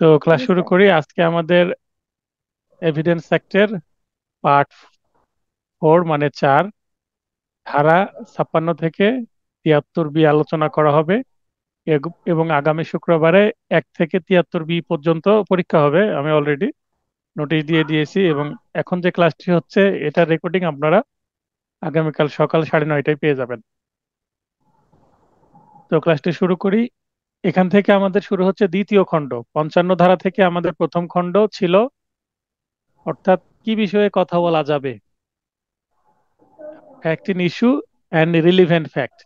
তো ক্লাস জি শুরু স্যার। করি। আজকে আমাদের এভিডেন্স অ্যাক্টের পার্ট 4 মানে 4, ধারা 56 থেকে 73 বি আলোচনা করা হবে। এবং আগামী শুক্রবারে 1 থেকে 73 বি পর্যন্ত পরীক্ষা হবে। আমি অলরেডি নোটিশ দিয়ে দিয়েছি, এবং এখন যে ক্লাসটি হচ্ছে এটা রেকর্ডিং আপনারা আগামীকাল সকাল 9:30টায় পেয়ে যাবেন। তো ক্লাসটি শুরু করি। এখান থেকে আমাদের শুরু হচ্ছে দ্বিতীয় খণ্ড। 55 ধারা থেকে আমাদের প্রথম খণ্ড ছিল, অর্থাৎ কি বিষয়ে কথা বলা যাবে, fact in issue and relevant fact,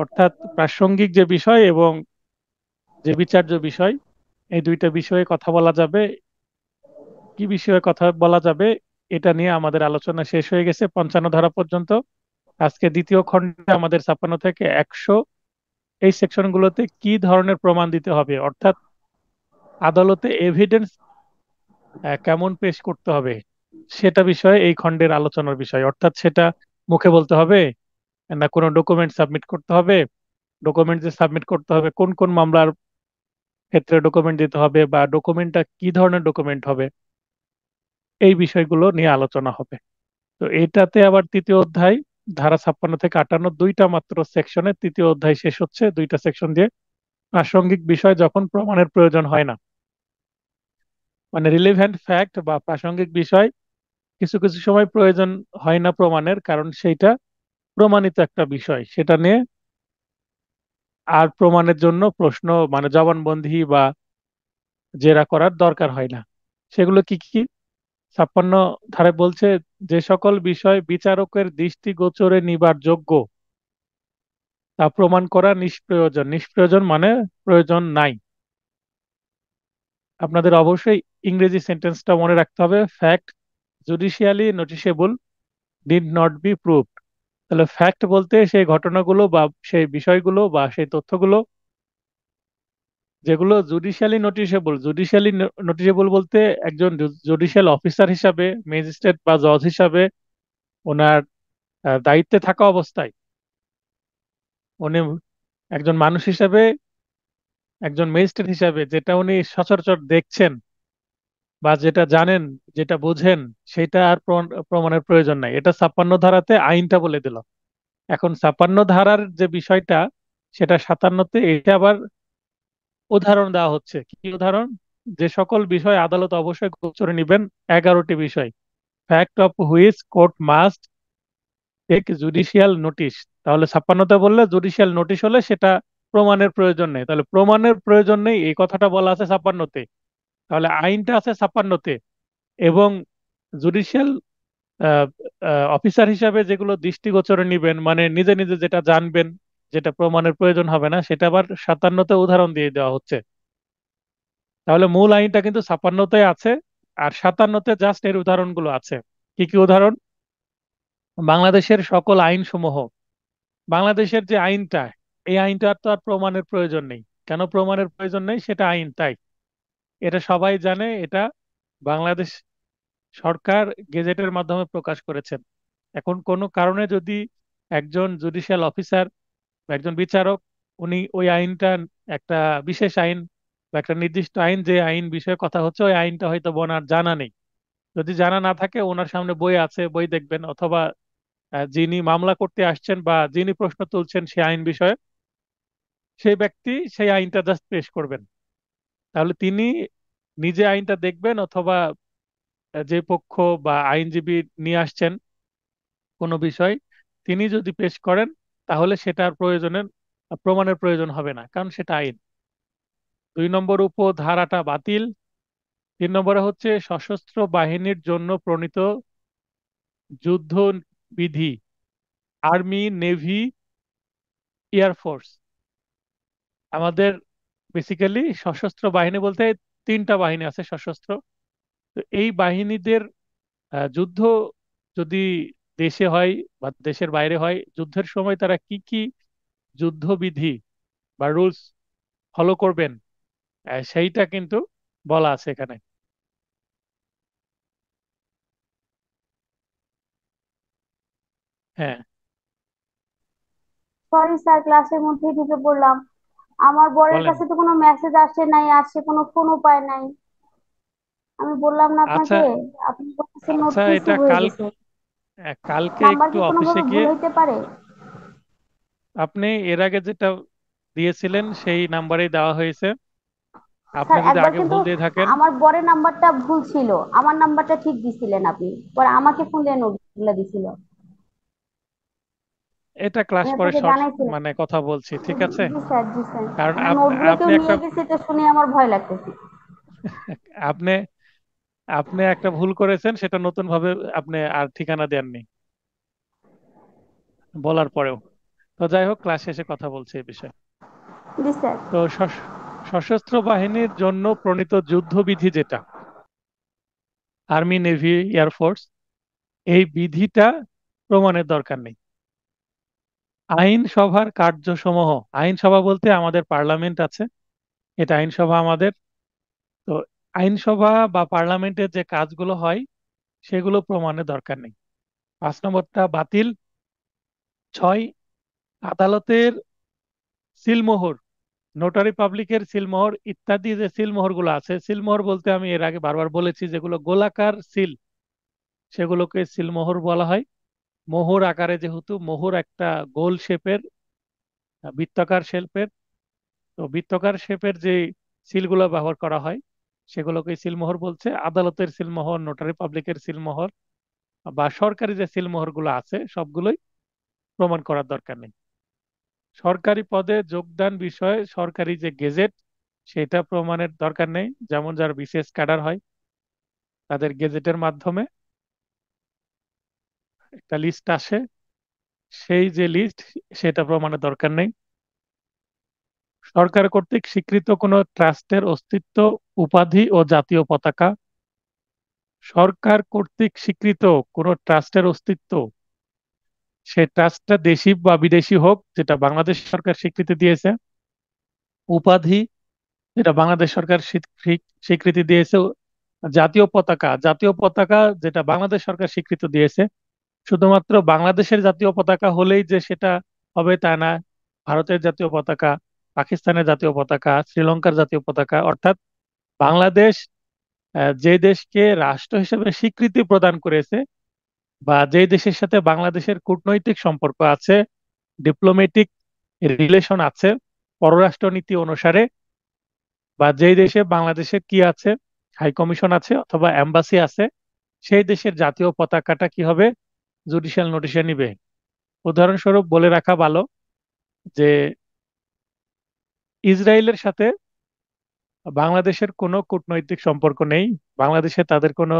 অর্থাৎ প্রাসঙ্গিক যে বিষয় এবং যে বিচার্য বিষয়, এই দুইটা বিষয়ে কথা বলা যাবে। কি বিষয়ে কথা বলা যাবে এটা নিয়ে আমাদের আলোচনা শেষ হয়ে গেছে 55 ধারা পর্যন্ত। আজকে দ্বিতীয় খণ্ডে আমাদের 56 থেকে 100 এই সেকশনগুলোতে কি ধরনের প্রমাণ দিতে হবে, অর্থাৎ আদালতে এভিডেন্স কেমন পেশ করতে হবে, সেটা বিষয়ে এই খণ্ডের আলোচনার বিষয়। অর্থাৎ সেটা মুখে বলতে হবে, না কোনো ডকুমেন্ট সাবমিট করতে হবে, ডকুমেন্ট যে সাবমিট করতে হবে কোন কোন মামলার ক্ষেত্রে ডকুমেন্ট দিতে হবে, বা ডকুমেন্টটা কি ধরনের ডকুমেন্ট হবে, এই বিষয়গুলো নিয়ে আলোচনা হবে। তো এটাতে আবার তৃতীয় অধ্যায়, ধারা 56 থেকে 58, দুইটা মাত্র সেকশনে তৃতীয় অধ্যায় শেষ হচ্ছে, দুইটা সেকশন দিয়ে। প্রাসঙ্গিক বিষয় যখন প্রমাণের প্রয়োজন হয় না, মানে রিলেভেন্ট ফ্যাক্ট বা প্রাসঙ্গিক বিষয় কিছু কিছু সময় প্রয়োজন হয় না প্রমাণের, কারণ সেইটা প্রমাণিত একটা বিষয়, সেটা নিয়ে আর প্রমাণের জন্য প্রশ্ন মানে জবানবন্দি বা জেরা করার দরকার হয় না। সেগুলো কি কি? 56 ধারায় বলছে, যে সকল বিষয় বিচারকের দৃষ্টিগোচরে নিবার যোগ্য তা প্রমাণ করা নিষ্প্রয়োজন। নিষ্প্রয়োজন মানে প্রয়োজন নাই। আপনাদের অবশ্যই ইংরেজি সেন্টেন্সটা মনে রাখতে হবে, fact judicially noticeable did not be proved. তাহলে ফ্যাক্ট বলতে সেই ঘটনাগুলো বা সেই বিষয়গুলো বা সেই তথ্যগুলো যেগুলো জুডিশিয়ালি নোটিশেবল। জুডিশিয়ালি নোটিশেবল বলতে একজন জুডিশিয়াল অফিসার হিসাবে, ম্যাজিস্ট্রেট বা জজ হিসাবে ওনার দায়িত্বে থাকা অবস্থায় উনি একজন মানুষ হিসাবে, একজন ম্যাজিস্ট্রেট হিসাবে যেটা উনি সচরাচর দেখছেন বা যেটা জানেন, যেটা বোঝেন, সেটা আর প্রমাণের প্রয়োজন নাই। এটা 56 ধারাতে আইনটা বলে দিল। এখন 56 ধারার যে বিষয়টা, সেটা 57-তে এটা আবার উদাহরণ দেওয়া হচ্ছে। কি উদাহরণ? যে সকল বিষয় আদালত অবশ্যই গোচরে নেবেন, 11টি বিষয়, fact of which court must take judicial notice. তাহলে 56তে বললে জুডিশিয়াল নোটিশ হলে সেটা প্রমাণের প্রয়োজন নেই, তাহলে প্রমাণের প্রয়োজন নেই এই কথাটা বলা আছে 56-তে। তাহলে আইনটা আছে 56-তে। এবং জুডিশিয়াল অফিসার হিসাবে যেগুলো দৃষ্টিগোচরে নিবেন, মানে নিজে নিজে যেটা জানবেন, যেটা প্রমাণের প্রয়োজন হবে না, সেটা আবার 57-তে উদাহরণ দিয়ে দেওয়া হচ্ছে। তাহলে মূল আইনটা কিন্তু 56-তে আছে, আর 57-তে জাস্ট এর উদাহরণগুলো আছে। কি কি উদাহরণ? বাংলাদেশের সকল আইন সমূহ, বাংলাদেশের যে আইনটা, এই আইনটার তো আর প্রমাণের প্রয়োজন নেই। কেন প্রমাণের প্রয়োজন নেই? সেটা আইন, তাই এটা সবাই জানে। এটা বাংলাদেশ সরকার গেজেটের মাধ্যমে প্রকাশ করেছেন। এখন কোনো কারণে যদি একজন জুডিশিয়াল অফিসার বা একজন বিচারক, উনি ওই আইনটা, একটা বিশেষ আইন বা একটা নির্দিষ্ট আইন, যে আইন বিষয়ে কথা হচ্ছে, ওই আইনটা হয়তো ওনার জানা নেই। যদি জানা না থাকে, ওনার সামনে বই আছে, বই দেখবেন, অথবা যিনি মামলা করতে আসছেন বা যিনি প্রশ্ন তুলছেন সে আইন বিষয়ে, সেই ব্যক্তি সেই আইনটা জাস্ট পেশ করবেন। তাহলে তিনি নিজে আইনটা দেখবেন, অথবা যে পক্ষ বা আইনজীবী নিয়ে আসছেন কোনো বিষয়, তিনি যদি পেশ করেন, তাহলে সেটার প্রমাণের প্রয়োজন হবে না, কারণ সেটা আইন। 2 নম্বর উপধারাটা বাতিল। 3 নম্বরে হচ্ছে সশস্ত্র বাহিনীর জন্য প্রণীত যুদ্ধ বিধি, আর্মি, নেভি, এয়ারফোর্স। আমাদের বেসিক্যালি সশস্ত্র বাহিনী বলতে 3টা বাহিনী আছে সশস্ত্র। তো এই বাহিনীদের যুদ্ধ যদি দেশে হয় বা দেশের বাইরে হয়, যুদ্ধের সময় তারা কি কি যুদ্ধবিধি বা রুলস ফলো করবেন, সেইটা কিন্তু বলা আছে এখানে। হ্যাঁ। সরি স্যার, ক্লাসের মধ্যেই ঢুকে পড়লাম। আমার বরের বলেন। কাছে তো কোনো মেসেজ আসে নাই, আসছে কোনো ফোনও পায় নাই। আমি বললাম না আচ্ছা, আপনাকে, আপনি বলতেছেন নোট আচ্ছা, এটা রিসিভ হয়ে কাল গেছে। কালকে নাম্বার একটু কি অফিসে কোনোভাবে গিয়ে ভুল হইতে পারে? আপনি এর আগে যেটা দিয়েছিলেন সেই নাম্বারেই দেওয়া হয়েছে। আপনি স্যার যদি একবার আগে কিন্তু ভুল দিয়ে থাকেন, আমার বরের নাম্বারটা ভুল ছিল, আমার নাম্বারটা ঠিক দিছিলেন আপনি, পরে আমাকে ফোন দিয়ে নোটগুলো দিছিল। এটা ক্লাস আমি করে আপনাকে জানাইছিলাম। মানে কথা বলছি, ঠিক আছে? জি স্যার, জি স্যার। কারণ মানে নোটগুলো কেউ আপনি একটা নিয়ে গেছে, এটা শুনে আমার ভয় লাগতেছে। আপনি আপনি একটা ভুল করেছেন, সেটা নতুন ভাবে আপনি আর ঠিকানা দেননি বলার পরেও। তো যাই হোক, ক্লাস শেষে কথা বলছি এই বিষয়ে। জি স্যার। তো সশস্ত্র বাহিনীর জন্য প্রণীত যুদ্ধবিধি যেটা, আর্মি, নেভি, এয়ারফোর্স, এই বিধিটা প্রমাণের দরকার নেই। আইনসভার কার্যসমূহ, আইনসভা বলতে আমাদের পার্লামেন্ট আছে, এটা আইনসভা আমাদের। তো আইনসভা বা পার্লামেন্টের যে কাজগুলো হয় সেগুলো প্রমাণের দরকার নেই। 5 নম্বরটা বাতিল। 6, আদালতের সিলমোহর, নোটারি পাবলিকের সিলমোহর ইত্যাদি যে সিলমোহর গুলো আছে, সিলমোহর বলতে আমি এর আগে বারবার বলেছি, যেগুলো গোলাকার সিল সেগুলোকে সিলমোহর বলা হয়। মোহর আকারে, যেহেতু মোহর একটা গোল শেপের, বৃত্তাকার শেপের, তো বৃত্তাকার শেপের যে সিলগুলো ব্যবহার করা হয় সেগুলোকে সিলমোহর বলছে। আদালতের সিলমোহর, নোটারি পাবলিকের সিলমোহর বা সরকারি যে সিলমোহর গুলো আছে সবগুলোই প্রমাণ করার দরকার নেই। সরকারি পদে যোগদান বিষয়ে সরকারি যে গেজেট, সেটা প্রমাণের দরকার নেই। যেমন যারা বিসিএস ক্যাডার হয় তাদের গেজেটের মাধ্যমে একটা লিস্ট আসে, সেই যে লিস্ট সেটা প্রমাণের দরকার নেই। সরকার কর্তৃক স্বীকৃত কোনো ট্রাস্টের অস্তিত্ব, উপাধি ও জাতীয় পতাকা, সরকার কর্তৃক স্বীকৃত কোনো ট্রাস্টের অস্তিত্ব, সে ট্রাস্টটা দেশি বা বিদেশি হোক, যেটা বাংলাদেশ সরকার স্বীকৃতি দিয়েছে, উপাধি যেটা বাংলাদেশ সরকার স্বীকৃতি দিয়েছে, জাতীয় পতাকা, জাতীয় পতাকা যেটা বাংলাদেশ সরকার স্বীকৃতি দিয়েছে। শুধুমাত্র বাংলাদেশের জাতীয় পতাকা হলেই যে সেটা হবে তা না। ভারতের জাতীয় পতাকা, পাকিস্তানের জাতীয় পতাকা, শ্রীলঙ্কার জাতীয় পতাকা, অর্থাৎ বাংলাদেশ যে দেশকে রাষ্ট্র হিসেবে স্বীকৃতি প্রদান করেছে বা যে দেশের সাথে বাংলাদেশের কূটনৈতিক সম্পর্ক আছে, ডিপ্লোম্যাটিক রিলেশন আছে পররাষ্ট্র নীতি অনুসারে, বা যেই দেশে বাংলাদেশের কি আছে, হাই কমিশন আছে অথবা এম্বাসি আছে, সেই দেশের জাতীয় পতাকাটা কি হবে, জুডিশিয়াল নোটিশে নিবে। উদাহরণস্বরূপ বলে রাখা ভালো যে ইসরায়েলের সাথে বাংলাদেশের কোনো কূটনৈতিক সম্পর্ক নেই, বাংলাদেশে তাদের কোনো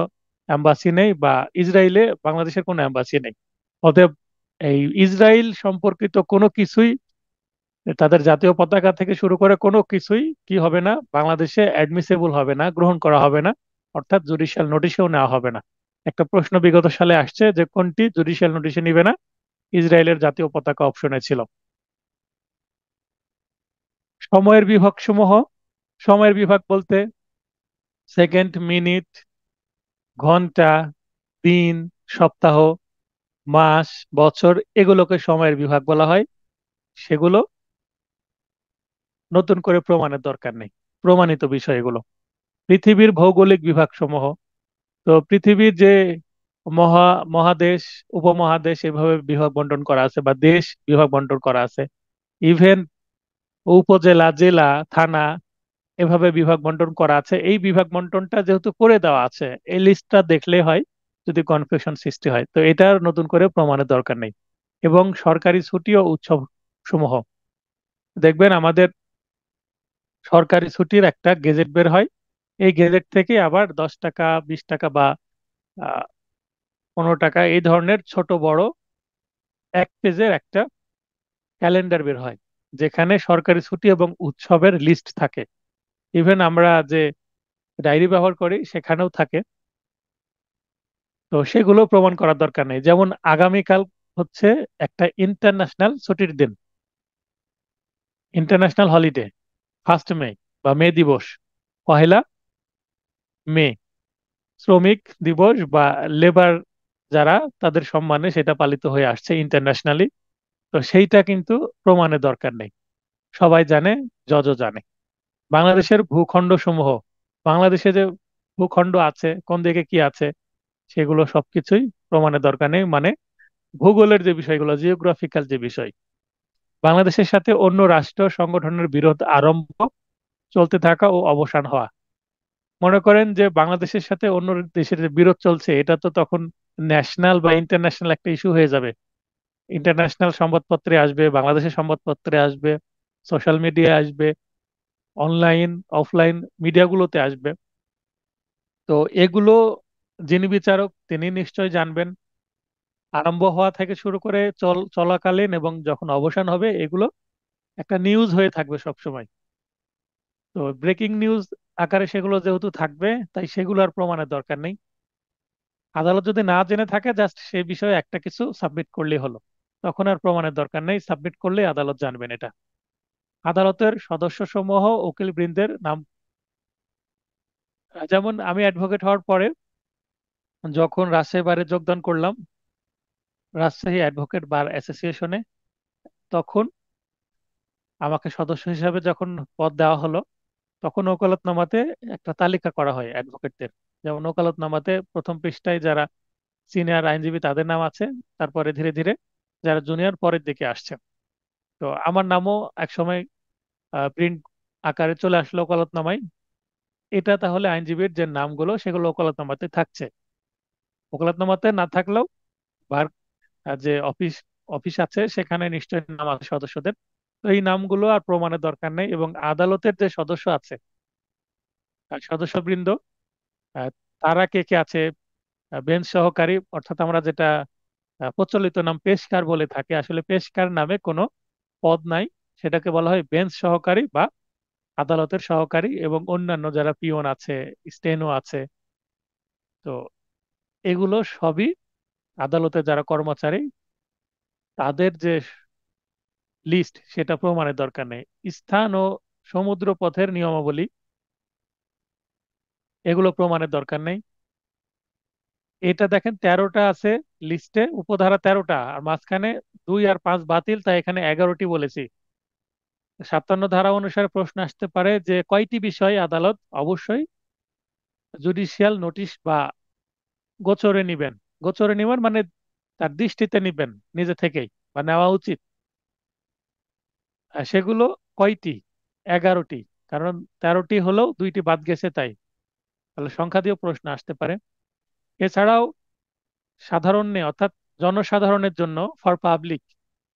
এম্বাসি নেই, বা ইসরায়েলে বাংলাদেশের কোনো এম্বাসি নেই। অতএব এই ইসরায়েল সম্পর্কিত কোনো কিছুই, তাদের জাতীয় পতাকা থেকে শুরু করে কোনো কিছুই কি হবে না, বাংলাদেশে অ্যাডমিসেবল হবে না, গ্রহণ করা হবে না, অর্থাৎ জুডিশিয়াল নোটিশেও নেওয়া হবে না। একটা প্রশ্ন বিগত সালে আসছে যে কোনটি জুডিশিয়াল নোটিশে নিবে না, ইসরায়েলের জাতীয় পতাকা অপশনে ছিল। সময়ের বিভাগ সমূহ, সময়ের বিভাগ বলতে সেকেন্ড, মিনিট, ঘন্টা, দিন, সপ্তাহ, মাস, বছর, এগুলোকে সময়ের বিভাগ বলা হয়। সেগুলো নতুন করে প্রমাণের দরকার নেই, প্রমাণিত বিষয় এগুলো। পৃথিবীর ভৌগোলিক বিভাগ সমূহ, তো পৃথিবীর যে মহা মহাদেশ, উপমহাদেশ এভাবে বিভাগ বন্টন করা আছে, বা দেশ বিভাগ বন্টন করা আছে। ইভেন উপজেলা, জেলা, থানা, এভাবে বিভাগ বন্টন করা আছে। এই বিভাগ বন্টনটা যেহেতু করে দেওয়া আছে, এই লিস্টটা দেখলে হয় যদি কনফিউশন সৃষ্টি হয়, তো এটার নতুন করে প্রমাণের দরকার নেই। এবং সরকারি ছুটি ও উৎসব সমূহ, দেখবেন আমাদের সরকারি ছুটির একটা গেজেট বের হয়, এই গেজেট থেকে আবার 10 টাকা, 20 টাকা বা 15 টাকা, এই ধরনের ছোট বড় এক পেজের একটা ক্যালেন্ডার বের হয়, যেখানে সরকারি ছুটি এবং উৎসবের লিস্ট থাকে। ইভেন আমরা যে ডায়েরি ব্যবহার করি সেখানেও থাকে। তো সেগুলো প্রমাণ করার দরকার নেই। যেমন আগামীকাল হচ্ছে একটা ইন্টারন্যাশনাল ছুটির দিন, ইন্টারন্যাশনাল হলিডে, 1 মে বা মে দিবস, 1 মে, শ্রমিক দিবস বা লেবার যারা, তাদের সম্মানে সেটা পালিত হয়ে আসছে ইন্টারন্যাশনালি। তো সেইটা কিন্তু প্রমাণের দরকার নেই। সবাই জানে, জজও জানে। বাংলাদেশের ভূখণ্ড সমূহ, বাংলাদেশে যে ভূখণ্ড আছে কোন দিকে কি আছে সেগুলো সবকিছুই প্রমাণের দরকার নেই। মানে ভূগোলের যে বিষয়গুলো, জিওগ্রাফিক্যাল যে বিষয়, বাংলাদেশের সাথে অন্য রাষ্ট্র সংগঠনের বিরোধ আরম্ভ, চলতে থাকা ও অবসান হওয়া। মনে করেন যে বাংলাদেশের সাথে অন্য দেশের যে বিরোধ চলছে, এটা তো তখন ন্যাশনাল বা ইন্টারন্যাশনাল একটা ইস্যু হয়ে যাবে। ইন্টারন্যাশনাল সংবাদপত্রে আসবে, বাংলাদেশের সংবাদপত্রে আসবে, সোশ্যাল মিডিয়ায় আসবে, অনলাইন অফলাইন মিডিয়াগুলোতে আসবে। তো এগুলো যিনি বিচারক তিনি নিশ্চয় জানবেন, আরম্ভ হওয়া থেকে শুরু করে চলাকালীন এবং যখন অবসান হবে, এগুলো একটা নিউজ হয়ে থাকবে সব সময়। তো ব্রেকিং নিউজ আকারে সেগুলো যেহেতু থাকবে, তাই সেগুলো আর প্রমাণের দরকার নেই। আদালত যদি না জেনে থাকে, জাস্ট সে বিষয়ে একটা কিছু সাবমিট করলেই হলো, তখন আর প্রমাণের দরকার নেই, সাবমিট করলেই আদালত জানবেন এটা। আদালতের সদস্য সমূহ উকিল বৃন্দের নাম, যেমন আমি অ্যাডভোকেট হওয়ার পরে যখন রাজশাহী বারে যোগদান করলাম, রাজশাহী অ্যাডভোকেট বার অ্যাসোসিয়েশনে, তখন আমাকে সদস্য হিসাবে যখন পদ দেওয়া হলো, তখন ওকালতনামাতে একটা তালিকা করা হয় অ্যাডভোকেটদের। যেমন ওকালতনামাতে প্রথম পৃষ্ঠায় যারা সিনিয়র আইনজীবী তাদের নাম আছে, তারপরে ধীরে ধীরে যারা জুনিয়র পরের দিকে আসছে। তো আমার নামও একসময় প্রিন্ট আকারে চলে আসলো ওকালতনামায়। এটা তাহলে আইনজীবীর যে নামগুলো সেগুলো ওকালতনামাতে থাকছে। ওকালতনামাতে না থাকলেও বার যে অফিস অফিস আছে সেখানে নিশ্চয়ই নাম আছে সদস্যদের। তো এই নামগুলো আর প্রমাণের দরকার নেই। এবং আদালতের যে সদস্য আছে, সদস্যবৃন্দ, আহ, তারা কে কে আছে, বেঞ্চ সহকারী, অর্থাৎ আমরা যেটা প্রচলিত নাম পেশকার বলে থাকি, আসলে পেশকার নামে কোনো পদ নাই। সেটাকে বলা হয় বেঞ্চ সহকারী বা আদালতের সহকারী, এবং অন্যান্য যারা পিওন আছে, স্টেনো আছে। তো এগুলো সবই আদালতে যারা কর্মচারী, তাদের যে লিস্ট সেটা প্রমাণের দরকার নেই। স্থান ও সমুদ্র পথের নিয়মাবলী, এগুলো প্রমাণের দরকার নেই। এটা দেখেন 13টা আছে লিস্টে, উপধারা 13টা, আর মাঝখানে 2 আর 5 বাতিল, তাই এখানে 11টি বলেছি। 57 ধারা অনুসারে প্রশ্ন আসতে পারে যে কয়টি বিষয় আদালত অবশ্যই জুডিশিয়াল নোটিশ বা গোচরে নিবেন। গোচরে নিবেন মানে তার দৃষ্টিতে নিবেন নিজে থেকেই, বা নেওয়া উচিত। সেগুলো কয়টি? 11টি। কারণ 13টি হলেও 2টি বাদ গেছে, তাই তাহলে সংখ্যা দিয়েও প্রশ্ন আসতে পারে। এছাড়াও সাধারণে, অর্থাৎ জনসাধারণের জন্য, ফর পাবলিক,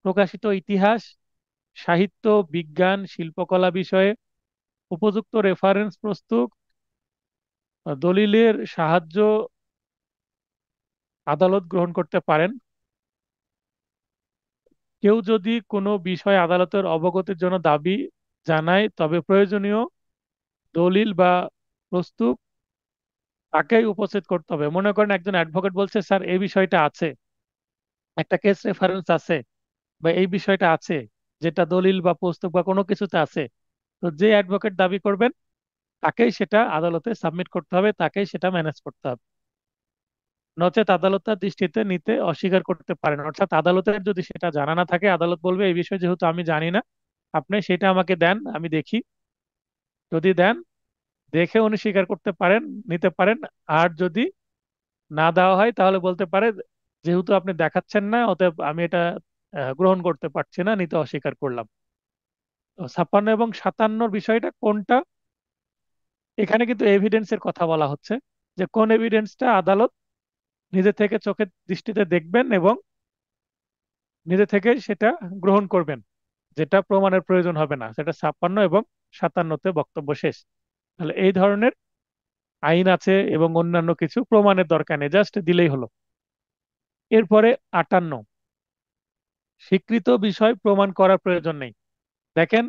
প্রকাশিত ইতিহাস, সাহিত্য, বিজ্ঞান, শিল্পকলা বিষয়ে উপযুক্ত রেফারেন্স প্রস্তুত, দলিলের সাহায্য আদালত গ্রহণ করতে পারেন। কেউ যদি কোনো বিষয় আদালতের অবগতির জন্য দাবি জানায়, তবে প্রয়োজনীয় দলিল বা প্রস্তুত তাকেই উপস্থিত করতে হবে। মনে করেন একজন অ্যাডভোকেট বলছে, স্যার এই বিষয়টা আছে, একটা কেস রেফারেন্স আছে, বা এই বিষয়টা আছে, যেটা দলিল বা পুস্তক বা কোনো কিছুতে আছে। তো যে অ্যাডভোকেট দাবি করবেন, তাকেই সেটা আদালতে সাবমিট করতে হবে, তাকেই সেটা ম্যানেজ করতে হবে। নচেত আদালত তার দৃষ্টিতে নিতে অস্বীকার করতে পারেন। অর্থাৎ আদালতের যদি সেটা জানা না থাকে, আদালত বলবে এই বিষয়ে যেহেতু আমি জানি না, আপনি সেটা আমাকে দেন, আমি দেখি। যদি দেন, দেখে উনি স্বীকার করতে পারেন, নিতে পারেন। আর যদি না দেওয়া হয়, তাহলে বলতে পারে যেহেতু আপনি দেখাচ্ছেন না, অতএব আমি এটা গ্রহণ করতে পারছি না, নিতে অস্বীকার করলাম। তো 56 এবং 57 বিষয়টা কোনটা? এখানে কিন্তু এভিডেন্সের কথা বলা হচ্ছে, যে কোন এভিডেন্সটা আদালত নিজে থেকে চোখের দৃষ্টিতে দেখবেন এবং নিজে থেকে সেটা গ্রহণ করবেন, যেটা প্রমাণের প্রয়োজন হবে না। সেটা 56 এবং 57-তে বক্তব্য শেষ। তাহলে এই ধরনের আইন আছে, এবং অন্যান্য কিছু প্রমাণের দরকার নেই, জাস্ট দিলেই হলো। এরপরে 58, স্বীকৃত বিষয় প্রমাণ করার প্রয়োজন নেই। দেখেন,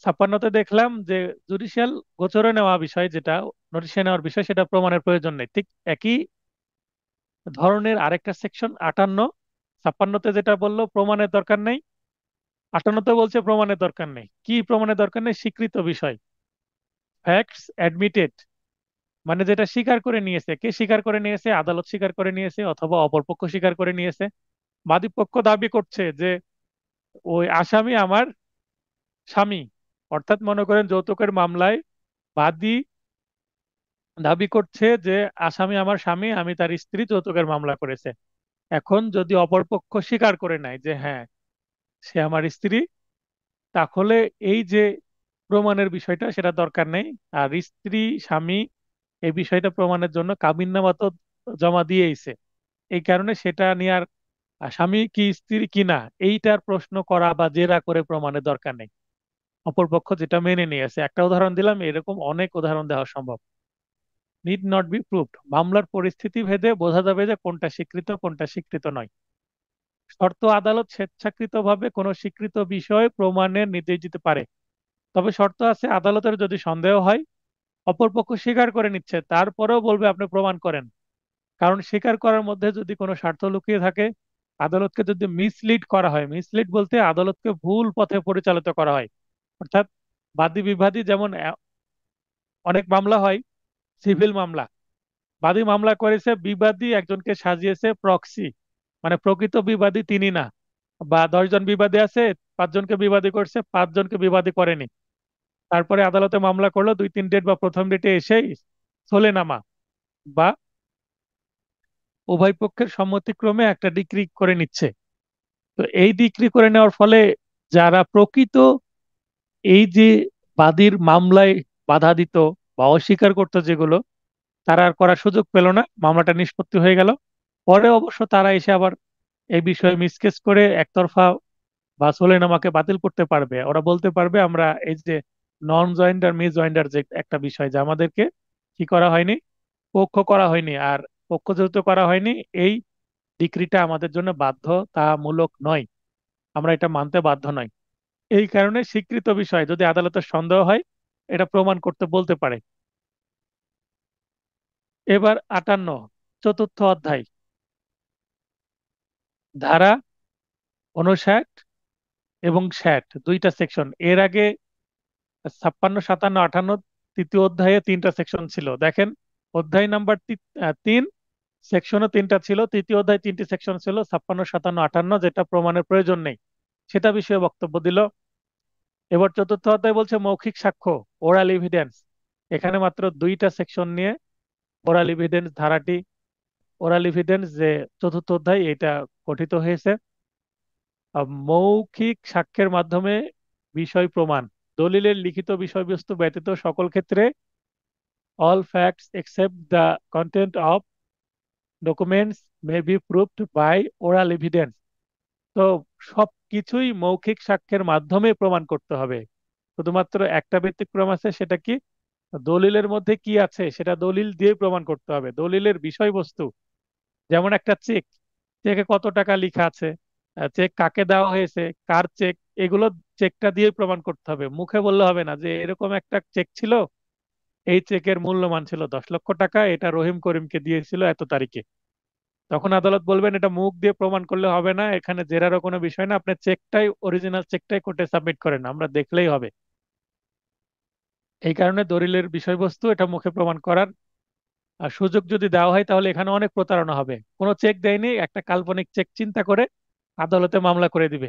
56তে দেখলাম যে জুডিশিয়াল গোচরে নেওয়া বিষয়, যেটা নোটিশে নেওয়ার বিষয়, সেটা প্রমাণের প্রয়োজন নেই। ঠিক একই ধরনের আরেকটা সেকশন 58, 56তে যেটা বললো প্রমাণের দরকার নেই, 58তে বলছে প্রমাণের দরকার নেই। কি প্রমাণের দরকার নেই? স্বীকৃত বিষয়, ফ্যাক্টস অ্যাডমিটেড, মানে যেটা স্বীকার করে নিয়েছে। কে স্বীকার করে নিয়েছে? আদালত স্বীকার করে নিয়েছে, অথবা অপরপক্ষ স্বীকার করে নিয়েছে। বাদীপক্ষ দাবি করছে যে ওই আসামি আমার স্বামী, অর্থাৎ মনে করেন যৌতুকের মামলায় বাদী দাবি করছে যে আসামি আমার স্বামী, আমি তার স্ত্রী, যৌতুকের মামলা করেছে। এখন যদি অপরপক্ষ স্বীকার করে নেয় যে হ্যাঁ সে আমার স্ত্রী, তাহলে এই যে প্রমাণের বিষয়টা সেটা দরকার নেই। আর স্ত্রী স্বামী এই বিষয়টা প্রমাণের জন্য কাবিননামা তো জমা দিয়েইছে। এই কারণে সেটা নিয়ে আর স্বামী কি স্ত্রী কিনা এইটার প্রশ্ন করা বা জেরা করে প্রমাণের দরকার নেই। অপরপক্ষ যেটা মেনে নিয়েছে, একটা উদাহরণ দিলাম, এরকম অনেক উদাহরণ দেওয়া সম্ভব। নিড নট বি প্রুভড, মামলার পরিস্থিতি ভেদে বোঝা যাবে যে কোনটা স্বীকৃত কোনটা স্বীকৃত নয়। শর্ত আদালত স্বেচ্ছাকৃতভাবে কোনো স্বীকৃত বিষয় প্রমাণের নির্দেশ দিতে পারে, তবে শর্ত আছে আদালতের যদি সন্দেহ হয়, অপরপক্ষ স্বীকার করে নিচ্ছে তারপরেও বলবে আপনি প্রমাণ করেন। কারণ স্বীকার করার মধ্যে যদি কোনো স্বার্থ লুকিয়ে থাকে, আদালতকে যদি মিসলিড করা হয়, মিসলিড বলতে আদালতকে ভুল পথে পরিচালিত করা হয়, অর্থাৎ বাদী বিবাদী যেমন অনেক মামলা হয়, সিভিল মামলা, বাদী মামলা করেছে, বিবাদী একজনকে সাজিয়েছে প্রক্সি, মানে প্রকৃত বিবাদী তিনি না। বা 10 জন বিবাদী আছে, 5 জনকে বিবাদী করছে, 5 জনকে বিবাদী করেনি। তারপরে আদালতে মামলা করলো 2-3 ডেট বা প্রথম ডেটে এসেই সোলেনামা বা উভয় পক্ষের সম্মতিক্রমে একটা ডিক্রি করে নিচ্ছে। তো এই ডিক্রি করে নেওয়ার ফলে যারা প্রকৃত এই যে বাদীর মামলায় বাধা দিত বা অস্বীকার করতো যেগুলো, তারা আর করার সুযোগ পেল না, মামলাটা নিষ্পত্তি হয়ে গেল। পরে অবশ্য তারা এসে আবার এই বিষয়ে মিসকেস করে একতরফা বা সোলেনামাকে বাতিল করতে পারবে। ওরা বলতে পারবে আমরা এই যে নন জয়েন্ডার মিস জয়েন্ডার যে একটা বিষয়, যে আমাদেরকে কি করা হয়নি, পক্ষ করা হয়নি, আর পক্ষ যেহেতু করা হয়নি, এই ডিক্রিটা আমাদের জন্য বাধ্যতামূলক নয়, আমরা এটা মানতে বাধ্য নয়। এই কারণে স্বীকৃত বিষয় যদি আদালতের সন্দেহ হয়, এটা প্রমাণ করতে বলতে পারে। এবার 58, চতুর্থ অধ্যায়, ধারা 59 এবং 60, দুইটা সেকশন। এর আগে 56, 57, 58 তৃতীয় অধ্যায়ে তিনটা সেকশন ছিল, দেখেন। অধ্যায় নাম্বার 3, সেকশনও তিনটা ছিল। তৃতীয় অধ্যায় তিনটি সেকশন ছিল, 56, 57, 58, যেটা প্রমাণের প্রয়োজন নেই সেটা বিষয়ে বক্তব্য দিল। এবার চতুর্থ অধ্যায় বলছে মৌখিক সাক্ষ্য, ওরাল এভিডেন্স। এখানে মাত্র দুইটা সেকশন নিয়ে ওরাল এভিডেন্স ধারাটি, ওরাল এভিডেন্স যে চতুর্থ অধ্যায় এটা গঠিত হয়েছে। মৌখিক সাক্ষ্যের মাধ্যমে বিষয় প্রমাণ, দলিলের লিখিত বিষয়বস্তু ব্যতীত সকল ক্ষেত্রে all facts except the content of documents may be proved by oral evidence। তো সব কিছুই মৌখিক সাক্ষ্যের মাধ্যমে প্রমাণ করতে হবে। শুধুমাত্র একটা ব্যতিক্রম আছে, সেটা কি, দলিলের মধ্যে কি আছে সেটা দলিল দিয়ে প্রমাণ করতে হবে। দলিলের বিষয়বস্তু, যেমন একটা চেক, চেকে কত টাকা লেখা আছে, চেক কাকে দেওয়া হয়েছে, কার চেক, এগুলো চেকটা দিয়ে প্রমাণ করতে হবে। মুখে বললে হবে না যে এরকম একটা চেক ছিল, এই চেকের মূল্যমান ছিল 10 লক্ষ টাকা, এটা রহিম করিমকে দিয়েছিল এত তারিখে। তখন আদালত বলবেন এটা মুখ দিয়ে প্রমাণ করলে হবে না, এখানে জেরারও কোনো বিষয় না, আপনি চেকটাই, অরিজিনাল চেকটাই কোর্টে সাবমিট করেন, আমরা দেখলেই হবে। এই কারণে দলিলের বিষয়বস্তু এটা মুখে প্রমাণ করার সুযোগ যদি দেওয়া হয়, তাহলে এখানে অনেক প্রতারণা হবে। কোনো চেক দেয়নি, একটা কাল্পনিক চেক চিন্তা করে আদালতে মামলা করে দিবে।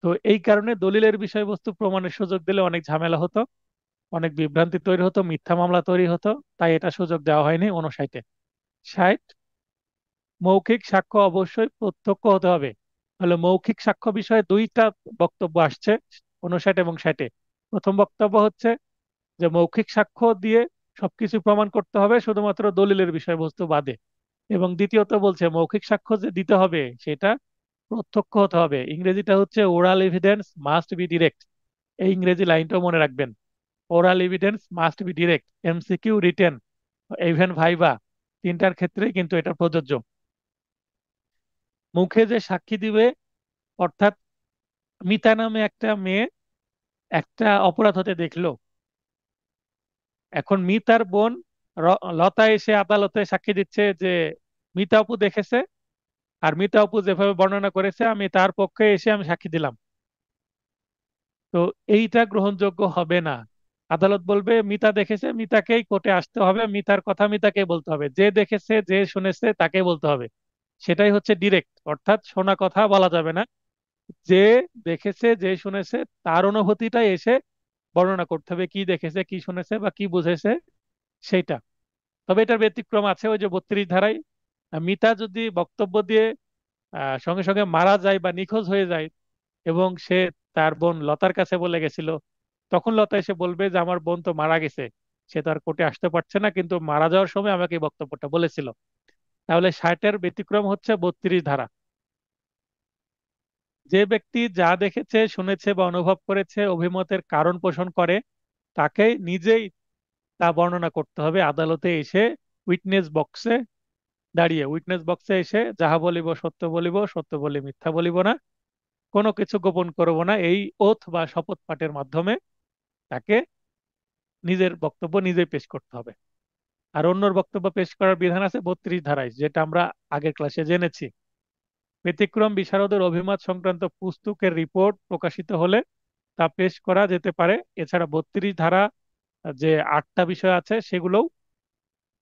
তো এই কারণে দলিলের বিষয়বস্তু প্রমাণের সুযোগ দিলে অনেক ঝামেলা হতো, অনেক বিভ্রান্তি তৈরি হতো, মিথ্যা মামলা তৈরি হতো। তাই এটা সুযোগ দেওয়া হয়নি 59-এ। 60, মৌখিক সাক্ষ্য অবশ্যই প্রত্যক্ষ হতে হবে। তাহলে মৌখিক সাক্ষ্য বিষয়ে দুইটা বক্তব্য আসছে 59 এবং 60-এ। প্রথম বক্তব্য হচ্ছে যে মৌখিক সাক্ষ্য দিয়ে সবকিছু প্রমাণ করতে হবে, শুধুমাত্র দলিলের বিষয়বস্তু বাদে। এবং দ্বিতীয়ত বলছে মৌখিক সাক্ষ্য যে দিতে হবে সেটা প্রত্যক্ষ হতে হবে। ইংরেজিটা হচ্ছে oral evidence must be direct. এই ইংরেজি লাইনটাও মনে রাখবেন, oral evidence must be direct, MCQ, written, even viva, তিনটার ক্ষেত্রেই কিন্তু এটা প্রযোজ্য। মুখে যে সাক্ষী দিবে, অর্থাৎ মিতা নামে একটা মেয়ে একটা অপরাধ হতে দেখলো, এখন মিতার বোন লতা এসে আদালতে সাক্ষী দিচ্ছে যে মিতা আপু দেখেছে, আর মিতা আপু যেভাবে বর্ণনা করেছে আমি তার পক্ষে এসে আমি সাক্ষী দিলাম। তো এইটা গ্রহণযোগ্য হবে না। আদালত বলবে মিতা দেখেছে, মিতাকেই কোর্টে আসতে হবে, মিতার কথা মিতাকেই বলতে হবে, যে দেখেছে যে শুনেছে তাকেই বলতে হবে। সেটাই হচ্ছে ডিরেক্ট, অর্থাৎ শোনা কথা বলা যাবে না। যে দেখেছে যে শুনেছে তার অনুভূতিটাই এসে বর্ণনা করতে হবে, কি দেখেছে কি শুনেছে বা কি বুঝেছে সেইটা। তবে এটার ব্যতিক্রম আছে, ওই যে 32 ধারায় মিতা যদি বক্তব্য দিয়ে সঙ্গে সঙ্গে মারা যায় বা নিখোঁজ হয়ে যায়, এবং সে তার বোন লতার কাছে বলে গেছিল, তখন লতা এসে বলবে যে আমার বোন তো মারা গেছে, সে তো আর কোর্টে আসতে পারছে না, কিন্তু মারা যাওয়ার সময় আমাকে এই বক্তব্যটা বলেছিল। তাহলে 60-এর ব্যতিক্রম হচ্ছে 32 ধারা। যে ব্যক্তি যা দেখেছে শুনেছে বা অনুভব করেছে অভিমতের কারণ পোষণ করে, তাকে নিজেই তা বর্ণনা করতে হবে আদালতে এসে, উইটনেস বক্সে দাঁড়িয়ে। উইটনেস বক্সে এসে যাহা বলিব সত্য বলিব, সত্য বলি মিথ্যা বলিব না, কোনো কিছু গোপন করব না, এই ওথ বা শপথ পাঠের মাধ্যমে তাকে নিজের বক্তব্য নিজেই পেশ করতে হবে। আর অন্যর বক্তব্য পেশ করার বিধান আছে 32 ধারায়, যেটা আমরা আগের ক্লাসে জেনেছি। ব্যতিক্রম বিশারদের অভিমত সংক্রান্ত পুস্তকের রিপোর্ট প্রকাশিত হলে তা পেশ করা যেতে পারে। এছাড়া 32 ধারা যে 8টা বিষয় আছে সেগুলোও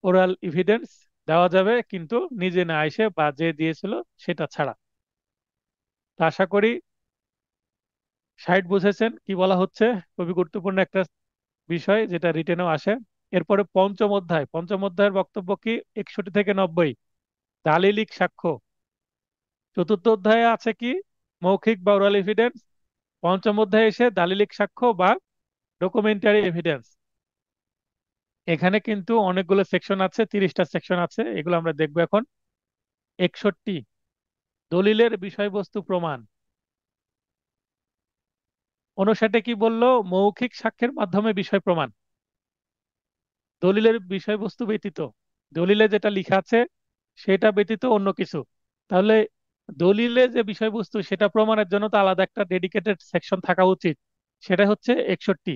ওরাল এভিডেন্স দেওয়া যাবে, কিন্তু নিজে না এসে বা যে দিয়েছিল সেটা ছাড়া। তো আশা করি 60 বুঝেছেন কি বলা হচ্ছে। খুবই গুরুত্বপূর্ণ একটা বিষয়, যেটা রিটেনেও আসে। এরপরে পঞ্চম অধ্যায়, পঞ্চম অধ্যায়ের বক্তব্য কি? 61 থেকে 90, দালিলিক সাক্ষ্য। চতুর্থ অধ্যায়ে আছে কি? মৌখিক বা ওরাল এভিডেন্স। পঞ্চম অধ্যায়ে এসে দালিলিক সাক্ষ্য বা ডকুমেন্টারি এভিডেন্স। এখানে কিন্তু অনেকগুলো সেকশন আছে, 30টা সেকশন আছে, এগুলো আমরা দেখবো এখন। 61, দলিলের বিষয়বস্তু প্রমাণ। 59-এ কি বললো? মৌখিক সাক্ষ্যের মাধ্যমে বিষয় প্রমাণ, দলিলের বিষয়বস্তু ব্যতীত, দলিলে যেটা লেখা আছে সেটা ব্যতীত অন্য কিছু। তাহলে দলিলে যে বিষয়বস্তু সেটা প্রমাণের জন্য তো আলাদা একটা ডেডিকেটেড সেকশন থাকা উচিত, সেটা হচ্ছে 61।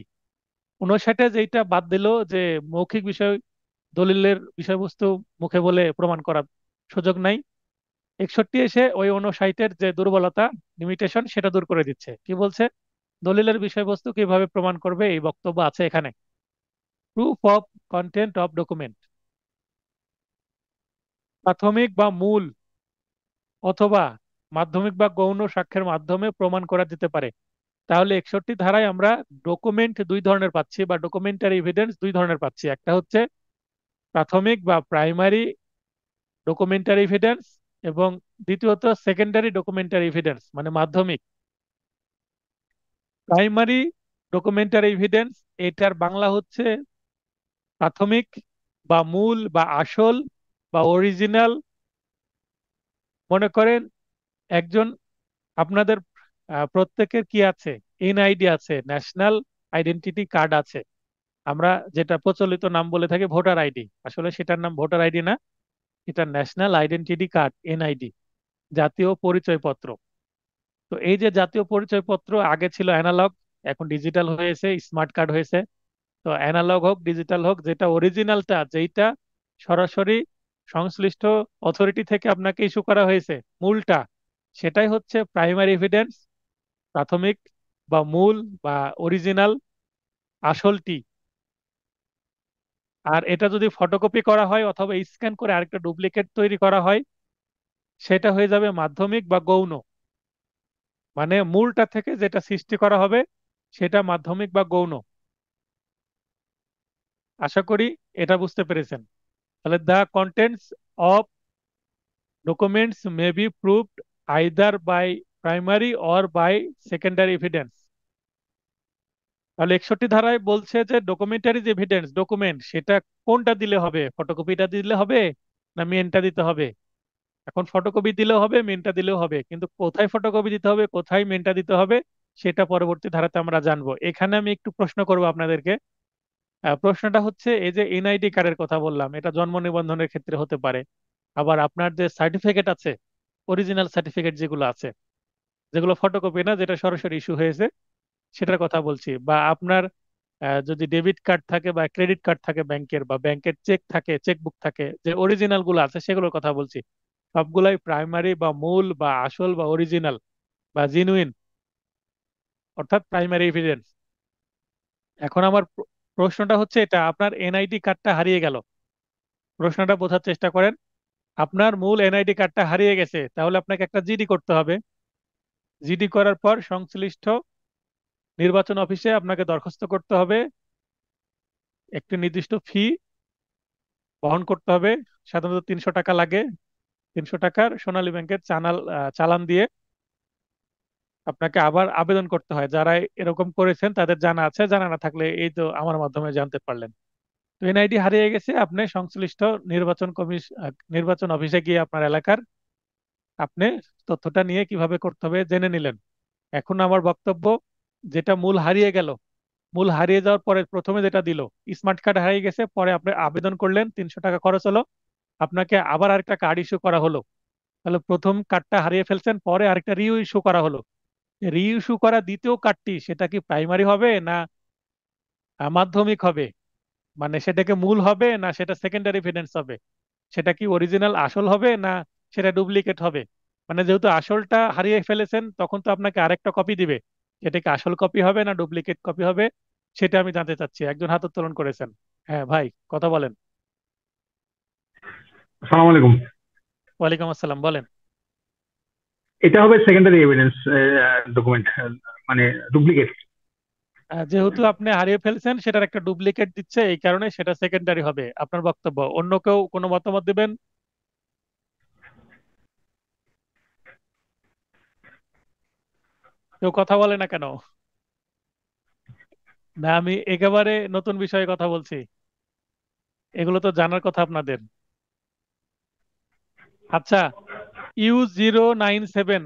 59-এ যেটা বাদ দিল, যে মৌখিক বিষয়, দলিলের বিষয়বস্তু মুখে বলে প্রমাণ করার সুযোগ নাই, 61 এসে ওই 59-এর যে দুর্বলতা, লিমিটেশন, সেটা দূর করে দিচ্ছে। কি বলছে? দলিলের বিষয়বস্তু কিভাবে প্রমাণ করবে এই বক্তব্য আছে এখানে। Proof of content of document, প্রাথমিক বা মূল অথবা মাধ্যমিক বা গৌণ সাক্ষ্যের মাধ্যমে প্রমাণ করা যেতে পারে। তাহলে 61 ধারায় আমরা ডকুমেন্ট দুই ধরনের পাচ্ছি, বা ডকুমেন্টারি এভিডেন্স দুই ধরনের পাচ্ছি। একটা হচ্ছে প্রাথমিক বা প্রাইমারি ডকুমেন্টারি এভিডেন্স, এবং দ্বিতীয়ত সেকেন্ডারি ডকুমেন্টারি এভিডেন্স, মানে মাধ্যমিক। প্রাইমারি ডকুমেন্টারি এভিডেন্স, এটার বাংলা হচ্ছে প্রাথমিক বা মূল বা আসল বা অরিজিনাল। মনে করেন একজন, আপনাদের প্রত্যেকের কি আছে? এনআইডি আছে, ন্যাশনাল আইডেন্টিটি কার্ড আছে। আমরা যেটা প্রচলিত নাম বলে থাকি ভোটার আইডি, আসলে সেটার নাম ভোটার আইডি না, এটা ন্যাশনাল আইডেন্টিটি কার্ড, এনআইডি, জাতীয় পরিচয়পত্র। তো এই যে জাতীয় পরিচয়পত্র আগে ছিল অ্যানালগ, এখন ডিজিটাল হয়েছে, স্মার্ট কার্ড হয়েছে। তো অ্যানালগ হোক ডিজিটাল হোক, যেটা অরিজিনালটা, যেটা সরাসরি সংশ্লিষ্ট অথরিটি থেকে আপনাকে ইস্যু করা হয়েছে, মূলটা, সেটাই হচ্ছে প্রাইমারি এভিডেন্স, প্রাথমিক বা মূল বা অরিজিনাল, আসলটি। আর এটা যদি ফটোকপি করা হয় অথবা স্ক্যান করে আরেকটা ডুপ্লিকেট তৈরি করা হয়, সেটা হয়ে যাবে মাধ্যমিক বা গৌণ। মানে মূলটা থেকে যেটা সৃষ্টি করা হবে সেটা মাধ্যমিক বা গৌণ। আশা করি এটা বুঝতে পেরেছেন। তাহলে the contents of documents may be proved either by primary or by secondary evidence. তাহলে 61 ধারায় বলছে যে ডকুমেন্টারি যে এভিডেন্স, ডকুমেন্ট, সেটা কোনটা দিলে হবে? ফটোকপিটা দিলে হবে না মেনটা দিতে হবে? এখন ফটোকপি দিলেও হবে, মেনটা দিলেও হবে, কিন্তু কোথায় ফটোকপি দিতে হবে কোথায় মেনটা দিতে হবে সেটা পরবর্তী ধারাতে আমরা জানবো। এখানে আমি একটু প্রশ্ন করব আপনাদেরকে। প্রশ্নটা হচ্ছে, এই যে এনআইডি কার্ডের কথা বললাম, এটা জন্ম নিবন্ধনের ক্ষেত্রে হতে পারে। আবার আপনার যে সার্টিফিকেট আছে, অরিজিনাল সার্টিফিকেট যেগুলো আছে, যেগুলো ফটোকপি না, যেটা সরাসরি ইস্যু হয়েছে, সেটার কথা বলছি। বা আপনার যদি ডেবিট কার্ড থাকে বা ক্রেডিট কার্ড থাকে ব্যাংকের, বা ব্যাংকের চেক থাকে, চেকবুক থাকে, যে অরিজিনাল গুলো আছে সেগুলোর কথা বলছি। সবগুলাই প্রাইমারি বা মূল বা আসল বা অরিজিনাল বা জেনুইন, অর্থাৎ প্রাইমারি এভিডেন্স। এখন আমার প্রশ্নটা হচ্ছে, এটা আপনার এনআইডি কার্ডটা হারিয়ে গেল, প্রশ্নটা বোঝার চেষ্টা করেন। আপনার মূল এনআইডি কার্ডটা হারিয়ে গেছে, তাহলে আপনাকে একটা জিডি করতে হবে। জিডি করার পর সংশ্লিষ্ট নির্বাচন অফিসে আপনাকে দরখাস্ত করতে হবে, একটি নির্দিষ্ট ফি বহন করতে হবে। সাধারণত 300 টাকা লাগে। 300 টাকার সোনালী ব্যাংকের চালান দিয়ে আপনাকে আবার আবেদন করতে হয়। যারা এরকম করেছেন তাদের জানা আছে, জানা না থাকলে এই তো আমার মাধ্যমে জানতে পারলেন। তো এনআইডি হারিয়ে গেছে, আপনি সংশ্লিষ্ট নির্বাচন অফিসে গিয়ে আপনার এলাকার আপনি তথ্যটা নিয়ে কিভাবে করতে হবে জেনে নিলেন। এখন আমার বক্তব্য, যেটা মূল হারিয়ে গেল, মূল হারিয়ে যাওয়ার পরে প্রথমে যেটা দিল, স্মার্ট কার্ড হারিয়ে গেছে, পরে আপনি আবেদন করলেন, 300 টাকা খরচ হলো, আপনাকে আবার আরেকটা কার্ড ইস্যু করা হলো। তাহলে প্রথম কার্ডটা হারিয়ে ফেলছেন, পরে আরেকটা রি ইস্যু করা হলো। রি ইস্যু করা দ্বিতীয় কার্ডটি সেটা কি প্রাইমারি হবে না মাধ্যমিক হবে? মানে সেটাকে মূল হবে না সেটা সেকেন্ডারি এভিডেন্স হবে? সেটা কি অরিজিনাল আসল হবে না সেটা ডুপ্লিকেট হবে? মানে যেহেতু আসলটা হারিয়ে ফেলেছেন, তখন তো আপনাকে আরেকটা কপি দিবে। সেটা কি আসল কপি হবে না ডুপ্লিকেট কপি হবে? সেটা আমি জানতে চাচ্ছি। একজন হাত উত্তোলন করেছেন। হ্যাঁ ভাই, কথা বলেন। আসসালামু আলাইকুম। ওয়ালাইকুম আসসালাম, বলেন। এটা হবে সেকেন্ডারি এভিডেন্স ডকুমেন্ট, মানে ডুপ্লিকেট। যেহেতু আপনি হারিয়ে ফেলছেন, সেটার একটা ডুপ্লিকেট দিচ্ছে, এই কারণে সেটা সেকেন্ডারি হবে। আপনার বক্তব্য। অন্য কেউ কোনো মতামত দিবেন? কেউ কথা বলে না কেন? না, আমি একেবারে নতুন বিষয়ে কথা বলছি। এগুলো তো জানার কথা আপনাদের। আচ্ছা, ইউ 097,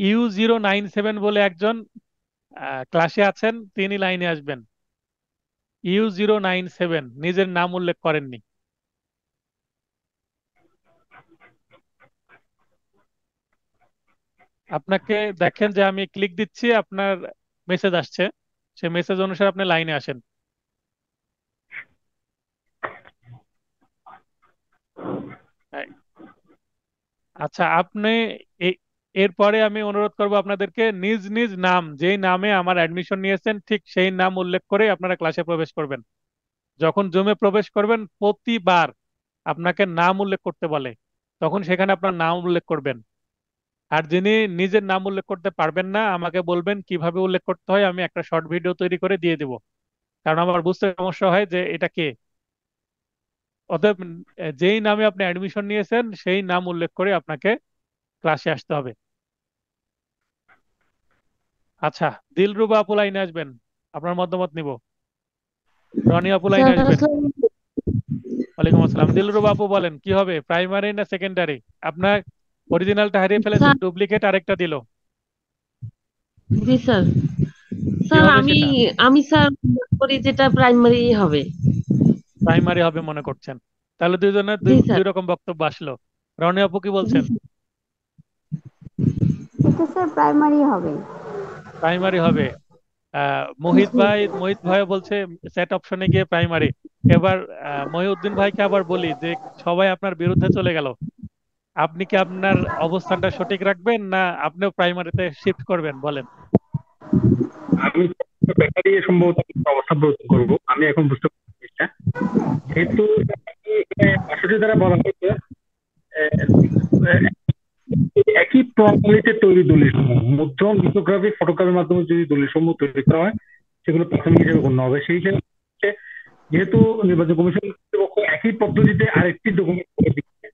ইউ 097 বলে একজন ক্লাসে আছেন, তিনি লাইনে আসবেন। ইউ 097 নিজের নাম উল্লেখ করেননি। আপনাকে দেখেন যে আমি ক্লিক দিচ্ছি, আপনার মেসেজ আসছে, সেই মেসেজ অনুসারে আপনি লাইনে আসেন। এই, আচ্ছা, আপনি এ- এরপরে আমি অনুরোধ করব আপনাদেরকে নিজ নিজ নাম, যেই নামে আমার অ্যাডমিশন নিয়েছেন ঠিক সেই নাম উল্লেখ করে আপনারা ক্লাসে প্রবেশ করবেন। যখন জুমে প্রবেশ করবেন, প্রতিবার আপনাকে নাম উল্লেখ করতে বলে, তখন সেখানে আপনার নাম উল্লেখ করবেন। আর যিনি নিজের নাম উল্লেখ করতে পারবেন না, আমাকে বলবেন কিভাবে উল্লেখ করতে হয়, আমি একটা শর্ট ভিডিও তৈরি করে দিয়ে দিব। কারণ আমার বুঝতে সমস্যা হয় যে এটা কে। অতএব যেই নামে আপনি অ্যাডমিশন নিয়েছেন সেই নাম উল্লেখ করে আপনাকে ক্লাসে আসতে হবে। আচ্ছা, দিলরুবা আপু লাইনে আসবেন, আপনার মতামত নিব। রনি আপু লাইনে স্যার আসবেন। আসসালামু ওয়ালাইকুম আসসালাম। দিলরুবা আপু বলেন, কি হবে, প্রাইমারি না সেকেন্ডারি? আপনার অরিজিনালটা হারিয়ে ফেলেছেন, স্যার। ডুপ্লিকেট আরেকটা দিল। জি স্যার। কি স্যার হবে আমি সেটা? আমি স্যার মনে করি যেটা প্রাইমারি হবে। প্রাইমারি হবে মনে করছেন? তাহলে দুইজনের দুই জি স্যার। দুই রকম বক্তব্য আসলো। রনি আপু কি জি বলছেন? স্যার। এটা স্যার প্রাইমারি হবে। প্রাইমারি হবে। জি। মোহিত ভাই বলছে সেট অপশনে গিয়ে প্রাইমারি। এবার মহিউদ্দিন ভাইকে আবার বলি যে সবাই আপনার বিরুদ্ধে চলে গেল, আপনি কি আপনার অবস্থানটা সঠিক রাখবেন না আপনিও প্রাইমারিতে শিফট করবেন, বলেন। আমি ব্যাপারে সম্ভবত একটা অবস্থান প্রদর্শন করবো। আমি এখন বুঝতে পারছি এটা। যেহেতু আসলে দ্বারা বলা হয়েছে আহ, একই প্রণালীতে তৈরি দলিল সমূহ মুদ্রণ, লিথোগ্রাফি, ফটোগ্রাফির মাধ্যমে যদি দলিল সমূহ তৈরি করা হয়, সেগুলো প্রাথমিক হিসেবে গণ্য হবে। সেই হিসেবে হচ্ছে, যেহেতু নির্বাচন কমিশন কর্তৃপক্ষ একই পদ্ধতিতে আরেকটি ডকুমেন্ট করে দিচ্ছে,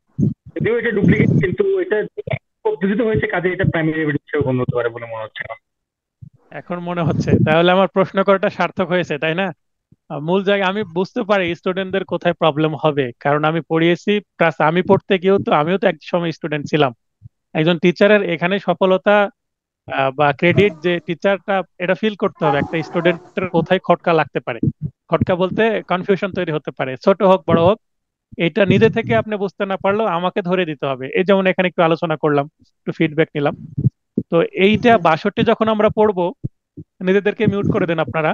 যদিও এটা ডুপ্লিকেট, কিন্তু এটা পদ্ধতিতে হয়েছে, কাজে এটা প্রাইমারি এভিডেন্স হিসেবে গণ্য হতে পারে বলে মনে হচ্ছে আমার। এখন মনে হচ্ছে তাহলে আমার প্রশ্ন করাটা সার্থক হয়েছে, তাই না? মূল জায়গায় আমি বুঝতে পারি স্টুডেন্টদের কোথায় প্রবলেম হবে, কারণ আমি পড়িয়েছি, প্লাস আমি পড়তে গিয়েও তো আমিও তো এক সময় স্টুডেন্ট ছিলাম। একজন টিচারের এখানে সফলতা বা ক্রেডিট যে টিচারটা, এটা ফিল করতে হবে একটা স্টুডেন্টের কোথায় খটকা লাগতে পারে। খটকা বলতে কনফিউশন তৈরি হতে পারে, ছোট হোক বড় হোক। এটা নিজে থেকে আপনি বুঝতে না পারলেও আমাকে ধরে দিতে হবে। এই যেমন এখানে একটু আলোচনা করলাম, একটু ফিডব্যাক নিলাম। তো জি এইটা স্যার। 62 যখন আমরা পড়বো, নিজেদেরকে মিউট করে দেন আপনারা।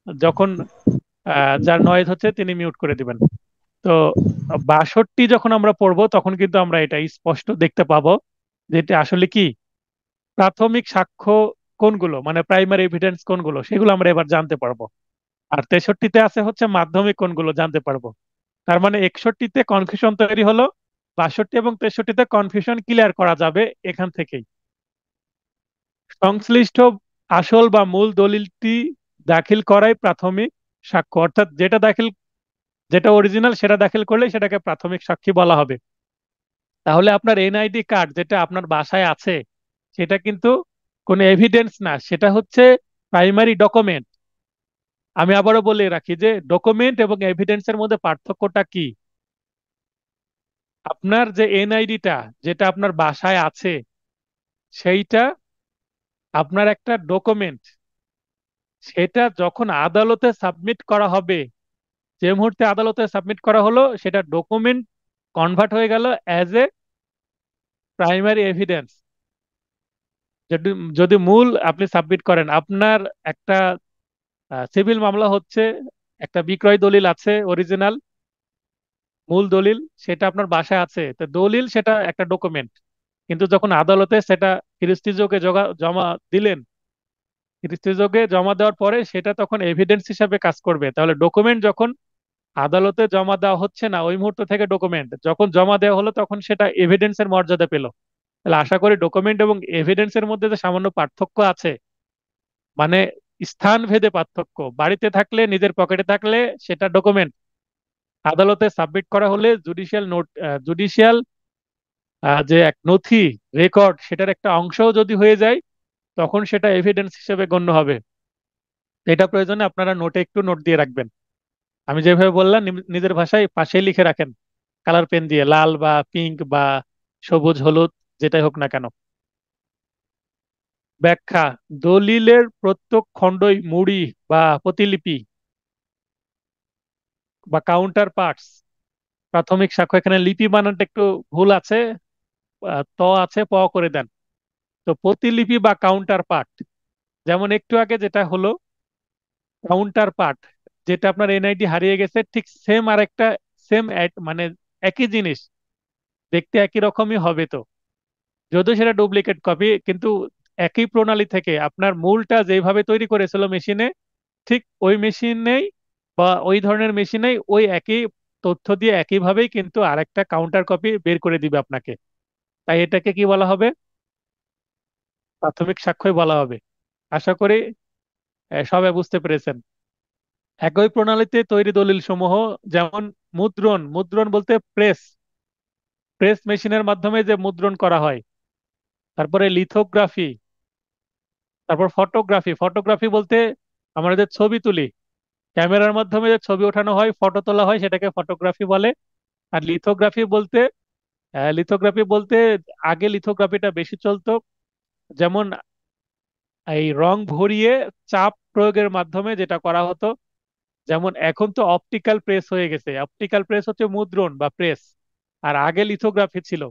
যখন যার নয়েজ হচ্ছে তিনি মিউট করে দিবেন। তো 62 যখন আমরা পড়বো তখন কিন্তু আমরা এটা স্পষ্ট দেখতে পাবো যে এটা আসলে কি প্রাথমিক সাক্ষ্য কোনগুলো, মানে প্রাইমারি এভিডেন্স কোনগুলো, সেগুলো আমরা এবার জানতে পারবো। আর 63-তে আছে হচ্ছে মাধ্যমিক কোনগুলো, জানতে পারবো। তার মানে 61-তে কনফিউশন তৈরি হলো, 62 এবং 63-তে কনফিউশন ক্লিয়ার করা যাবে এখান থেকেই। সংশ্লিষ্ট আসল বা মূল দলিলটি দাখিল করাই প্রাথমিক সাক্ষ্য, অর্থাৎ যেটা অরিজিনাল সেটা দাখিল করলে সেটাকে প্রাথমিক সাক্ষী বলা হবে। তাহলে আপনার এনআইডি কার্ড যেটা আপনার বাসায় আছে সেটা কিন্তু কোনো এভিডেন্স না, সেটা হচ্ছে প্রাইমারি ডকুমেন্ট। আমি আবারও বলে রাখি যে ডকুমেন্ট এবং এভিডেন্সের মধ্যে পার্থক্যটা কি। আপনার যে এনআইডিটা যেটা আপনার বাসায় আছে সেইটা আপনার একটা ডকুমেন্ট, সেটা যখন আদালতে সাবমিট করা হবে, যে মুহূর্তে আদালতে সাবমিট করা হলো সেটা ডকুমেন্ট কনভার্ট হয়ে গেল অ্যাজ এ প্রাইমারি এভিডেন্স। যদি যদি মূল আপনি সাবমিট করেন, আপনার একটা সিভিল মামলা হচ্ছে, একটা বিক্রয় দলিল আছে অরিজিনাল মূল দলিল, সেটা আপনার বাসায় আছে, তো দলিল সেটা একটা ডকুমেন্ট। কিন্তু যখন আদালতে সেটা ফিরিস্তিযোগে জমা দিলেন, ফিরিস্তিযোগে জমা দেওয়ার পরে সেটা তখন এভিডেন্স হিসাবে কাজ করবে। তাহলে ডকুমেন্ট যখন আদালতে জমা দেওয়া হচ্ছে না ওই মুহূর্ত থেকে ডকুমেন্ট, যখন জমা দেওয়া হলো তখন সেটা এভিডেন্সের মর্যাদা পেল। তাহলে আশা করি ডকুমেন্ট এবং এভিডেন্সের মধ্যে যে সামান্য পার্থক্য আছে, মানে স্থান ভেদে পার্থক্য, বাড়িতে থাকলে নিজের পকেটে থাকলে সেটা ডকুমেন্ট, আদালতে সাবমিট করা হলে জুডিশিয়াল নোট, জুডিশিয়াল যে এক নথি রেকর্ড সেটার একটা অংশও যদি হয়ে যায় তখন সেটা এভিডেন্স হিসেবে গণ্য হবে। এটা প্রয়োজনে আপনারা নোটে একটু নোট দিয়ে রাখবেন। আমি যেভাবে বললাম নিজের ভাষায় পাশেই লিখে রাখেন, কালার পেন দিয়ে, লাল বা পিঙ্ক বা সবুজ হলুদ যেটাই হোক না কেন। ব্যাখ্যা: দলিলের প্রত্যেক খণ্ডই মুড়ি বা প্রতিলিপি বা কাউন্টার পার্টস প্রাথমিক সাক্ষ্য। এখানে লিপি বানানটা একটু ভুল আছে, ত আছে, প করে দেন। তো প্রতিলিপি বা কাউন্টার পার্ট, যেমন একটু আগে যেটা হলো কাউন্টার পার্ট, যেটা আপনার এনআইডি হারিয়ে গেছে, ঠিক সেম আরেকটা, সেম মানে একই জিনিস, দেখতে একই রকমই হবে। তো যদিও সেটা ডুপ্লিকেট কপি, কিন্তু একই প্রণালী থেকে আপনার মূলটা যেভাবে তৈরি করেছিল মেশিনে, ঠিক ওই মেশিনেই বা ওই ধরনের মেশিনেই ওই একই তথ্য দিয়ে একইভাবেই কিন্তু আরেকটা কাউন্টার কপি বের করে দিবে আপনাকে। তাই এটাকে কি বলা হবে? প্রাথমিক সাক্ষ্যই বলা হবে। আশা করি সবাই বুঝতে পেরেছেন। একই প্রণালীতে তৈরি দলিল সমূহ, যেমন মুদ্রণ, মুদ্রণ বলতে প্রেস, প্রেস মেশিনের মাধ্যমে যে মুদ্রণ করা হয়, তারপরে লিথোগ্রাফি, তারপর ফটোগ্রাফি। ফটোগ্রাফি বলতে আমরা যে ছবি তুলি, ক্যামেরার মাধ্যমে যে ছবি ওঠানো হয়, ফটো তোলা হয়, সেটাকে ফটোগ্রাফি বলে। আর লিথোগ্রাফি বলতে আগে লিথোগ্রাফিটা বেশি চলতো, যেমন এই রং ভরিয়ে চাপ প্রয়োগের মাধ্যমে যেটা করা হতো। যেমন এখন তো অপটিক্যাল প্রেস হয়ে গেছে, অপটিক্যাল প্রেস হচ্ছে মুদ্রণ বা প্রেস। আর আগে লিথোগ্রাফি ছিল,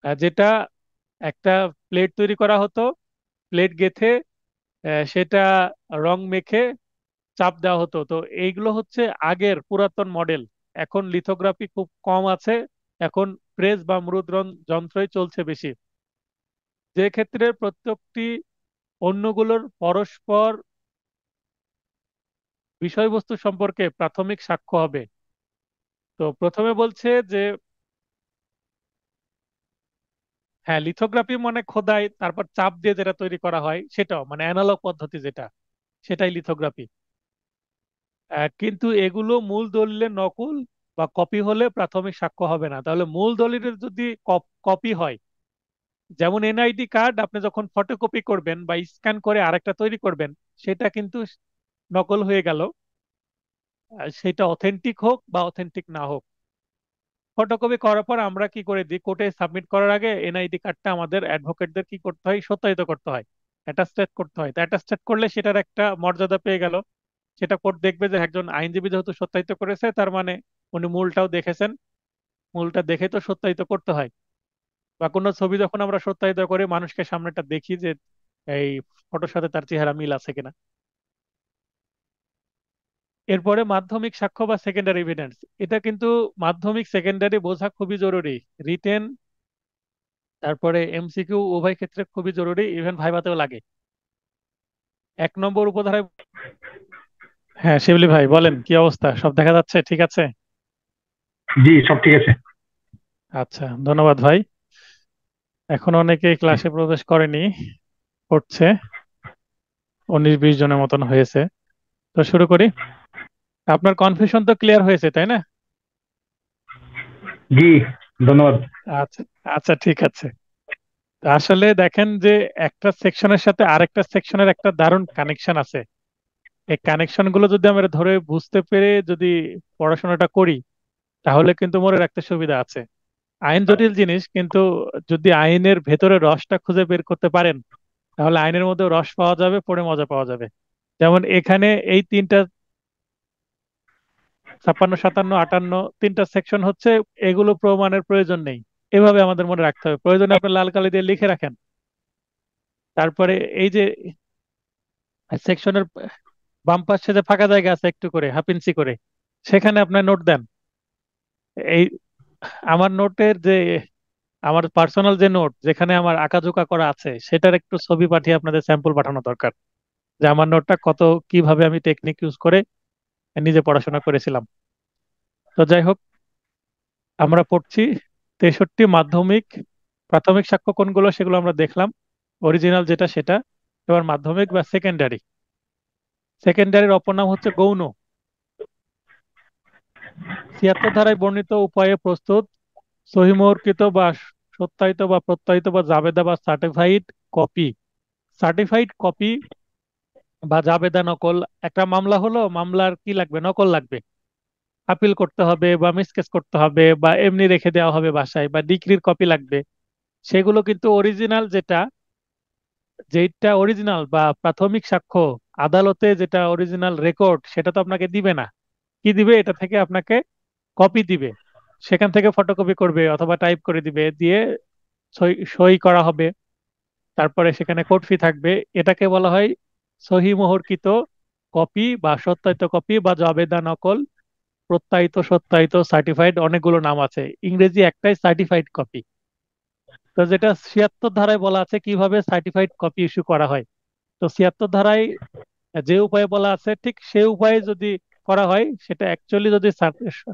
যেটা একটা প্লেট তৈরি করা হতো, প্লেট গেথে সেটা রং মেখে চাপ দেওয়া হতো। তো এইগুলো হচ্ছে আগের পুরাতন মডেল। এখন লিথোগ্রাফি খুব কম আছে, এখন প্রেস বা মুদ্রণ যন্ত্রই চলছে বেশি, যে ক্ষেত্রে প্রত্যেকটি অন্যগুলোর পরস্পর বিষয়বস্তু সম্পর্কে প্রাথমিক সাক্ষ্য হবে। তো প্রথমে বলছে যে, হ্যাঁ, লিথোগ্রাফি মানে খোদাই তারপর চাপ দিয়ে যেটা তৈরি করা হয় সেটাও, মানে অ্যানালগ পদ্ধতি যেটা, সেটাই লিথোগ্রাফি। কিন্তু এগুলো মূল দলিলের নকল বা কপি হলে প্রাথমিক সাক্ষ্য হবে না। তাহলে মূল দলিলের যদি কপি হয়, যেমন এনআইডি কার্ড আপনি যখন ফটোকপি করবেন বা স্ক্যান করে আরেকটা তৈরি করবেন, সেটা কিন্তু নকল হয়ে গেল, সেটা অথেন্টিক হোক বা অথেন্টিক না হোক। ফটোকপি করার পর আমরা কি করে দিই, কোর্টে সাবমিট করার আগে এনআইডি কার্ডটা আমাদের অ্যাডভোকেটদের কি করতে হয়, সত্যায়িত করতে হয়, অ্যাটাস্টেড করতে হয়। তো অ্যাটাস্টেড করলে সেটার একটা মর্যাদা পেয়ে গেল। সেটা কোর্ট দেখবে যে একজন আইনজীবী যেহেতু সত্যায়িত করেছে, তার মানে উনি মূলটাও দেখেছেন, মূলটা দেখে তো সত্যায়িত করতে হয়। বা কোনো ছবি যখন আমরা সত্যায়িত করে মানুষকে সামনেটা দেখি যে এই ফটোর সাথে তার চেহারা মিল আছে কিনা। এরপরে মাধ্যমিক সাক্ষ্য বা সেকেন্ডারি এভিডেন্স, এটা কিন্তু মাধ্যমিক সেকেন্ডারি বোঝা খুবই জরুরি। রিটেন তারপরে এমসিকিউ উভয় ক্ষেত্রে খুবই জরুরি, ইভেন ভাইভাতেও লাগে। 1 নম্বর উপধারায়, হ্যাঁ শিবলি ভাই বলেন, কি অবস্থা? সব দেখা যাচ্ছে ঠিক আছে? জি, সব ঠিক আছে। আচ্ছা, ধন্যবাদ ভাই। এখন অনেকে ক্লাসে প্রবেশ করেনি, করছে। 19-20 জনের মতন হয়েছে। তো শুরু করি। আপনার কনফিউশন তো ক্লিয়ার হয়েছে, তাই না? জি, ধন্যবাদ। আচ্ছা। আচ্ছা, ঠিক আছে। তো আসলে দেখেন যে একটা সেকশনের সাথে আরেকটা সেকশনের একটা দারুণ কানেকশন আছে। এই কানেকশন গুলো যদি আমরা ধরে বুঝতে পেরে যদি পড়াশোনাটা করি, তাহলে কিন্তু মনে রাখতে সুবিধা আছে। আইন জটিল জিনিস, কিন্তু যদি আইনের ভেতরে রসটা খুঁজে বের করতে পারেন, তাহলে আইনের মধ্যে রস পাওয়া যাবে, পড়ে মজা পাওয়া যাবে। যেমন এখানে এই তিনটা, 56, 57, 58, তিনটা সেকশন হচ্ছে, এগুলো প্রমাণের প্রয়োজন নেই। এভাবে আমাদের মনে রাখতে হবে, প্রয়োজনে আপনি লাল কালি দিয়ে লিখে রাখেন। তারপরে এই যে সেকশনের বাম পাশে যে ফাঁকা জায়গা আছে একটু করে, হাফ ইঞ্চি করে, সেখানে আপনার নোট দেন। এই আমার নোটের যে, আমার পার্সোনাল যে নোট যেখানে আমার আঁকাঝোঁকা করা আছে, সেটার একটু ছবি পাঠিয়ে আপনাদের স্যাম্পল পাঠানো দরকার, যে আমার নোটটা কত, কিভাবে আমি টেকনিক ইউজ করে নিজে পড়াশোনা করেছিলাম। তো যাই হোক, আমরা পড়ছি 63 মাধ্যমিক। প্রাথমিক সাক্ষ্য কোনগুলো সেগুলো আমরা দেখলাম, অরিজিনাল যেটা সেটা। এবার মাধ্যমিক বা সেকেন্ডারি। সেকেন্ডারির অপর নাম হচ্ছে গৌণ। 76 ধারায় বর্ণিত উপায়ে প্রস্তুত সহিমুদ্রিত বা সত্যায়িত বা প্রত্যায়িত বা জাবেদা বা সার্টিফাইড কপি। সার্টিফাইড কপি বা জাবেদা নকল। একটা মামলা হলো, মামলার কি লাগবে? নকল লাগবে। আপিল করতে হবে বা মিসকেস করতে হবে বা এমনি রেখে দেওয়া হবে বাসায়, বা ডিক্রির কপি লাগবে। সেগুলো কিন্তু অরিজিনাল যেটা অরিজিনাল বা প্রাথমিক সাক্ষ্য, আদালতে যেটা অরিজিনাল রেকর্ড, সেটা তো আপনাকে দিবে না। কি দিবে? এটা থেকে আপনাকে কপি দিবে। সেখান থেকে ফটোকপি করবে অথবা টাইপ করে দিবে, দিয়ে সই সই করা হবে। তারপরে সেখানে কোর্ট ফি থাকবে। এটাকে বলা হয় সহি মোহরকৃত কপি বা সত্যায়িত কপি বা জাবেদা নকল, প্রত্যায়িত, সত্যায়িত, সার্টিফাইড, অনেকগুলো নাম আছে। ইংরেজি একটাই, সার্টিফাইড কপি। তো যেটা 76 ধারায় বলা আছে কিভাবে সার্টিফাইড কপি ইস্যু করা হয়। তো 76 ধারায় যে উপায়ে বলা আছে, ঠিক সেই উপায়ে যদি করা হয়, সেটা অ্যাকচুয়ালি যদি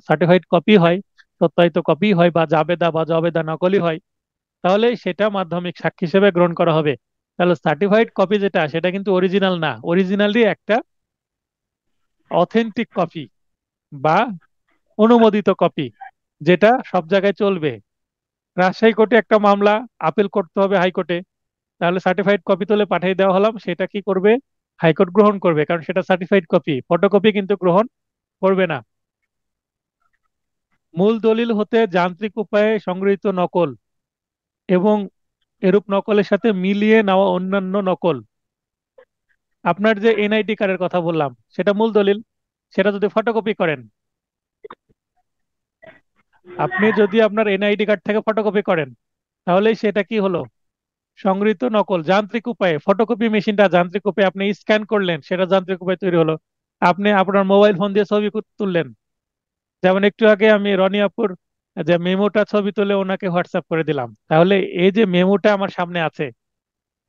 সার্টিফাইড কপি হয়, সত্যায়িত কপি হয়, বা জাবেদা বা জবেদা নকলই হয়, তাহলে সেটা মাধ্যমিক সাক্ষী হিসেবে গ্রহণ করা হবে। তাহলে সার্টিফাইড কপি যেটা, সেটা কিন্তু অরিজিনাল না, অরিজিনালি একটা অথেন্টিক কপি বা অনুমোদিত কপি, যেটা সব জায়গায় চলবে। রাজশাহী কোর্টে একটা মামলা, আপিল করতে হবে হাইকোর্টে, তাহলে সার্টিফাইড কপি তুলে পাঠিয়ে দেওয়া হলাম, সেটা কি করবে? হাইকোর্ট গ্রহণ করবে, কারণ সেটা সার্টিফাইড কপি। ফটোকপি কিন্তু গ্রহণ করবে না। মূল দলিল হতে যান্ত্রিক উপায়ে সংগৃহীত নকল এবং এরূপ নকলের সাথে মিলিয়ে নেওয়া অন্যান্য নকল। আপনার যে এনআইডি কার্ডের কথা বললাম, সেটা মূল দলিল। সেটা যদি ফটোকপি করেন, আপনি যদি আপনার এনআইডি কার্ড থেকে ফটোকপি করেন, তাহলে সেটা কি হলো? সংগৃহীত নকল, যান্ত্রিক উপায়ে। ফটোকপি মেশিনটা যান্ত্রিক উপায়ে, আপনি স্ক্যান করলেন, সেটা যান্ত্রিক উপায়ে তৈরি হলো। আপনি আপনার মোবাইল ফোন দিয়ে ছবি তুললেন, যেমন একটু আগে আমি রনি আপুর যে মেমোটা ছবি তুলে ওনাকে হোয়াটসঅ্যাপ করে দিলাম, তাহলে এই যে মেমোটা আমার সামনে আছে,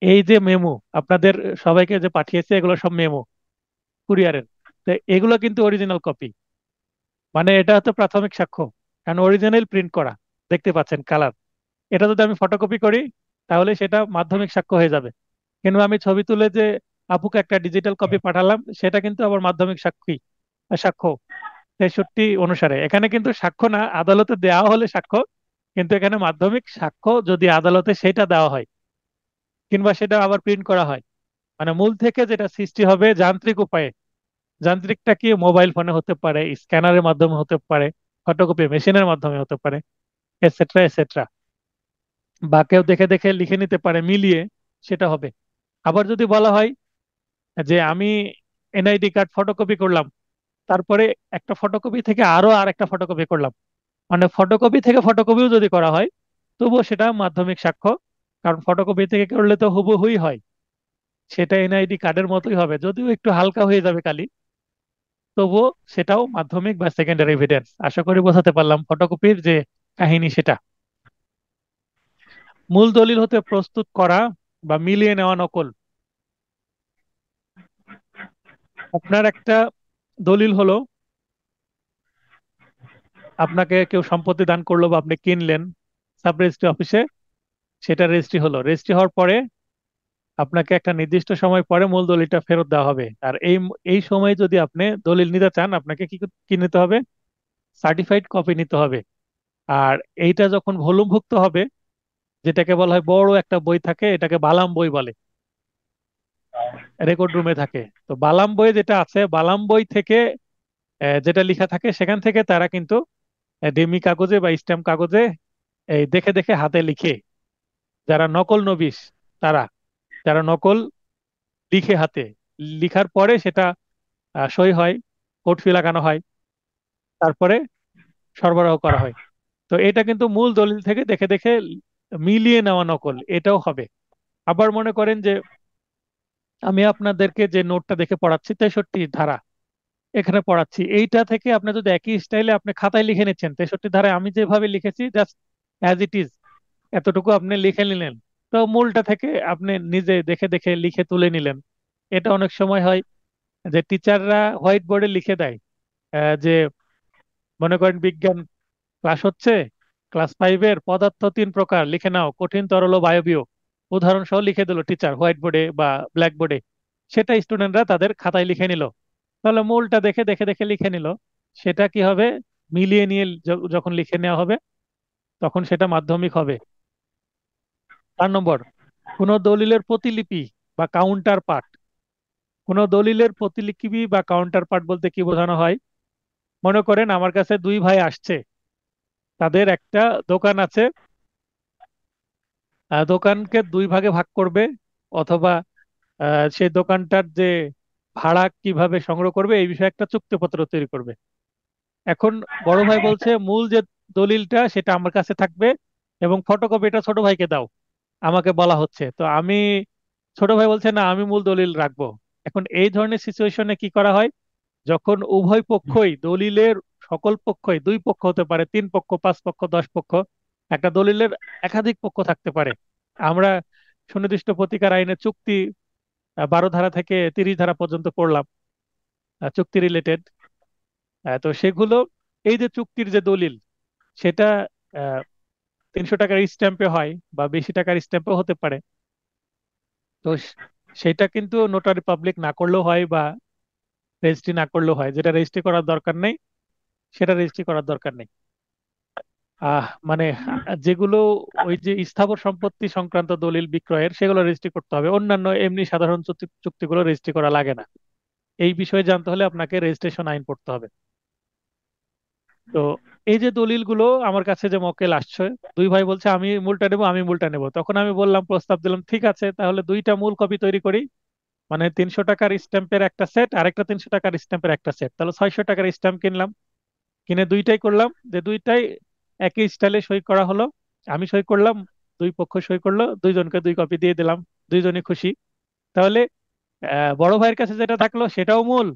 এই যে মেমো আপনাদের সবাইকে যে পাঠিয়েছে, এগুলো সব মেমো কুরিয়ারের। তো এগুলো কিন্তু অরিজিনাল কপি। মানে এটা হচ্ছে প্রাথমিক সাক্ষ্য, কারণ অরিজিনাল প্রিন্ট করা, দেখতে পাচ্ছেন কালার। এটা যদি আমি ফটোকপি করি, তাহলে সেটা মাধ্যমিক সাক্ষ্য হয়ে যাবে। কিন্তু আমি ছবি তুলে যে আপুকে একটা ডিজিটাল কপি পাঠালাম, সেটা কিন্তু আবার মাধ্যমিক সাক্ষ্য। 63 অনুসারে এখানে কিন্তু সাক্ষ্য না, আদালতে দেওয়া হলে সাক্ষ্য। কিন্তু এখানে মাধ্যমিক সাক্ষ্য যদি আদালতে সেটা দেওয়া হয়, কিংবা সেটা আবার প্রিন্ট করা হয়, মানে মূল থেকে যেটা সৃষ্টি হবে যান্ত্রিক উপায়ে। যান্ত্রিকটা কি? মোবাইল ফোনে হতে পারে, স্ক্যানারের মাধ্যমে হতে পারে, ফটোকপি মেশিনের মাধ্যমে হতে পারে, এটসেট্রা এটসেট্রা। বা কেউ দেখে দেখে লিখে নিতে পারে, মিলিয়ে সেটা হবে। আবার যদি বলা হয় যে আমি এনআইডি কার্ড ফটোকপি করলাম, তারপরে একটা ফটোকপি থেকে আরো আর একটা ফটোকপি করলাম, মানে ফটোকপি থেকে ফটোকপিও যদি করা হয়, তবুও সেটা মাধ্যমিক সাক্ষ্য। কারণ ফটোকপি থেকে করলে তো হুবহুই হয়, সেটা এনআইডি কার্ডের মতোই হবে, যদিও একটু হালকা হয়ে যাবে কালি, তবুও সেটাও মাধ্যমিক বা সেকেন্ডারি এভিডেন্স। আশা করি বোঝাতে পারলাম ফটোকপির যে কাহিনী সেটা। মূল দলিল হতে প্রস্তুত করা বা মিলিয়ে নেওয়া নকল। আপনার একটা দলিল হলো আপনাকে কেউ সম্পত্তি দান করলো বা আপনি কিনলেন, সাব রেজিস্ট্রি অফিসে সেটা রেজিস্ট্রি হলো। রেজিস্ট্রি হওয়ার পরে আপনাকে একটা নির্দিষ্ট সময় পরে মূল দলিলটা ফেরত দেওয়া হবে। আর এই সময়ে যদি আপনি দলিল নিতে চান, আপনাকে কি নিতে হবে? সার্টিফাইড কপি নিতে হবে। আর এইটা যখন ভুক্ত হবে, যেটাকে বলা হয় বড় একটা বই থাকে, এটাকে বালাম বই বলে, রেকর্ড রুমে থাকে। তো বালাম বই যেটা আছে, বালাম বই থেকে যেটা লেখা থাকে সেখান থেকে তারা কিন্তু ডেমি কাগজে বা স্ট্যাম্প কাগজে এই দেখে দেখে হাতে লিখে, যারা নকল নবিশ তারা, যারা নকল লিখে হাতে, লিখার পরে সেটা সই হয়, কোড ফি লাগানো হয়, তারপরে সরবরাহ করা হয়। তো এটা কিন্তু মূল দলিল থেকে দেখে দেখে মিলিয়ে নেওয়া নকল, এটাও হবে। আবার মনে করেন যে আমি আপনাদেরকে যে নোটটা দেখে পড়াচ্ছি, 63 ধারা এখানে পড়াচ্ছি, এইটা থেকে আপনি যদি একই স্টাইলে আপনি খাতায় লিখে নিচ্ছেন, 63 ধারায় আমি যেভাবে লিখেছি জাস্ট অ্যাজ ইট ইজ এতটুকু আপনি লিখে নিলেন, তো মূলটা থেকে আপনি নিজে দেখে দেখে লিখে তুলে নিলেন। এটা অনেক সময় হয় যে টিচাররা হোয়াইট বোর্ডে লিখে দেয় যে মনে করেন বিজ্ঞান ক্লাস হচ্ছে, ক্লাস 5-এর পদার্থ 3 প্রকার লিখে নাও, কঠিন তরল ও বায়বীয়, উদাহরণ সহ লিখে দিল টিচার হোয়াইট বোর্ডে বা ব্ল্যাক বোর্ডে। সেটা স্টুডেন্টরা তাদের খাতায় লিখে নিল, তাহলে মূলটা দেখে দেখে দেখে লিখে নিল। সেটা কি হবে? মিলিয়ে নিয়ে যখন লিখে নেওয়া হবে তখন সেটা মাধ্যমিক হবে। 4 নম্বর, কোন দলিলের প্রতিলিপি বা কাউন্টার পার্ট। কোন দলিলের প্রতিলিপি বা কাউন্টার পার্ট বলতে কি বোঝানো হয়? মনে করেন আমার কাছে দুই ভাই আসছে, তাদের একটা দোকান আছে, দোকানকে দুই ভাগে ভাগ করবে, অথবা সেই দোকানটার যে ভাড়া কিভাবে সংগ্রহ করবে এই বিষয়ে একটা চুক্তিপত্র তৈরি করবে। এখন বড় ভাই বলছে মূল যে দলিলটা সেটা আমার কাছে থাকবে এবং ফটোকপিটা ছোট ভাইকে দাও, আমাকে বলা হচ্ছে। তো আমি, ছোট ভাই বলছে না আমি মূল দলিল রাখবো। এখন এই ধরনের সিচুয়েশনে কি করা হয়? যখন উভয় পক্ষই দলিলের, সকল পক্ষই, 2 পক্ষ হতে পারে, 3 পক্ষ, 5 পক্ষ, 10 পক্ষ, একটা দলিলের একাধিক পক্ষ থাকতে পারে। আমরা সুনির্দিষ্ট প্রতিকার আইনে চুক্তি 12 ধারা থেকে 30 ধারা পর্যন্ত পড়লাম, চুক্তি রিলেটেড। তো সেগুলো, এই যে চুক্তির যে দলিল সেটা 300 টাকার স্ট্যাম্পে হয় বা বেশি টাকার স্ট্যাম্পে হতে পারে। তো সেটা কিন্তু নোটারি পাবলিক না করলেও হয় বা রেজিস্ট্রি না করলেও হয়, যেটা রেজিস্ট্রি করার দরকার নেই সেটা রেজিস্ট্রি করার দরকার নেই। মানে যেগুলো ওই যে স্থাবর সম্পত্তি সংক্রান্ত দলিল বিক্রয়ের, সেগুলো রেজিস্ট্রি করতে হবে, অন্যান্য এমনি সাধারণ চুক্তিগুলো রেজিস্ট্রি করা লাগে না। এই বিষয়ে জানতে হলে আপনাকে রেজিস্ট্রেশন আইন পড়তে হবে। তো এই যে দলিলগুলো আমার কাছে যে মক্কেল আসছে, দুই ভাই বলছে আমি মূলটা নেবো, আমি মূলটা নেবো, তখন আমি বললাম, প্রস্তাব দিলাম, ঠিক আছে তাহলে দুইটা মূল কপি তৈরি করি, মানে 300 টাকার স্ট্যাম্পের একটা সেট, আরেকটা 300 টাকার স্ট্যাম্পের একটা সেট, তাহলে 600 টাকার স্ট্যাম্প কিনলাম, কিনে দুইটাই করলাম, যে দুইটাই একই স্টাইলে সই করা হলো। আমি সই করলাম, 2 পক্ষ সই করলো, দুইজনকে 2 কপি দিয়ে দিলাম, দুইজনই খুশি। তাহলে বড় ভাইয়ের কাছে যেটা থাকলো সেটাও মূল,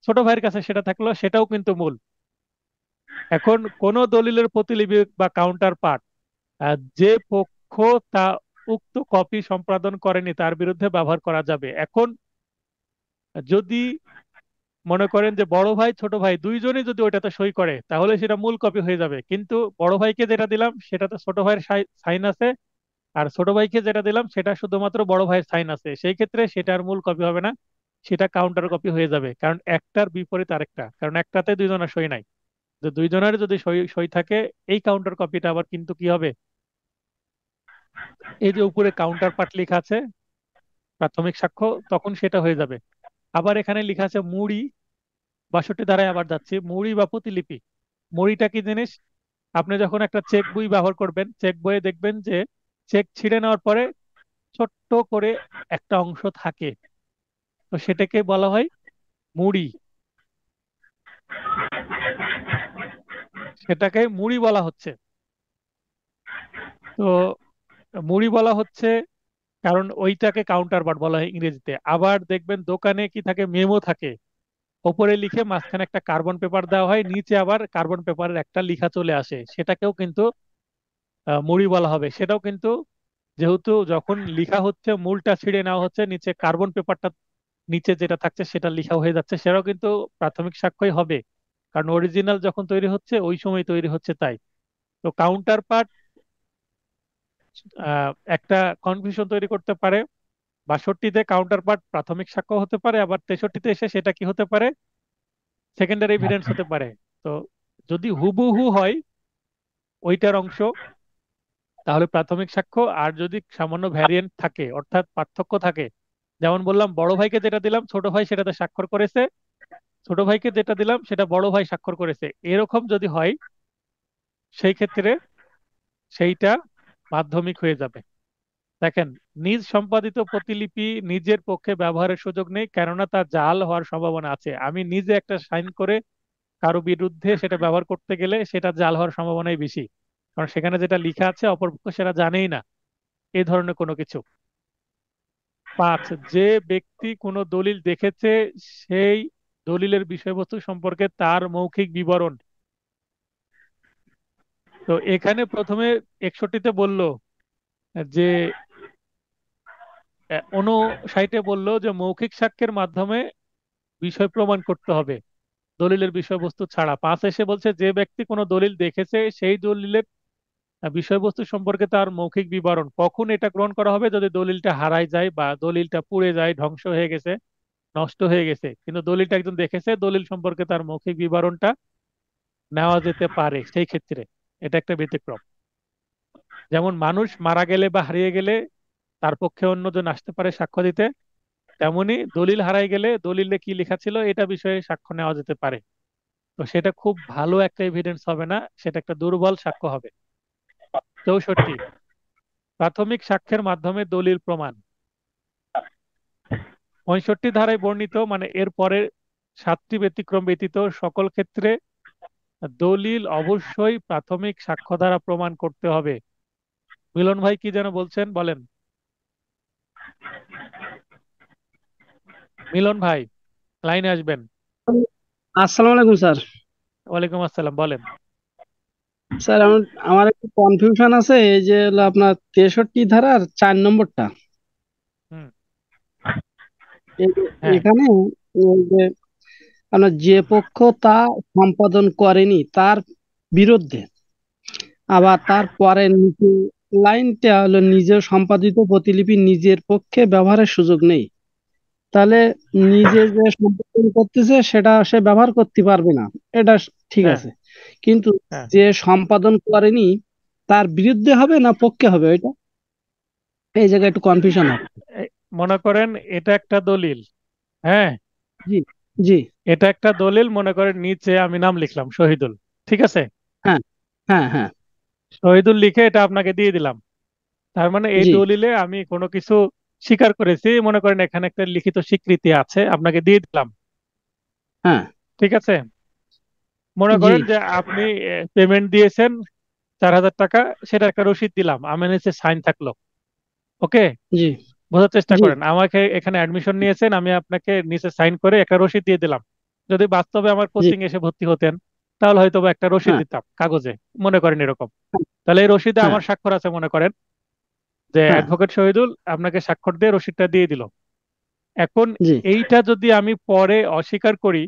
ছোট ভাইয়ের কাছে সেটা থাকলো সেটাও কিন্তু মূল। এখন কোন দলিলের প্রতিলিপি বা কাউন্টার পার্ট যে পক্ষ তা উক্ত কপি সম্পাদন করেনি তার বিরুদ্ধে ব্যবহার করা যাবে। এখন যদি মনে করেন যে বড় ভাই ছোট ভাই দুইজনই যদি ওইটাতে সই করে তাহলে সেটা মূল কপি হয়ে যাবে, কিন্তু বড় ভাইকে যেটা দিলাম সেটাতে ছোট ভাইয়ের সাইন আছে, আর ছোট ভাইকে যেটা দিলাম সেটা শুধুমাত্র বড় ভাইয়ের সাইন আছে, সেই ক্ষেত্রে সেটার মূল কপি হবে না, সেটা কাউন্টার কপি হয়ে যাবে, কারণ একটার বিপরীত আরেকটা, কারণ একটাতে দুইজনের সই নাই। তো দুইজনের যদি সই সই থাকে, এই কাউন্টার কপিটা আবার কিন্তু কি হবে? এই যে উপরে কাউন্টার পার্ট লেখা আছে প্রাথমিক সাক্ষ্য, তখন সেটা হয়ে যাবে। আবার এখানে লেখা আছে মুড়ি, 62 ধারায় আবার যাচ্ছি, মুড়ি বা প্রতিলিপি। মুড়িটা কি জিনিস? আপনি যখন একটা চেক বই ব্যবহার করবেন, চেক বইয়ে দেখবেন যে চেক ছিঁড়ে নেওয়ার পরে ছোট্ট করে একটা অংশ থাকে, তো সেটাকে বলা হয় মুড়ি, সেটাকে মুড়ি বলা হচ্ছে। তো মুড়ি বলা হচ্ছে কারণ ওইটাকে কাউন্টার পার্ট বলা হয় ইংরেজিতে। আবার দেখবেন দোকানে কি থাকে, মেমো থাকে, ওপরে লিখে মাঝখানে একটা কার্বন পেপার দেওয়া হয়, নিচে আবার কার্বন পেপারের একটা লিখা চলে আসে, সেটাকেও কিন্তু মুড়ি বলা হবে। সেটাও কিন্তু যেহেতু যখন লিখা হচ্ছে মূলটা ছিঁড়ে নেওয়া হচ্ছে, নিচে কার্বন পেপারটা নিচে যেটা থাকছে সেটা লিখা হয়ে যাচ্ছে, সেটাও কিন্তু প্রাথমিক সাক্ষ্যই হবে, কারণ অরিজিনাল যখন তৈরি হচ্ছে ওই সময় তৈরি হচ্ছে তাই। তো কাউন্টার পার্ট একটা কনফিউশন তৈরি করতে পারে। 62-তে কাউন্টার পার্ট প্রাথমিক সাক্ষ্য হতে পারে, আবার 63-তে এসে সেটা কি হতে পারে, সেকেন্ডারি এভিডেন্স হতে পারে। তো যদি হুবহু হয় ওইটার অংশ, তাহলে প্রাথমিক সাক্ষ্য। আর যদি সামান্য ভ্যারিয়েন্ট থাকে, অর্থাৎ পার্থক্য থাকে, যেমন বললাম বড় ভাইকে যেটা দিলাম ছোট ভাই সেটাতে স্বাক্ষর করেছে, ছোট ভাইকে যেটা দিলাম সেটা বড় ভাই স্বাক্ষর করেছে, এরকম যদি হয় সেই ক্ষেত্রে সেইটা মাধ্যমিক হয়ে যাবে। দেখেন, নিজ সম্পাদিত প্রতিলিপি নিজের পক্ষে ব্যবহারের সুযোগ নেই, কেননা তা জাল হওয়ার সম্ভাবনা আছে। আমি নিজে একটা সাইন করে কারো বিরুদ্ধে সেটা ব্যবহার করতে গেলে সেটা জাল হওয়ার সম্ভাবনাই বেশি, কারণ সেখানে যেটা লেখা আছে অপরপক্ষ সেটা জানেই না, এই ধরনের কোনো কিছু। 5, যে ব্যক্তি কোনো দলিল দেখেছে সেই দলিলের বিষয়বস্তু সম্পর্কে তার মৌখিক বিবরণ। তো এখানে প্রথমে 61-তে বলল যে 59-এ বলল যে মৌখিক সাক্ষ্যের মাধ্যমে বিষয় প্রমাণ করতে হবে দলিলের বিষয়বস্তু ছাড়া। 5 এসে বলছে যে ব্যক্তি কোনো দলিল দেখেছে সেই দলিলের বিষয়বস্তু সম্পর্কে তার মৌখিক বিবরণ। কখন এটা গ্রহণ করা হবে? যদি দলিলটা হারায় যায় বা দলিলটা পুড়ে যায়, ধ্বংস হয়ে গেছে, নষ্ট হয়ে গেছে, কিন্তু দলিলটা একজন দেখেছে, দলিল সম্পর্কে তার মৌখিক বিবরণটা নেওয়া যেতে পারে সেই ক্ষেত্রে। এটা একটা ব্যতিক্রম। যেমন মানুষ মারা গেলে বা হারিয়ে গেলে তার পক্ষে অন্যজন আসতে পারে সাক্ষ্য দিতে, তেমনি দলিল হারাই গেলে দলিলে কি লেখা ছিল এটা বিষয়ে সাক্ষ্য নেওয়া যেতে পারে। তো সেটা খুব ভালো একটা এভিডেন্স হবে না, সেটা একটা দুর্বল সাক্ষ্য হবে। 64, প্রাথমিক সাক্ষ্যের মাধ্যমে দলিল প্রমাণ। 65 ধারায় বর্ণিত মানে এর পরে 7টি ব্যতিক্রম ব্যতীত সকল ক্ষেত্রে দলিল অবশ্যই প্রাথমিক সাক্ষ্য দ্বারা প্রমাণ করতে হবে। মিলন ভাই কি যেন বলছেন, বলেন। মিলন ভাই, লাইনে আসবেন। আসসালামু আলাইকুম স্যার। ওয়ালাইকুম আসসালাম, বলেন। স্যার আমার আমার একটু কনফিউশন আছে, এই যে হলো আপনার 63 ধারার 4 নম্বরটা। হুম। এই- হ্যাঁ। এখানে এই যে আপনার যে পক্ষ তা সম্পাদন করেনি তার বিরুদ্ধে, আবার তার পরের নিচে লাইনটা হলো নিজের সম্পাদিত প্রতিলিপি নিজের পক্ষে ব্যবহারের সুযোগ নেই। তাহলে নিজে যে সম্পাদন করতেছে সেটা সে ব্যবহার করতে পারবে না, এটা ঠিক হ্যাঁ। আছে। কিন্তু হ্যাঁ। যে সম্পাদন করেনি তার বিরুদ্ধে হবে না পক্ষে হবে, ওইটা এই জায়গায় একটু কনফিউশন হবে। এই মনে করেন এটা একটা দলিল। হ্যাঁ, জি, জি, এটা একটা দলিল, মনে করেন নিচে আমি নাম লিখলাম শহীদুল, ঠিক আছে? হ্যাঁ, হ্যাঁ, হ্যাঁ, শহীদুল লিখে এটা আপনাকে দিয়ে দিলাম। তার মানে এই জি, দলিলে আমি কোনো কিছু স্বীকার করেছি, মনে করেন এখানে একটা লিখিত স্বীকৃতি আছে, আপনাকে দিয়ে দিলাম, হ্যাঁ, ঠিক আছে? মনে জি, করেন যে আপনি পেমেন্ট দিয়েছেন 4,000 টাকা, সেটা একটা রসিদ দিলাম, আমার নিচে সাইন থাকলো। ওকে, জি, বোঝার চেষ্টা জি, করেন। আমাকে এখানে অ্যাডমিশন নিয়েছেন, আমি আপনাকে নিচে সাইন করে একটা রসিদ দিয়ে দিলাম। যদি বাস্তবে আমার জি, কোচিং এসে ভর্তি হতেন তাহলে হয়তো বা একটা রসিদ হ্যাঁ, দিতাম কাগজে, মনে করেন এরকম। তাহলে এই রসিদে হ্যাঁ, আমার স্বাক্ষর আছে, মনে করেন যে হ্যাঁ, অ্যাডভোকেট শহীদুল আপনাকে স্বাক্ষর দিয়ে রসিদটা দিয়ে দিল। এখন জি, এইটা যদি আমি পরে অস্বীকার করি,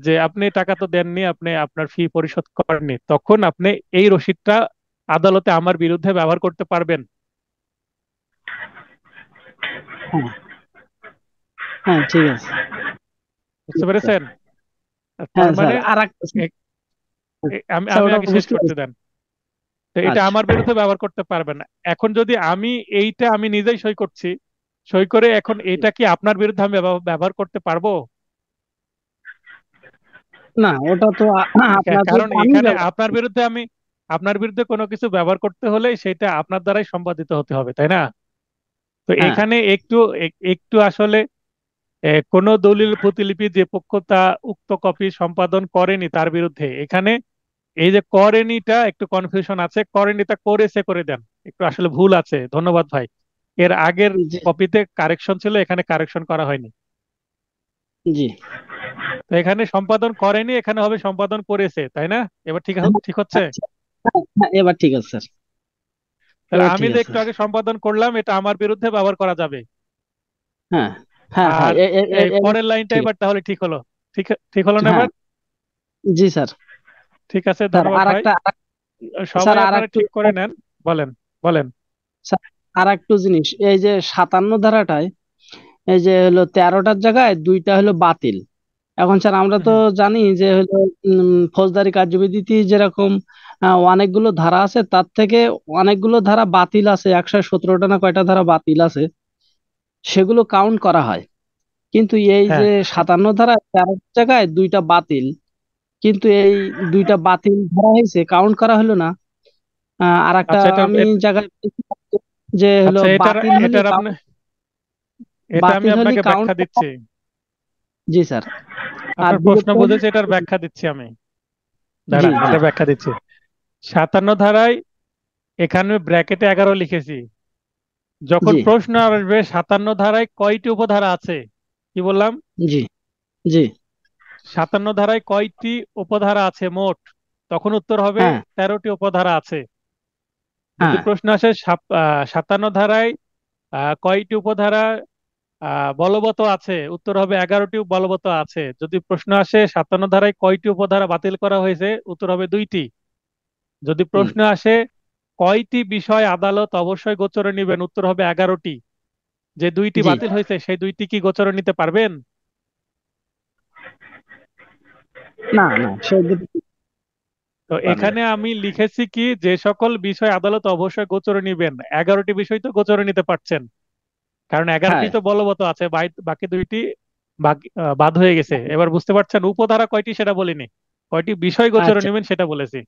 যে আপনি টাকা তো দেননি, আপনি আপনার ফি পরিশোধ করেননি, তখন আপনি এই রসিদটা আদালতে আমার বিরুদ্ধে ব্যবহার করতে পারবেন। হ্যাঁ, হ্যাঁ, ঠিক আছে। বুঝতে পেরেছেন? তার হ্যাঁ মানে স্যার, আর একটা এ- আমি স্যার আমি ওটা আগে শেষ বুঝতে করতে পারছি। দেন। তো এটা আচ্ছা, আমার বিরুদ্ধে ব্যবহার করতে পারবেন না। এখন যদি আমি এইটা আমি নিজেই সই করছি, সই করে এখন এটা কি আপনার বিরুদ্ধে আমি ব্যবহার করতে পারবো? না ওটা তো আপনার কারণ বিরুদ্ধে আমি এখানে ব্যবহার আপনার বিরুদ্ধে আপনার বিরুদ্ধে কোনো কিছু ব্যবহার করতে হলে সেটা আপনার দ্বারাই সম্পাদিত হতে হবে, তাই না? তো হ্যাঁ, এখানে একটু একটু আসলে কোনো দলিল প্রতিলিপি যে পক্ষ তা উক্ত কপি সম্পাদন করেনি তার বিরুদ্ধে, এখানে এই যে করেনিটা একটু কনফিউশন আছে, করেনিটা করেছে করে দেন, একটু আসলে ভুল আছে। ধন্যবাদ ভাই। এর আগের জি, কপিতে কারেকশন ছিল, এখানে কারেকশন করা হয়নি। জি, তো এখানে সম্পাদন করেনি, এখানে হবে সম্পাদন করেছে, তাই না? এবার ঠিক হ্যাঁ, ঠিক হচ্ছে? আচ্ছা, হ্যাঁ, হ্যাঁ, এবার ঠিক আছে স্যার, তাহলে এবার আমি ঠিক যে আছে। একটু আগে সম্পাদন করলাম এটা আমার বিরুদ্ধে ব্যবহার করা যাবে। হ্যাঁ, হ্যাঁ, হ্যাঁ, আর এই পরের লাইনটা ঠিক আছে। এবার তাহলে ঠিক হলো? ঠিক ঠিক হলো না হ্যাঁ, এবার? জি স্যার। ঠিক আছে, স্যার ধন্যবাদ আর ভাই। একটা সবাই স্যার আর আপনারা একটু ঠিক করে নেন। বলেন, বলেন। স্যার, আর একটু জিনিস, এই যে 57 ধারাটায় এই যে হলো 13টার জায়গায় 2টা হলো বাতিল। এখন স্যার আমরা তো হুম। জানি যে হলো ফৌজদারি কার্যবিধিতে যেরকম অনেকগুলো ধারা আছে, তার থেকে অনেকগুলো ধারা বাতিল আছে, 117টা না কয়টা ধারা বাতিল আছে, সেগুলো কাউন্ট করা হয়। কিন্তু এই হ্যাঁ। যে 57 ধারা 13টার জায়গায় 2টা বাতিল, কিন্তু এই 2টা বাতিল ধরা হয়েছে, কাউন্ট করা হলো না। আর একটা আচ্ছা, এটার আমি জায়গায় পেয়েছি যে হলো আচ্ছা, এটার বাতিল হলে এটার আপনি, এটা আমি বাতিল হলে আপনাকে কাউন্ট। ব্যাখ্যা দিচ্ছি। জি স্যার। আর আপনার প্রশ্ন বিরক্ত হলে। বুঝেছি, এটার ব্যাখ্যা দিচ্ছি আমি। জি দাঁড়ান, জি এটা ব্যাখ্যা দিচ্ছি। 57 ধারায় এখানে ব্র্যাকেটে 11 লিখেছি। যখন জি প্রশ্ন আসবে 57 ধারায় কয়টি উপধারা আছে, কি বললাম? জি জি 57 ধারায় কয়টি উপধারা আছে মোট, তখন উত্তর হবে হ্যাঁ 13টি উপধারা আছে। যদি হ্যাঁ প্রশ্ন আসে 57 ধারায় কয়টি উপধারা বলবৎ আছে, উত্তর হবে 11টি বলবৎ আছে। যদি প্রশ্ন আসে 57 ধারায় কয়টি উপধারা বাতিল করা হয়েছে, উত্তর হবে 2টি। যদি হুম, প্রশ্ন আসে কয়টি বিষয় আদালত অবশ্যই গোচরে নেবেন, উত্তর হবে 11টি। যে 2টি জি বাতিল হয়েছে সেই 2টি কি গোচরে নিতে পারবেন? না না সে দুটো তো পারবে। এখানে আমি লিখেছি কি, যে সকল বিষয় আদালত অবশ্যই গোচরে নিবেন, 11টি বিষয় তো গোচরে নিতে পারছেন, কারণ 11টি হ্যাঁ তো বলবৎ আছে, বাকি 2টি বাদ হয়ে গেছে। এবার বুঝতে পারছেন উপধারা কয়টি সেটা বলিনি, কয়টি বিষয় গোচরে আচ্ছা, নেবেন সেটা বলেছি।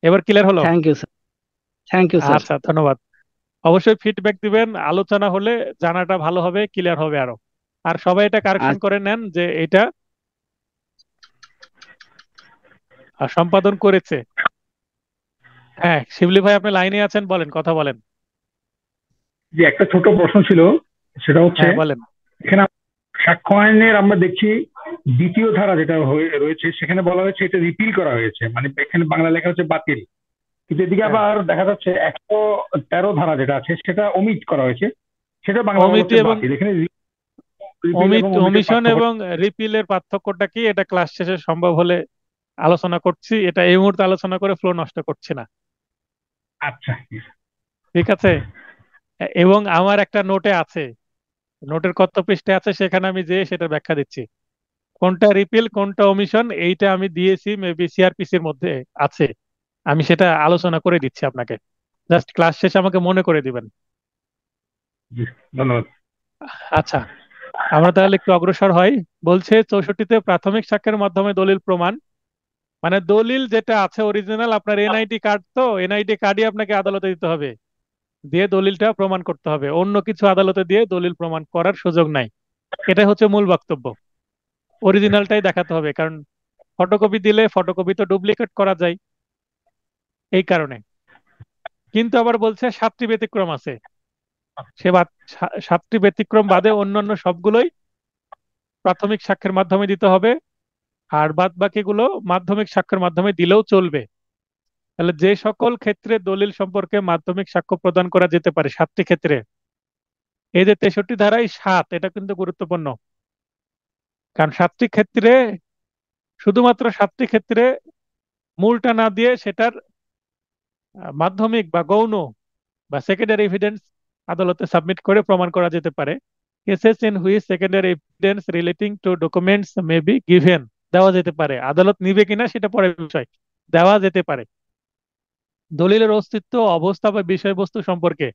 এবার ক্লিয়ার হলো? Thank you sir. Thank you sir. আচ্ছা, ধন্যবাদ। অবশ্যই ফিডব্যাক দিবেন, আলোচনা হলে জানাটা ভালো হবে, ক্লিয়ার হবে আরো। আর সবাই এটা কারেকশন আচ্ছা, করে নেন যে এটা সম্পাদন করেছে। হ্যাঁ, শিবলি ভাই আপনি লাইনে আছেন, বলেন, কথা বলেন। যে একটা ছোট প্রশ্ন ছিল, সেটা হচ্ছে হ্যাঁ, বলেন। এখানে সাক্ষ্য আইনের আমরা দেখছি দ্বিতীয় ধারা যেটা রয়েছে, সেখানে বলা হয়েছে এটা রিপিল করা হয়েছে, মানে এখানে বাংলা লেখা হচ্ছে বাতিল, কিন্তু এদিকে হ্যাঁ, আবার দেখা যাচ্ছে 113 ধারা যেটা আছে সেটা অমিট করা হয়েছে, সেটা বাংলা বলা অমিতি হচ্ছে এবং বাতিল। এখানে রিপিল এবং অমিটের ওমিশন পার্থক্য। এবং রিপিলের পার্থক্যটা কি, এটা ক্লাস শেষে সম্ভব হলে আলোচনা করছি, এটা এই মুহূর্তে আলোচনা করে ফ্লো নষ্ট করছি না। আচ্ছা। ঠিক আছে। এবং আমার একটা নোটে আছে, নোটের কত পৃষ্ঠে আছে সেখানে আমি যে সেটা ব্যাখ্যা দিচ্ছি, কোনটা রিপিল কোনটা ওমিশন, এইটা আমি দিয়েছি, মেবি সিআরপিসির মধ্যে আছে। আমি সেটা আলোচনা করে দিচ্ছি আপনাকে, জাস্ট ক্লাস শেষে আমাকে মনে করে দিবেন। জি, ধন্যবাদ। আচ্ছা, আমরা তাহলে একটু অগ্রসর হই। বলছে 64তে প্রাথমিক সাক্ষ্যের মাধ্যমে দলিল প্রমাণ, মানে দলিল যেটা আছে অরিজিনাল, আপনার এনআইডি কার্ড, তো এনআইডি কার্ডই আপনাকে আদালতে দিতে হবে, দিয়ে দলিলটা প্রমাণ করতে হবে, অন্য কিছু আদালতে দিয়ে দলিল প্রমাণ করার সুযোগ নাই। এটা হচ্ছে মূল বক্তব্য। অরিজিনালটাই দেখাতে হবে, কারণ ফটোকপি দিলে ফটোকপি তো ডুপ্লিকেট করা যায়, এই কারণে। কিন্তু আবার বলছে 7টি ব্যতিক্রম আছে, সে 7টি ব্যতিক্রম বাদে অন্যান্য সবগুলোই প্রাথমিক সাক্ষ্যের মাধ্যমে দিতে হবে, আর বাদ বাকিগুলো মাধ্যমিক সাক্ষ্যের মাধ্যমে দিলেও চলবে। তাহলে যে সকল ক্ষেত্রে দলিল সম্পর্কে মাধ্যমিক সাক্ষ্য প্রদান করা যেতে পারে 7টি ক্ষেত্রে, এই যে 63 ধারায় 7, এটা কিন্তু গুরুত্বপূর্ণ। কারণ 7টি ক্ষেত্রে, শুধুমাত্র 7টি ক্ষেত্রে মূলটা না দিয়ে সেটার মাধ্যমিক বা গৌণ বা সেকেন্ডারি এভিডেন্স আদালতে সাবমিট করে প্রমাণ করা যেতে পারে। Cases in which secondary evidence relating to documents may be given, দেওয়া যেতে পারে, আদালত নিবে কিনা সেটা পরের বিষয়, দেওয়া যেতে পারে। দলিলের অস্তিত্ব, অবস্থা বা বিষয়বস্তু সম্পর্কে,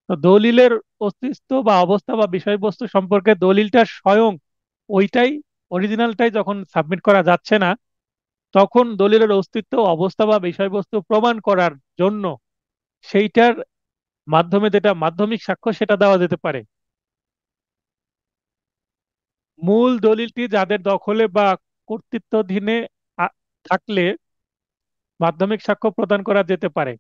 তো দলিলের অস্তিত্ব বা অবস্থা বা বিষয়বস্তু সম্পর্কে দলিলটা স্বয়ং ওইটাই, অরিজিনালটাই যখন সাবমিট করা যাচ্ছে না, তখন দলিলের অস্তিত্ব, অবস্থা বা বিষয়বস্তু প্রমাণ করার জন্য সেইটার মাধ্যমে যেটা মাধ্যমিক সাক্ষ্য সেটা দেওয়া যেতে পারে। মূল দলিলটি যাদের দখলে বা কর্তৃত্বাধীনে থাকলে মাধ্যমিক সাক্ষ্য প্রদান করা যেতে পারে।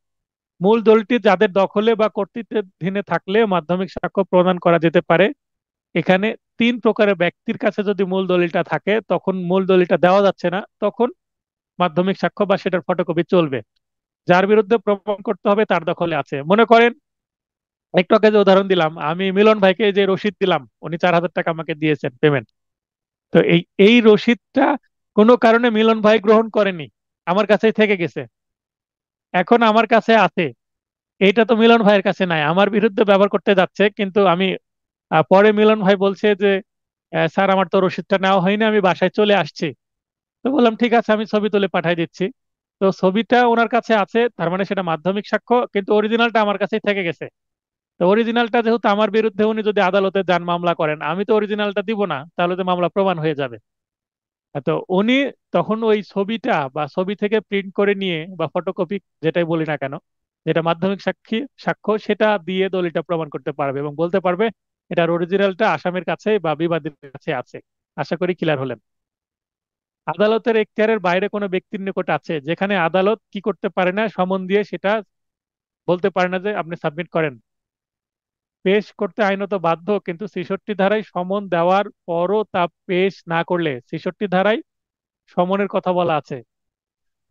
মূল দলিলটি যাদের দখলে বা কর্তৃত্বাধীনে থাকলে মাধ্যমিক সাক্ষ্য প্রদান করা যেতে পারে। এখানে 3 প্রকারের ব্যক্তির কাছে যদি মূল দলিলটা থাকে, তখন মূল দলিলটা দেওয়া যাচ্ছে না, তখন মাধ্যমিক সাক্ষ্য বা সেটার ফটোকপি চলবে। যার বিরুদ্ধে প্রমাণ করতে হবে তার দখলে আছে, মনে করেন একটু আগে যে উদাহরণ দিলাম, আমি মিলন ভাইকে যে রসিদ দিলাম, উনি 4,000 টাকা আমাকে দিয়েছেন পেমেন্ট, তো এই এই রসিদটা কোনো কারণে মিলন ভাই গ্রহণ করেনি, আমার কাছেই থেকে গেছে, এখন আমার কাছে আছে। এইটা তো মিলন ভাইয়ের কাছে নাই, আমার বিরুদ্ধে ব্যবহার করতে যাচ্ছে, কিন্তু আমি পরে মিলন ভাই বলছে যে স্যার আমার তো রসিদটা নেওয়া হয়নি, আমি বাসায় চলে আসছি। তো বললাম ঠিক আছে, আমি ছবি তুলে পাঠিয়ে দিচ্ছি। তো ছবিটা ওনার কাছে আছে, তার মানে সেটা মাধ্যমিক সাক্ষ্য, কিন্তু অরিজিনালটা আমার কাছেই থেকে গেছে। তো অরিজিনালটা যেহেতু আমার বিরুদ্ধে, উনি যদি আদালতে যান মামলা করেন, আমি তো অরিজিনালটা দিব না, তাহলে তো মামলা প্রমাণ হয়ে যাবে। তো উনি তখন ওই ছবিটা বা ছবি থেকে প্রিন্ট করে নিয়ে বা ফটোকপি, যেটাই বলি না কেন, যেটা মাধ্যমিক সাক্ষ্য, সেটা দিয়ে দলিলটা প্রমাণ করতে পারবে এবং বলতে পারবে এটার অরিজিনালটা আসামির কাছে বা বিবাদীর কাছে আছে। আশা করি ক্লিয়ার হলেন। আদালতের এখতিয়ারের বাইরে কোনো ব্যক্তির নিকট আছে, যেখানে আদালত কি করতে পারে না, সমন দিয়ে সেটা বলতে পারে না যে আপনি সাবমিট করেন। পেশ করতে আইনত বাধ্য, কিন্তু ৬৬ ধারায় সমন দেওয়ার পরও তা পেশ না করলে, ৬৬ ধারায় সমনের কথা বলা আছে।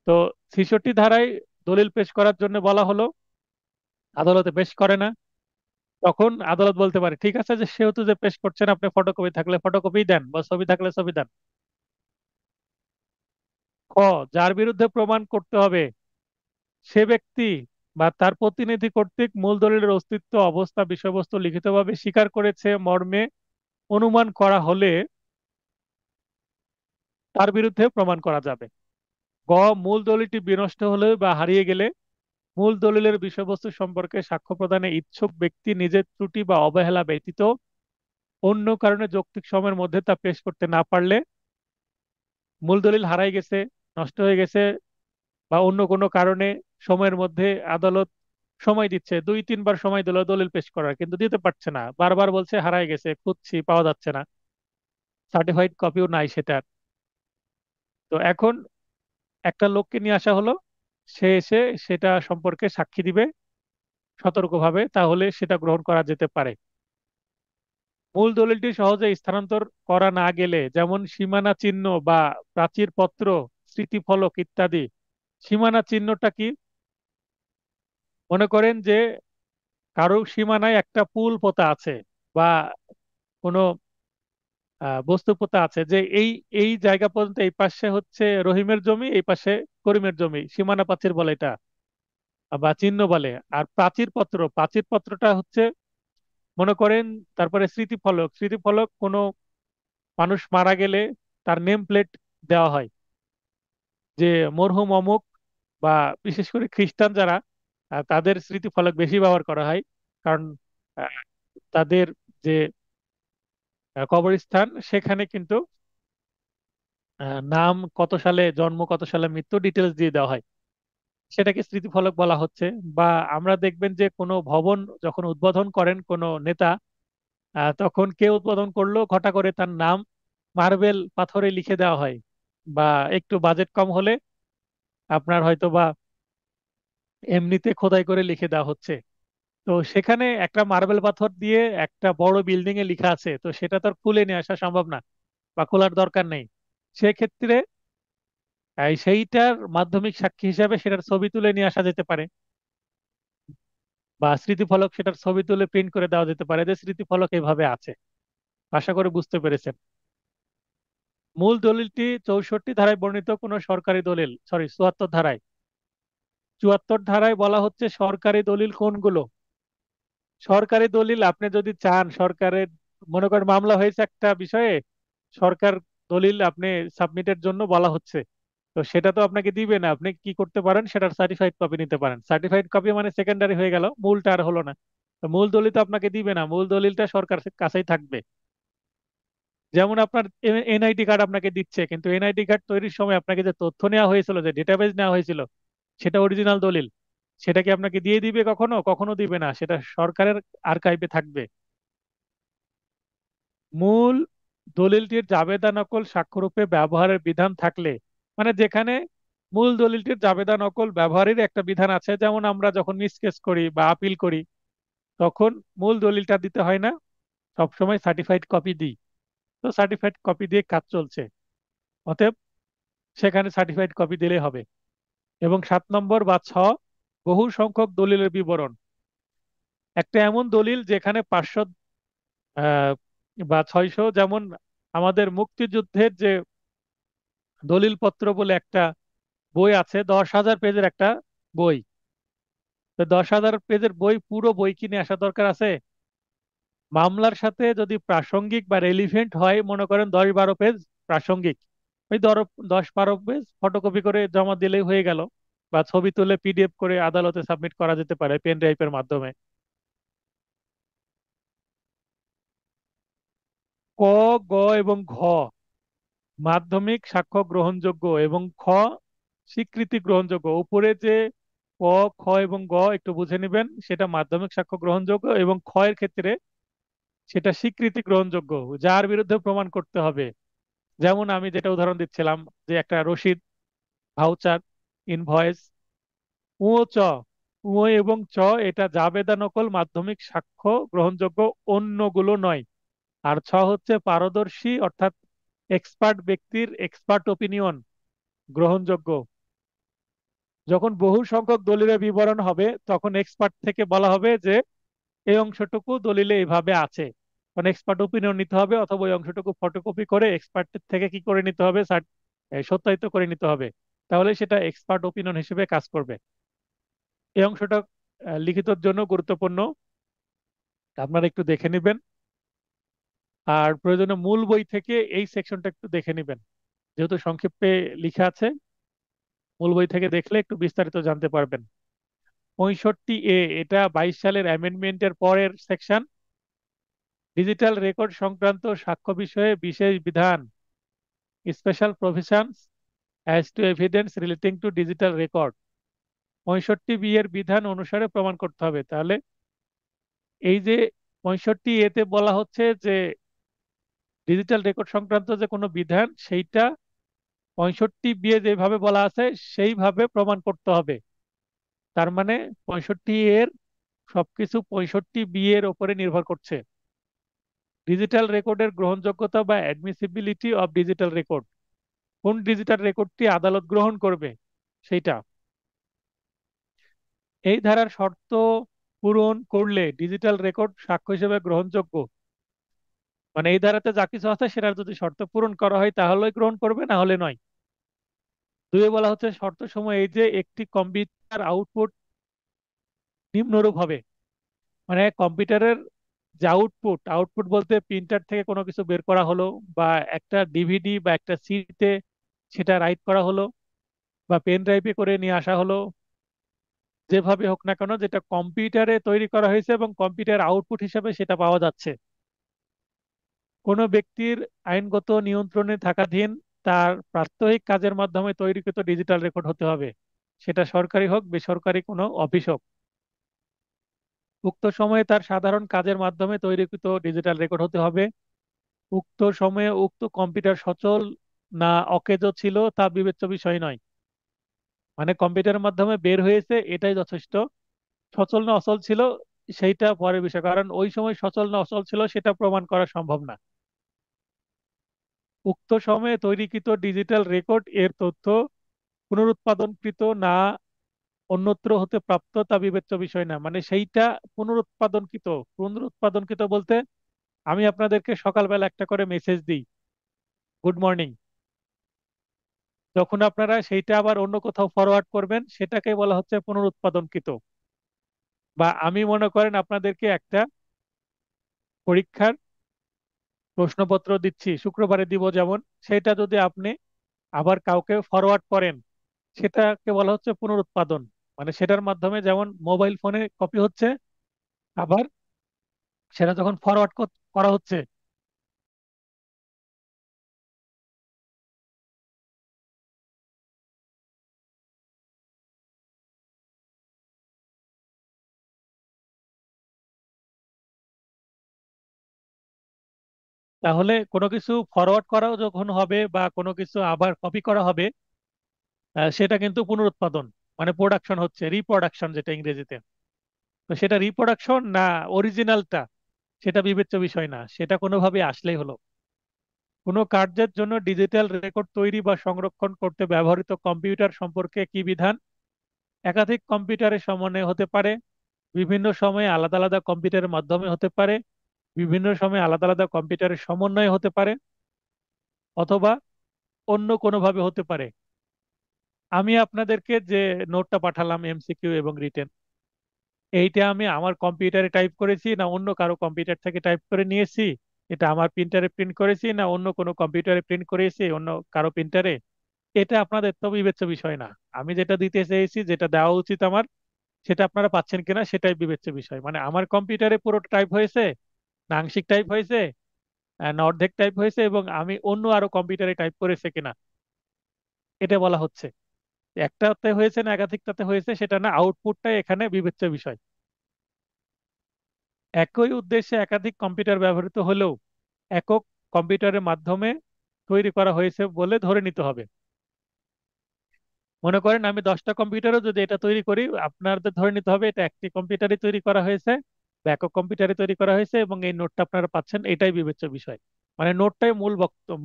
তো ৬৬ ধারায় দলিল পেশ করার জন্য বলা হলো, আদালতে পেশ করে না, তখন আদালত বলতে পারে ঠিক আছে, যে সেহেতু যে পেশ করছেন, আপনি ফটোকপি থাকলে ফটোকপি দেন বা ছবি থাকলে ছবি দেন। খ, যার বিরুদ্ধে প্রমাণ করতে হবে সে ব্যক্তি বা তার প্রতিনিধি কর্তৃক মূল দলিলের অস্তিত্ব, অবস্থা, বিষয়বস্তু লিখিতভাবে স্বীকার করেছে মর্মে অনুমান করা হলে তার বিরুদ্ধে প্রমাণ করা যাবে। গ, মূল দলিলটি বিনষ্ট হলে বা হারিয়ে গেলে মূল দলিলের বিষয়বস্তু সম্পর্কে সাক্ষ্য প্রদানে ইচ্ছুক ব্যক্তি নিজের ত্রুটি বা অবহেলা ব্যতীত অন্য কারণে যৌক্তিক সময়ের মধ্যে তা পেশ করতে না পারলে, মূল দলিল হারাই গেছে, নষ্ট হয়ে গেছে, বা অন্য কোনো কারণে সময়ের মধ্যে আদালত সময় দিচ্ছে, ২-৩ বার সময় দিল দলিল পেশ করার, কিন্তু দিতে পারছে না, বারবার বলছে হারাই গেছে, খুঁজছি পাওয়া যাচ্ছে না, সার্টিফাইড কপিও নাই সেটার। তো এখন একটা লোককে নিয়ে আসা হলো, সে এসে সেটা সম্পর্কে সাক্ষী দিবে সতর্কভাবে, তাহলে সেটা গ্রহণ করা যেতে পারে। মূল দলিলটি সহজে স্থানান্তর করা না গেলে, যেমন সীমানা চিহ্ন বা প্রাচীর পত্র, স্মৃতিফলক ইত্যাদি। সীমানা চিহ্নটা কি? মনে করেন যে কারো সীমানায় একটা পুল পোতা আছে বা কোনো বস্তু পোতা আছে, যে এই এই জায়গা পর্যন্ত এই পাশে হচ্ছে রহিমের জমি, এই পাশে করিমের জমি, সীমানা প্রাচীর বলে এটা, বা চিহ্ন বলে। আর প্রাচীর পত্রটা হচ্ছে, মনে করেন, তারপরে স্মৃতিফলক কোনো মানুষ মারা গেলে তার নেম প্লেট দেওয়া হয়, যে মরহুম অমুক, বা বিশেষ করে খ্রিস্টান যারা, তাদের স্মৃতিফলক বেশি ব্যবহার করা হয়, কারণ আহ, তাদের যে কবরস্থান, সেখানে কিন্তু নাম, কত সালে জন্ম, কত সালে মৃত্যু, ডিটেলস দিয়ে দেওয়া হয়, সেটাকে স্মৃতিফলক বলা হচ্ছে। বা আমরা দেখবেন যে কোনো ভবন যখন উদ্বোধন করেন কোনো নেতা, তখন কে উদ্বোধন করলো ঘটা করে তার নাম মার্বেল পাথরে লিখে দেওয়া হয়, বা একটু বাজেট কম হলে আপনার হয়তো বা এমনিতে খোদাই করে লিখে দেওয়া হচ্ছে। তো সেখানে একটা মার্বেল পাথর দিয়ে একটা বড় বিল্ডিং এ লেখা আছে, তো সেটা তো আর খুলে নিয়ে আসা সম্ভব না, বা খোলার দরকার নেই। সেক্ষেত্রে সেইটার মাধ্যমিক সাক্ষী হিসাবে সেটার ছবি তুলে নিয়ে আসা যেতে পারে, বা স্মৃতিফলক সেটার ছবি তুলে প্রিন্ট করে দেওয়া যেতে পারে, যে স্মৃতিফলক এইভাবে আছে। আশা করি বুঝতে পেরেছেন। মূল দলিলটি ৬৪ ধারায় বর্ণিত কোন সরকারি দলিল, সরি ৭৪ ধারায়, ৭৪ ধারায় বলা হচ্ছে সরকারি দলিল কোনগুলো। সরকারি দলিল আপনি যদি চান সরকারের, মনে করেন মামলা হয়েছে একটা বিষয়ে, সরকার দলিল আপনি সাবমিটের জন্য বলা হচ্ছে, তো সেটা তো আপনাকে দিবে না। আপনি কি করতে পারেন, সেটার সার্টিফাইড কপি নিতে পারেন। সার্টিফাইড কপি মানে সেকেন্ডারি হয়ে গেল, মূলটা আর হলো না। তো মূল দলিল তো আপনাকে দিবে না, মূল দলিলটা সরকার কাছেই থাকবে। যেমন আপনার এনআইডি কার্ড আপনাকে দিচ্ছে, কিন্তু এনআইডি কার্ড তৈরির সময় আপনাকে যে তথ্য নেওয়া হয়েছিল, যে ডেটাবেজ নেওয়া হয়েছিল, সেটা অরিজিনাল দলিল, সেটা কি আপনাকে দিয়ে দিবে? কখনো কখনো দিবে না, সেটা সরকারের আর্কাইভে থাকবে। মূল দলিলটির জাবেদা নকল সাক্ষ্যরূপে ব্যবহারের বিধান থাকলে, মানে যেখানে মূল দলিলটির জাবেদা নকল ব্যবহারের একটা বিধান আছে, যেমন আমরা যখন মিসকেস করি বা আপিল করি, তখন মূল দলিলটা দিতে হয় না, সবসময় সার্টিফাইড কপি দিই। তো সার্টিফাইড কপি দিয়ে কাজ চলছে, অতএব সেখানে সার্টিফাইড কপি দিলেই হবে। এবং ৭ নম্বর বা বহু সংখ্যক দলিলের বিবরণ। একটা এমন দলিল যেখানে ৫০০ বা ৬০০, যেমন আমাদের মুক্তিযুদ্ধের যে দলিলপত্র বলে একটা বই আছে, 10,000 পেজের একটা বই। তো 10,000 পেজের বই, পুরো বই কিনে আসা দরকার আছে? মামলার সাথে যদি প্রাসঙ্গিক বা রেলিভেন্ট হয়, মনে করেন 10-12 পেজ প্রাসঙ্গিক, ওই 10-12 পেজ ফটোকপি করে জমা দিলেই হয়ে গেল, বা ছবি তুলে পিডিএফ করে আদালতে সাবমিট করা যেতে পারে পেন ড্রাইভের মাধ্যমে। ক, গ এবং ঘ মাধ্যমিক সাক্ষ্য গ্রহণযোগ্য, এবং খ স্বীকৃতি গ্রহণযোগ্য। উপরে যে ক, খ এবং গ একটু বুঝে নেবেন, সেটা মাধ্যমিক সাক্ষ্য গ্রহণযোগ্য, এবং খ এর ক্ষেত্রে সেটা স্বীকৃতি গ্রহণযোগ্য, যার বিরুদ্ধে প্রমাণ করতে হবে। যেমন আমি যেটা উদাহরণ দিচ্ছিলাম, যে একটা রসিদ, ভাউচার, ইনভয়েস, উ ও চ, উ এবং চ এটা জাবেদা নকল মাধ্যমিক সাক্ষ্য গ্রহণযোগ্য, অন্যগুলো নয়। আর ছ হচ্ছে পারদর্শী অর্থাৎ এক্সপার্ট ব্যক্তির এক্সপার্ট ওপিনিয়ন, গ্রহণযোগ্য। যখন বহু সংখ্যক দলিলের বিবরণ হবে, তখন এক্সপার্ট থেকে বলা হবে যে এই অংশটুকু দলিলে এইভাবে আছে, মানে এক্সপার্ট ওপিনিয়ন নিতে হবে, অথবা ওই অংশটুকু ফটোকপি করে এক্সপার্টের থেকে কি করে নিতে হবে, সত্যায়িত করে নিতে হবে। তাহলে সেটা এক্সপার্ট ওপিনিয়ন হিসেবে কাজ করবে। এই অংশটা লিখিতর জন্য গুরুত্বপূর্ণ, আপনারা একটু দেখে নেবেন। আর প্রয়োজনে মূল বই থেকে এই সেকশনটা একটু দেখে নেবেন, যেহেতু সংক্ষেপে লেখা আছে, মূল বই থেকে দেখলে একটু বিস্তারিত জানতে পারবেন। 65A, এটা 22 সালের অ্যামেন্ডমেন্টের পরের সেকশন। ডিজিটাল রেকর্ড সংক্রান্ত সাক্ষ্য বিষয়ে বিশেষ বিধান, special provisions as to evidence relating to digital record. 65B এর বিধান অনুসারে প্রমাণ করতে হবে। তাহলে এই যে 65A তে বলা হচ্ছে যে ডিজিটাল রেকর্ড সংক্রান্ত যে কোনো বিধান, সেইটা 65B যেভাবে বলা আছে সেইভাবে প্রমাণ করতে হবে। তার মানে 65 এর সবকিছু 65B এর উপরে নির্ভর করছে। ডিজিটাল রেকর্ডের গ্রহণযোগ্যতা বা অ্যাডমিসিবিলিটি অফ ডিজিটাল রেকর্ড, কোন ডিজিটাল রেকর্ডটি আদালত গ্রহণ করবে সেইটা। এই ধারার শর্ত পূরণ করলে ডিজিটাল রেকর্ড সাক্ষ্য হিসেবে গ্রহণযোগ্য। মানে এই ধারাতে যা কিছু আছে সেটার যদি শর্ত পূরণ করা হয় তাহলেই গ্রহণ করবে, না হলে নয়। দুয়ে বলা হচ্ছে শর্ত সময় এই যে একটি কম্পিউটার আউটপুট নিম্নরূপ হবে। মানে কম্পিউটারের যে আউটপুট, আউটপুট বলতে প্রিন্টার থেকে কোনো কিছু বের করা হলো, বা একটা ডিভিডি বা একটা সিডিতে সেটা রাইট করা হলো, বা পেন ড্রাইভে করে নিয়ে আসা হলো, যেভাবে হোক না কেন, যেটা কম্পিউটারে তৈরি করা হয়েছে এবং কম্পিউটার আউটপুট হিসাবে সেটা পাওয়া যাচ্ছে। কোনো ব্যক্তির আইনগত নিয়ন্ত্রণে থাকাধীন তার প্রাত্যহিক কাজের মাধ্যমে তৈরিকৃত ডিজিটাল রেকর্ড হতে হবে, সেটা সরকারি হোক বেসরকারি কোনো অফিস হোক। উক্ত সময়ে তার সাধারণ কাজের মাধ্যমে তৈরিকৃত ডিজিটাল রেকর্ড হতে হবে। উক্ত সময়ে উক্ত কম্পিউটার সচল না অকেজো ছিল তা বিবেচ্য বিষয় নয়। মানে কম্পিউটারের মাধ্যমে বের হয়েছে এটাই যথেষ্ট, সচল না অচল ছিল সেইটা পরের বিষয়, কারণ ওই সময় সচল না অচল ছিল সেটা প্রমাণ করা সম্ভব না। উক্ত সময়ে তৈরিকৃত ডিজিটাল রেকর্ড এর তথ্য পুনরুৎপাদনকৃত না অন্যত্র হতে প্রাপ্ত তা বিবেচ্য বিষয় না। মানে সেইটা পুনরুৎপাদনকৃত, পুনরুৎপাদনকৃত বলতে আমি আপনাদেরকে সকালবেলা একটা করে মেসেজ দিই, গুড মর্নিং, যখন আপনারা সেইটা আবার অন্য কোথাও ফরওয়ার্ড করবেন সেটাকে বলা হচ্ছে পুনরুৎপাদনকৃত। বা আমি মনে করেন আপনাদেরকে একটা পরীক্ষার প্রশ্নপত্র দিচ্ছি, শুক্রবারে দিব যেমন, সেটা যদি আপনি আবার কাউকে ফরওয়ার্ড করেন সেটাকে বলা হচ্ছে পুনরুৎপাদন। মানে সেটার মাধ্যমে যেমন মোবাইল ফোনে কপি হচ্ছে, আবার সেটা যখন ফরওয়ার্ড করা হচ্ছে, তাহলে কোনো কিছু ফরওয়ার্ড করাও যখন হবে বা কোনো কিছু আবার কপি করা হবে, সেটা কিন্তু পুনরুৎপাদন, মানে প্রোডাকশন হচ্ছে, রিপ্রোডাকশন যেটা ইংরেজিতে। তো সেটা রিপ্রোডাকশন না অরিজিনালটা সেটা বিবেচ্য বিষয় না, সেটা কোনোভাবে আসলেই হলো। কোনো কার্যের জন্য ডিজিটাল রেকর্ড তৈরি বা সংরক্ষণ করতে ব্যবহৃত কম্পিউটার সম্পর্কে কি বিধান? একাধিক কম্পিউটারের সমন্বয়ে হতে পারে, বিভিন্ন সময়ে আলাদা আলাদা কম্পিউটারের মাধ্যমে হতে পারে, বিভিন্ন সময়ে আলাদা আলাদা কম্পিউটারের সমন্বয়ে হতে পারে, অথবা অন্য কোনোভাবে হতে পারে। আমি আপনাদেরকে যে নোটটা পাঠালাম এমসিকিউ এবং রিটেন, এইটা আমি আমার কম্পিউটারে টাইপ করেছি না অন্য কারো কম্পিউটার থেকে টাইপ করে নিয়েছি, এটা আমার প্রিন্টারে প্রিন্ট করেছি না অন্য কোনো কম্পিউটারে প্রিন্ট করেছি অন্য কারো প্রিন্টারে, এটা আপনাদের তো বিবেচ্য বিষয় না। আমি যেটা দিতে চেয়েছি, যেটা দেওয়া উচিত আমার, সেটা আপনারা পাচ্ছেন কিনা সেটাই বিবেচ্য বিষয়। মানে আমার কম্পিউটারে পুরো টাইপ হয়েছে না আংশিক টাইপ হয়েছে না অর্ধেক টাইপ হয়েছে এবং আমি অন্য আরো কম্পিউটারে টাইপ করেছে কিনা, এটা বলা হচ্ছে। একটাতে হয়েছে না একাধিকটাতে হয়েছে সেটা না, আউটপুটটাই এখানে বিবেচ্য বিষয়। একই উদ্দেশ্যে একাধিক কম্পিউটার ব্যবহৃত হলেও একক কম্পিউটারের মাধ্যমে তৈরি করা হয়েছে বলে ধরে নিতে হবে। মনে করেন আমি 10টা কম্পিউটারও যদি এটা তৈরি করি, আপনাদের ধরে নিতে হবে এটা একটি কম্পিউটারে তৈরি করা হয়েছে বা একক কম্পিউটারে তৈরি করা হয়েছে এবং এই নোটটা আপনারা পাচ্ছেন, এটাই বিবেচ্য বিষয়। মানে নোটটাই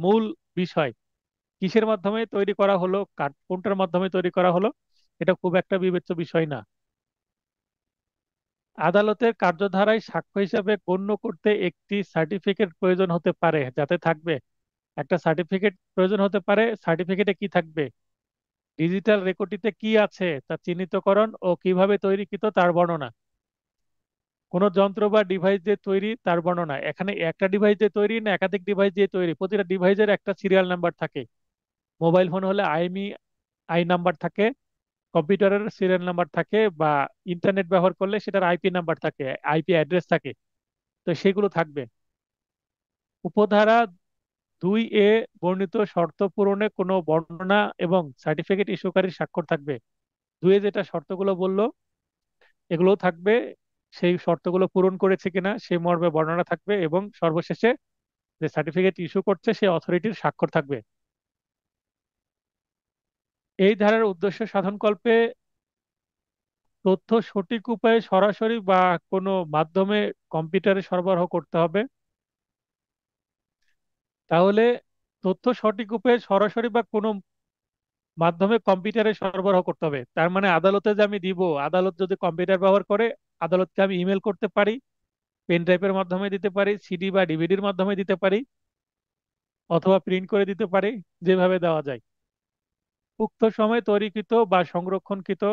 মূল বিষয়। কিসের মাধ্যমে তৈরি করা হলো, কোনটার মাধ্যমে তৈরি করা হলো, এটা খুব একটা বিবেচ্য বিষয় না। আদালতের কার্যধারায় সাক্ষ্য হিসেবে গণ্য করতে একটি সার্টিফিকেট প্রয়োজন হতে পারে, যাতে থাকবে একটা সার্টিফিকেট প্রয়োজন হতে পারে। সার্টিফিকেটে কি থাকবে? ডিজিটাল রেকর্ডটিতে কি আছে তা চিহ্নিতকরণ ও কিভাবে তৈরিকৃত তার বর্ণনা। কোন যন্ত্র বা ডিভাইস দিয়ে তৈরি তার বর্ণনা। এখানে একটা ডিভাইস দিয়ে তৈরি না একাধিক ডিভাইস দিয়ে তৈরি, প্রতিটা ডিভাইসের একটা সিরিয়াল নাম্বার থাকে। মোবাইল ফোন হলে আই নাম্বার থাকে, কম্পিউটারের সিরিয়াল নাম্বার থাকে, বা ইন্টারনেট ব্যবহার করলে সেটার আইপি নাম্বার থাকে, আইপি অ্যাড্রেস থাকে। তো সেগুলো থাকবে। উপধারা 2 এ বর্ণিত শর্ত পূরণে কোনো বর্ণনা এবং সার্টিফিকেট ইস্যুকারীর স্বাক্ষর থাকবে। 2 এ যেটা শর্তগুলো বললো এগুলোও থাকবে, সেই শর্তগুলো পূরণ করেছে কিনা সেই মর্মে বর্ণনা থাকবে, এবং সর্বশেষে যে সার্টিফিকেট ইস্যু করছে সেই অথরিটির স্বাক্ষর থাকবে। এই ধারার উদ্দেশ্য সাধনকল্পে তথ্য সঠিক উপায়ে সরাসরি বা কোনো মাধ্যমে কম্পিউটারে সরবরাহ করতে হবে। তাহলে তথ্য সঠিক উপায়ে সরাসরি বা কোনো মাধ্যমে কম্পিউটারে সরবরাহ করতে হবে, তার মানে আদালতে যে আমি দিব, আদালত যদি কম্পিউটার ব্যবহার করে, আদালতকে আমি ইমেল করতে পারি, পেন ড্রাইভের মাধ্যমে দিতে পারি, সিডি বা ডিভিডির মাধ্যমে দিতে পারি, অথবা প্রিন্ট করে দিতে পারি, যেভাবে দেওয়া যায়। উক্ত সময় তৈরিকৃত বা সংরক্ষণকৃত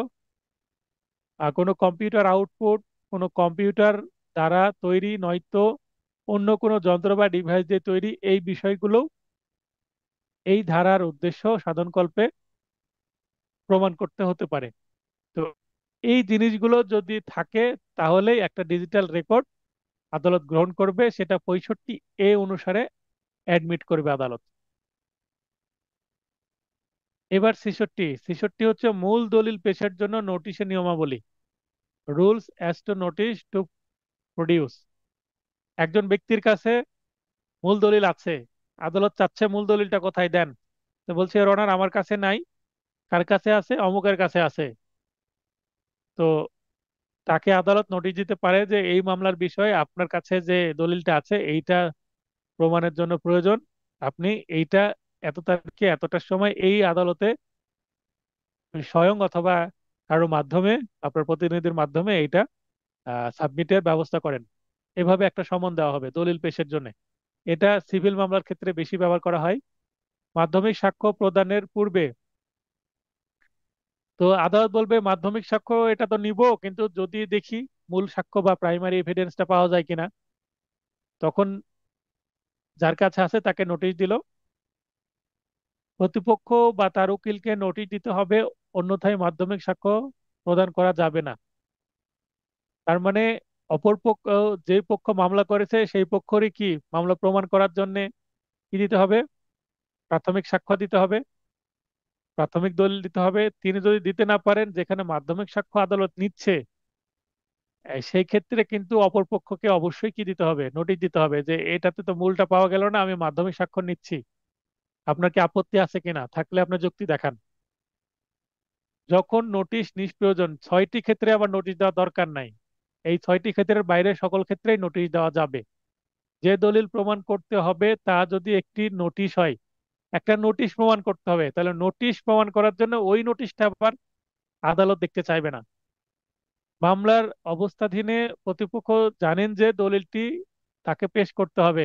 কোনো কম্পিউটার আউটপুট কোনো কম্পিউটার দ্বারা তৈরি নয়তো অন্য কোনো যন্ত্র বা ডিভাইস দিয়ে তৈরি, এই বিষয়গুলো এই ধারার উদ্দেশ্য সাধনকল্পে প্রমাণ করতে হতে পারে। তো এই জিনিসগুলো যদি থাকে তাহলেই একটা ডিজিটাল রেকর্ড আদালত গ্রহণ করবে, সেটা 65 অনুসারে অ্যাডমিট করবে আদালত। এবার 66, 66 হচ্ছে মূল দলিল পেশের জন্য নোটিশের নিয়মাবলী, rules as to notice to produce. একজন ব্যক্তির কাছে মূল দলিল আছে, আদালত চাচ্ছে মূল দলিলটা কোথায় দেন, তো বলছে এর অনার আমার কাছে নাই। কার কাছে আছে? অমুকের কাছে আছে। তো তাকে আদালত নোটিশ দিতে পারে যে এই মামলার বিষয়ে আপনার কাছে যে দলিলটা আছে এইটা প্রমাণের জন্য প্রয়োজন, আপনি এইটা এত তারিখে এতটার সময় এই আদালতে স্বয়ং অথবা কারো মাধ্যমে, আপনার প্রতিনিধির মাধ্যমে এইটা সাবমিটের ব্যবস্থা করেন। এভাবে একটা সমন দেওয়া হবে দলিল পেশের জন্য। এটা সিভিল মামলার ক্ষেত্রে বেশি ব্যবহার করা হয়। মাধ্যমিক সাক্ষ্য প্রদানের পূর্বে তো আদালত বলবে মাধ্যমিক সাক্ষ্য এটা তো নিব, কিন্তু যদি দেখি মূল সাক্ষ্য বা প্রাইমারি এভিডেন্সটা পাওয়া যায় কিনা, তখন যার কাছে আছে তাকে নোটিশ দিল। প্রতিপক্ষ বা তার উকিলকে নোটিশ দিতে হবে, অন্যথায় মাধ্যমিক সাক্ষ্য প্রদান করা যাবে না। তার মানে অপর পক্ষ, যে পক্ষ মামলা করেছে সেই পক্ষরই কি মামলা প্রমাণ করার জন্য কি দিতে হবে? প্রাথমিক সাক্ষ্য দিতে হবে, প্রাথমিক দলিল দিতে হবে। তিনি যদি দিতে না পারেন, যেখানে মাধ্যমিক সাক্ষ্য আদালত নিচ্ছে, সেই ক্ষেত্রে কিন্তু অপর পক্ষকে অবশ্যই কি দিতে হবে? নোটিশ দিতে হবে যে এটাতে তো মূলটা পাওয়া গেল না, আমি মাধ্যমিক সাক্ষ্য নিচ্ছি, আপনার কি আপত্তি আছে কিনা, থাকলে আপনার যুক্তি দেখান। যখন নোটিশ নিষ্প্রয়োজন, 6টি ক্ষেত্রে আবার নোটিশ দেওয়া দরকার নাই, এই 6টি ক্ষেত্রের বাইরে সকল ক্ষেত্রেই নোটিশ দেওয়া যাবে। যে দলিল প্রমাণ করতে হবে তা যদি একটি নোটিশ হয়, একটা নোটিশ প্রমাণ করতে হবে, তাহলে নোটিশ প্রমাণ করার জন্য ওই নোটিশটা আবার আদালত দেখতে চাইবে না। মামলার অবস্থাধীনে প্রতিপক্ষ জানেন যে দলিলটি তাকে পেশ করতে হবে।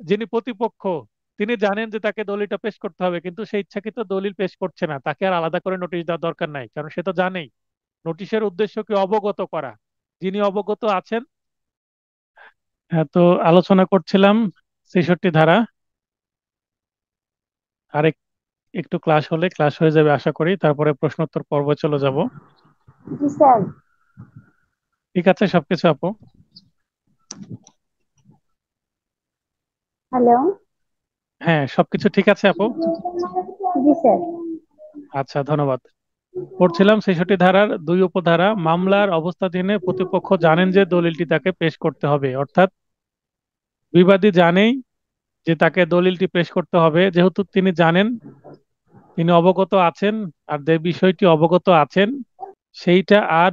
যিনি প্রতিপক্ষ তিনি জানেন যে তাকে দলিলটা পেশ করতে হবে, কিন্তু সে ইচ্ছাকৃত দলিল পেশ করছে না, তাকে আর আলাদা করে নোটিশ দেওয়ার দরকার নাই, কারণ সে তো জানেই নোটিশের উদ্দেশ্য কি অবগত করা। যিনি অবগত আছেন। হ্যাঁ, তো আলোচনা করছিলাম ৬৬ ধারা। আর একটু ক্লাস হলে ক্লাস হয়ে যাবে আশা করি, তারপরে প্রশ্নোত্তর পর্ব চলে যাব। জি স্যার। ঠিক আছে সবকিছু আপু? হ্যালো। হ্যাঁ, সবকিছু ঠিক আছে আপু? জি স্যার। আচ্ছা, ধন্যবাদ। পড়ছিলাম ৬৬ ধারার ২ উপধারা। মামলার অবস্থাধীনে প্রতিপক্ষ জানেন যে দলিলটি তাকে পেশ করতে হবে, অর্থাৎ বিবাদী জানেই যে তাকে দলিলটি পেশ করতে হবে। যেহেতু তিনি জানেন, তিনি অবগত আছেন, আর যে বিষয়টি অবগত আছেন সেইটা আর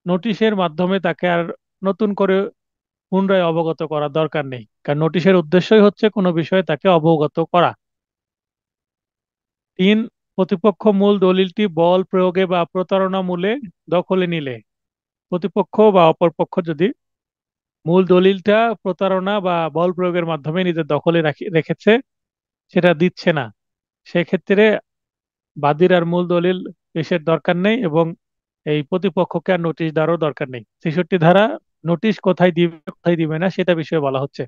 নোটিশের মাধ্যমে তাকে আর নতুন করে পুনরায় অবগত করার দরকার নেই, কারণ নোটিশের উদ্দেশ্যই হচ্ছে কোনো বিষয়ে তাকে অবগত করা। ৩, প্রতিপক্ষ মূল দলিলটি বল প্রয়োগে বা প্রতারণামূলে দখলে নিলে, প্রতিপক্ষ বা অপরপক্ষ যদি মূল দলিলটা প্রতারণা বা বল প্রয়োগের মাধ্যমে নিজের দখলে রেখেছে, সেটা দিচ্ছে না, সেক্ষেত্রে বাদীর আর মূল দলিল পেশের দরকার নেই, এবং এই প্রতিপক্ষকে আর নোটিশ দেওয়ারও দরকার নেই। ৬৬ ধারা নোটিশ কোথায় দিবে কোথায় দিবে না সেটা বিষয়ে বলা হচ্ছে।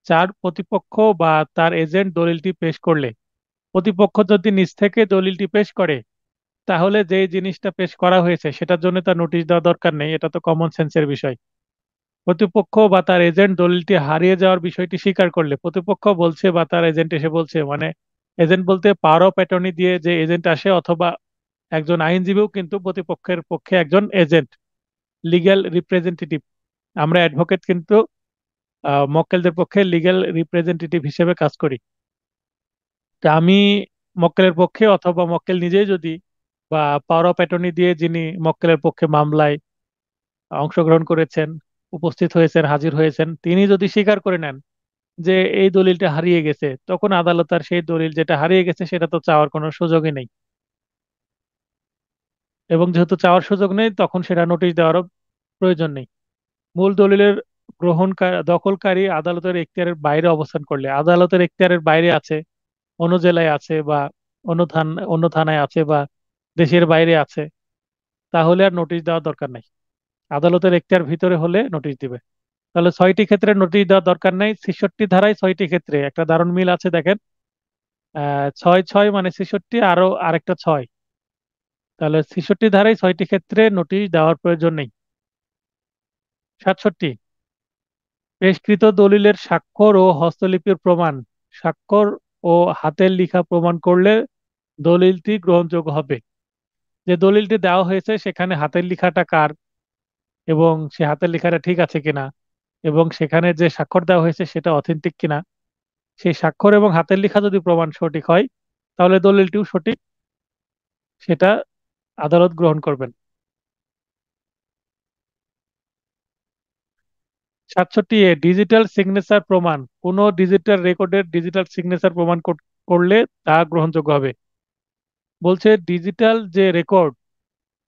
৪, প্রতিপক্ষ বা তার এজেন্ট দলিলটি পেশ করলে, প্রতিপক্ষ যদি নিজ থেকে দলিলটি পেশ করে, তাহলে যে জিনিসটা পেশ করা হয়েছে সেটার জন্য তার নোটিশ দেওয়া দরকার নেই, এটা তো কমন সেন্সের বিষয়। প্রতিপক্ষ বা তার এজেন্ট দলিলটি হারিয়ে যাওয়ার বিষয়টি স্বীকার করলে, প্রতিপক্ষ বলছে বা তার এজেন্ট এসে বলছে, মানে এজেন্ট বলতে পাওয়ার অফ অ্যাটর্নি দিয়ে যে এজেন্ট আসে, অথবা একজন আইনজীবীও কিন্তু প্রতিপক্ষের পক্ষে একজন এজেন্ট, লিগ্যাল রিপ্রেজেন্টেটিভ। আমরা অ্যাডভোকেট কিন্তু মক্কেলদের পক্ষে লিগ্যাল রিপ্রেজেন্টেটিভ হিসেবে কাজ করি। তা আমি মক্কেলের পক্ষে, অথবা মক্কেল নিজেই যদি, বা পাওয়ার অফ অ্যাটর্নি দিয়ে যিনি মক্কেলের পক্ষে মামলায় অংশগ্রহণ করেছেন, উপস্থিত হয়েছেন, হাজির হয়েছেন, তিনি যদি স্বীকার করে নেন যে এই দলিলটা হারিয়ে গেছে, তখন আদালত আর সেই দলিল যেটা হারিয়ে গেছে সেটা তো চাওয়ার কোনো সুযোগই নেই। এবং যেহেতু চাওয়ার সুযোগ নেই, তখন সেটা নোটিশ দেওয়ারও প্রয়োজন নেই। মূল দলিলের দখলকারী আদালতের এখতিয়ারের বাইরে অবস্থান করলে, আদালতের এখতিয়ারের বাইরে আছে, অন্য জেলায় আছে, বা অন্য থানায় আছে, বা দেশের বাইরে আছে, তাহলে আর নোটিশ দেওয়ার দরকার নাই। আদালতের এখতিয়ার ভিতরে হলে নোটিশ দিবে। তাহলে 6টি ক্ষেত্রে নোটিশ দেওয়ার দরকার নাই। ৬৬ ধারায় 6টি ক্ষেত্রে একটা দারুণ মিল আছে দেখেন। ৬ ৬ মানে ৬৬, আরো আরেকটা 6। তাহলে ৬৬ ধারায় 6টি ক্ষেত্রে নোটিশ দেওয়ার প্রয়োজন নেই। ৬৭, পেশকৃত দলিলের স্বাক্ষর ও হস্তলিপির প্রমাণ, স্বাক্ষর ও হাতের লেখা প্রমাণ করলে দলিলটি গ্রহণযোগ্য হবে। যে দলিলটি দেওয়া হয়েছে সেখানে হাতের লেখাটা কার, এবং সে হাতের লেখাটা ঠিক আছে কিনা, এবং সেখানে যে স্বাক্ষর দেওয়া হয়েছে সেটা অথেন্টিক কিনা, সেই স্বাক্ষর এবং হাতের লেখা যদি প্রমাণ সঠিক হয়, তাহলে দলিলটিও সঠিক, সেটা আদালত গ্রহণ করবেন। ৬৭ ডিজিটাল সিগনেচার প্রমাণ, কোনো ডিজিটাল রেকর্ডের ডিজিটাল সিগনেচার প্রমাণ করলে তা গ্রহণযোগ্য হবে। বলছে ডিজিটাল যে রেকর্ড,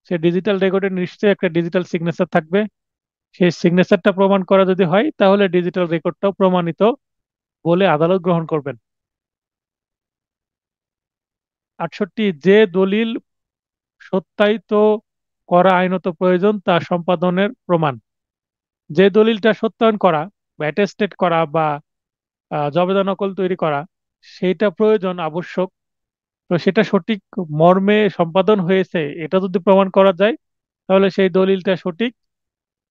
সে ডিজিটাল রেকর্ডে নিশ্চয়ই একটা ডিজিটাল সিগনেচার থাকবে, সেই সিগনেচারটা প্রমাণ করা যদি হয়, তাহলে ডিজিটাল রেকর্ডটাও প্রমাণিত বলে আদালত গ্রহণ করবেন। ৬৮, যে দলিল সত্যায়িত করা আইনত প্রয়োজন তা সম্পাদনের প্রমাণ, যে দলিলটা সত্যায়ন করা বা অ্যাটেস্টেড করা বা জবেদা নকল তৈরি করা, সেইটা প্রয়োজন আবশ্যক, তো সেটা সঠিক মর্মে সম্পাদন হয়েছে এটা যদি প্রমাণ করা যায়, তাহলে সেই দলিলটা সঠিক,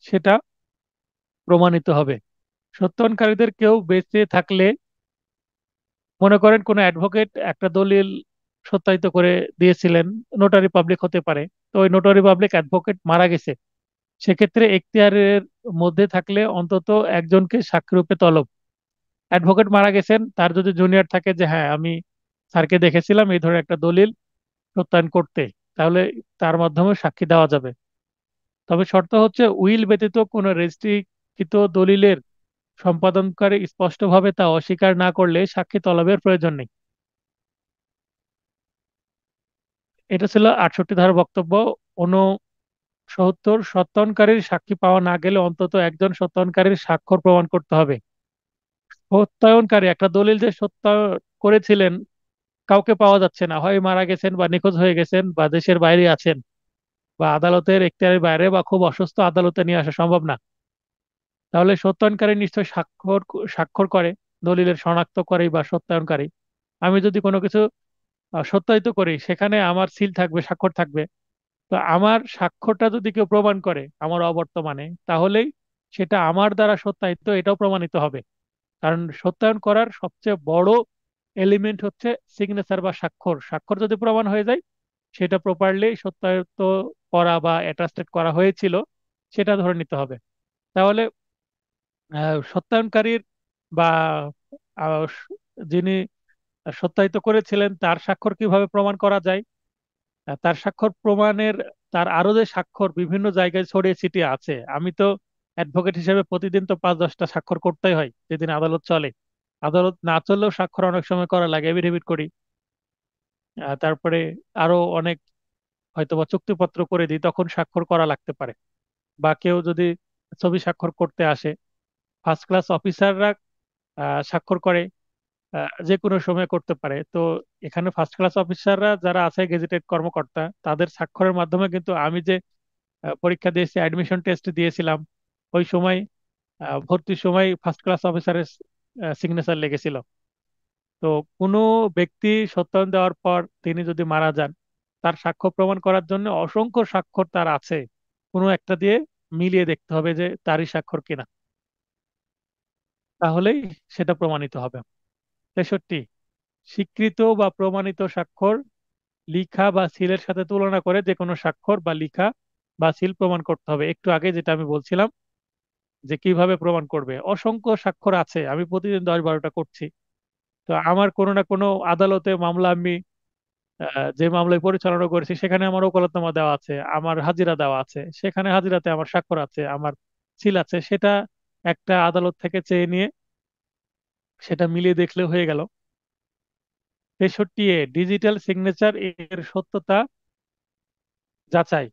সেটা প্রমাণিত হবে। সত্যায়নকারীদের কেউ বেঁচে থাকলে, মনে করেন কোনো অ্যাডভোকেট একটা দলিল সত্যায়িত করে দিয়েছিলেন, নোটারি পাবলিক হতে পারে, তো ওই নোটারি পাবলিক অ্যাডভোকেট মারা গেছে, সেক্ষেত্রে এখতিয়ারের মধ্যে থাকলে অন্তত একজনকে সাক্ষী রূপে তলব। অ্যাডভোকেট মারা গেছেন, তার যদি জুনিয়র থাকে যে হ্যাঁ আমি স্যারকে দেখেছিলাম এই ধরনের একটা দলিল সত্যায়ন করতে, তাহলে তার মাধ্যমে সাক্ষী দেওয়া যাবে। তবে শর্ত হচ্ছে উইল ব্যতীত কোনো রেজিস্ট্রিকৃত দলিলের সম্পাদনকারী স্পষ্টভাবে তা অস্বীকার না করলে সাক্ষী তলবের প্রয়োজন নেই। এটা ছিল ৬৮ ধারার বক্তব্য। ৬৯, সত্যায়নকারীর সাক্ষী পাওয়া না গেলে অন্তত একজন সত্যায়নকারীর স্বাক্ষর প্রমাণ করতে হবে। সত্যায়নকারী একটা দলিল যে সত্যায়ন করেছিলেন কাউকে পাওয়া যাচ্ছে না, হয় মারা গেছেন বা নিখোঁজ হয়ে গেছেন বা দেশের বাইরে আছেন বা আদালতের এখতিয়ারের বাইরে বা খুব অসুস্থ, আদালতে নিয়ে আসা সম্ভব না। তাহলে সত্যায়নকারী নিশ্চয়ই স্বাক্ষর স্বাক্ষর করে, দলিলের শনাক্তকারী বা সত্যায়নকারী। আমি যদি কোনো কিছু সত্যায়িত করি সেখানে আমার সিল থাকবে, স্বাক্ষর থাকবে। তো আমার স্বাক্ষরটা যদি কেউ প্রমাণ করে আমার অবর্তমানে, তাহলেই সেটা আমার দ্বারা সত্যায়িত, এটাও প্রমাণিত হবে। কারণ সত্যায়ন করার সবচেয়ে বড় এলিমেন্ট হচ্ছে সিগনেচার বা স্বাক্ষর। স্বাক্ষর যদি প্রমাণ হয়ে যায় সেটা প্রপারলি সত্যায়িত করা বা অ্যাটাস্টেড করা হয়েছিল, সেটা ধরে নিতে হবে। তাহলে সত্যায়নকারীর বা আহ, যিনি সত্যায়িত করেছিলেন তার স্বাক্ষর কিভাবে প্রমাণ করা যায়? তার স্বাক্ষর প্রমাণের, তার আরো যে স্বাক্ষর বিভিন্ন জায়গায় ছড়িয়ে ছিটিয়ে আছে, আমি তো অ্যাডভোকেট হিসেবে প্রতিদিন তো 5-10টা স্বাক্ষর করতেই হয় যেদিন আদালত চলে। আদালত না চললেও স্বাক্ষর অনেক সময় করা লাগে, এফিডেভিট করি। তারপরে আরো অনেক হয়তোবা চুক্তিপত্র করে দিই, তখন স্বাক্ষর করা লাগতে পারে। বা কেউ যদি ছবি স্বাক্ষর করতে আসে, ফার্স্ট ক্লাস অফিসাররা স্বাক্ষর করে, যে কোনো সময় করতে পারে। তো এখানে ফার্স্ট ক্লাস অফিসাররা যারা আছে গেজেটেড কর্মকর্তা, তাদের স্বাক্ষরের মাধ্যমে কিন্তু আমি যে পরীক্ষা দিয়েছি, অ্যাডমিশন টেস্ট দিয়েছিলাম, ওই সময় ভর্তির সময় ফার্স্ট ক্লাস অফিসারের সিগনেচার লেগেছিল। তো কোনো ব্যক্তি সত্যায়ন দেওয়ার পর তিনি যদি মারা যান, তার সাক্ষ্য প্রমাণ করার জন্য অসংখ্য স্বাক্ষর তার আছে, কোনো একটা দিয়ে মিলিয়ে দেখতে হবে যে তারই স্বাক্ষর কিনা, তাহলেই সেটা প্রমাণিত হবে। 63, স্বীকৃত বা প্রমাণিত স্বাক্ষর লিখা বা সিলের সাথে তুলনা করে যে কোনো স্বাক্ষর বা লিখা বা সিল প্রমাণ করতে হবে। একটু আগে যেটা আমি বলছিলাম যে কিভাবে প্রমাণ করবে, অসংখ্য স্বাক্ষর আছে, আমি প্রতিদিন 10-12টা করছি। তো আমার কোনো না কোনো আদালতে মামলা, আমি যে মামলায় পরিচালনা করেছি সেখানে আমার ওকালতনামা দেওয়া আছে, আমার হাজিরা দেওয়া আছে, সেখানে হাজিরাতে আমার স্বাক্ষর আছে, আমার সিল আছে। সেটা একটা আদালত থেকে চেয়ে নিয়ে সেটা মিলিয়ে দেখলে হয়ে গেল। 63A, ডিজিটাল সিগনেচার এর সত্যতা যাচাই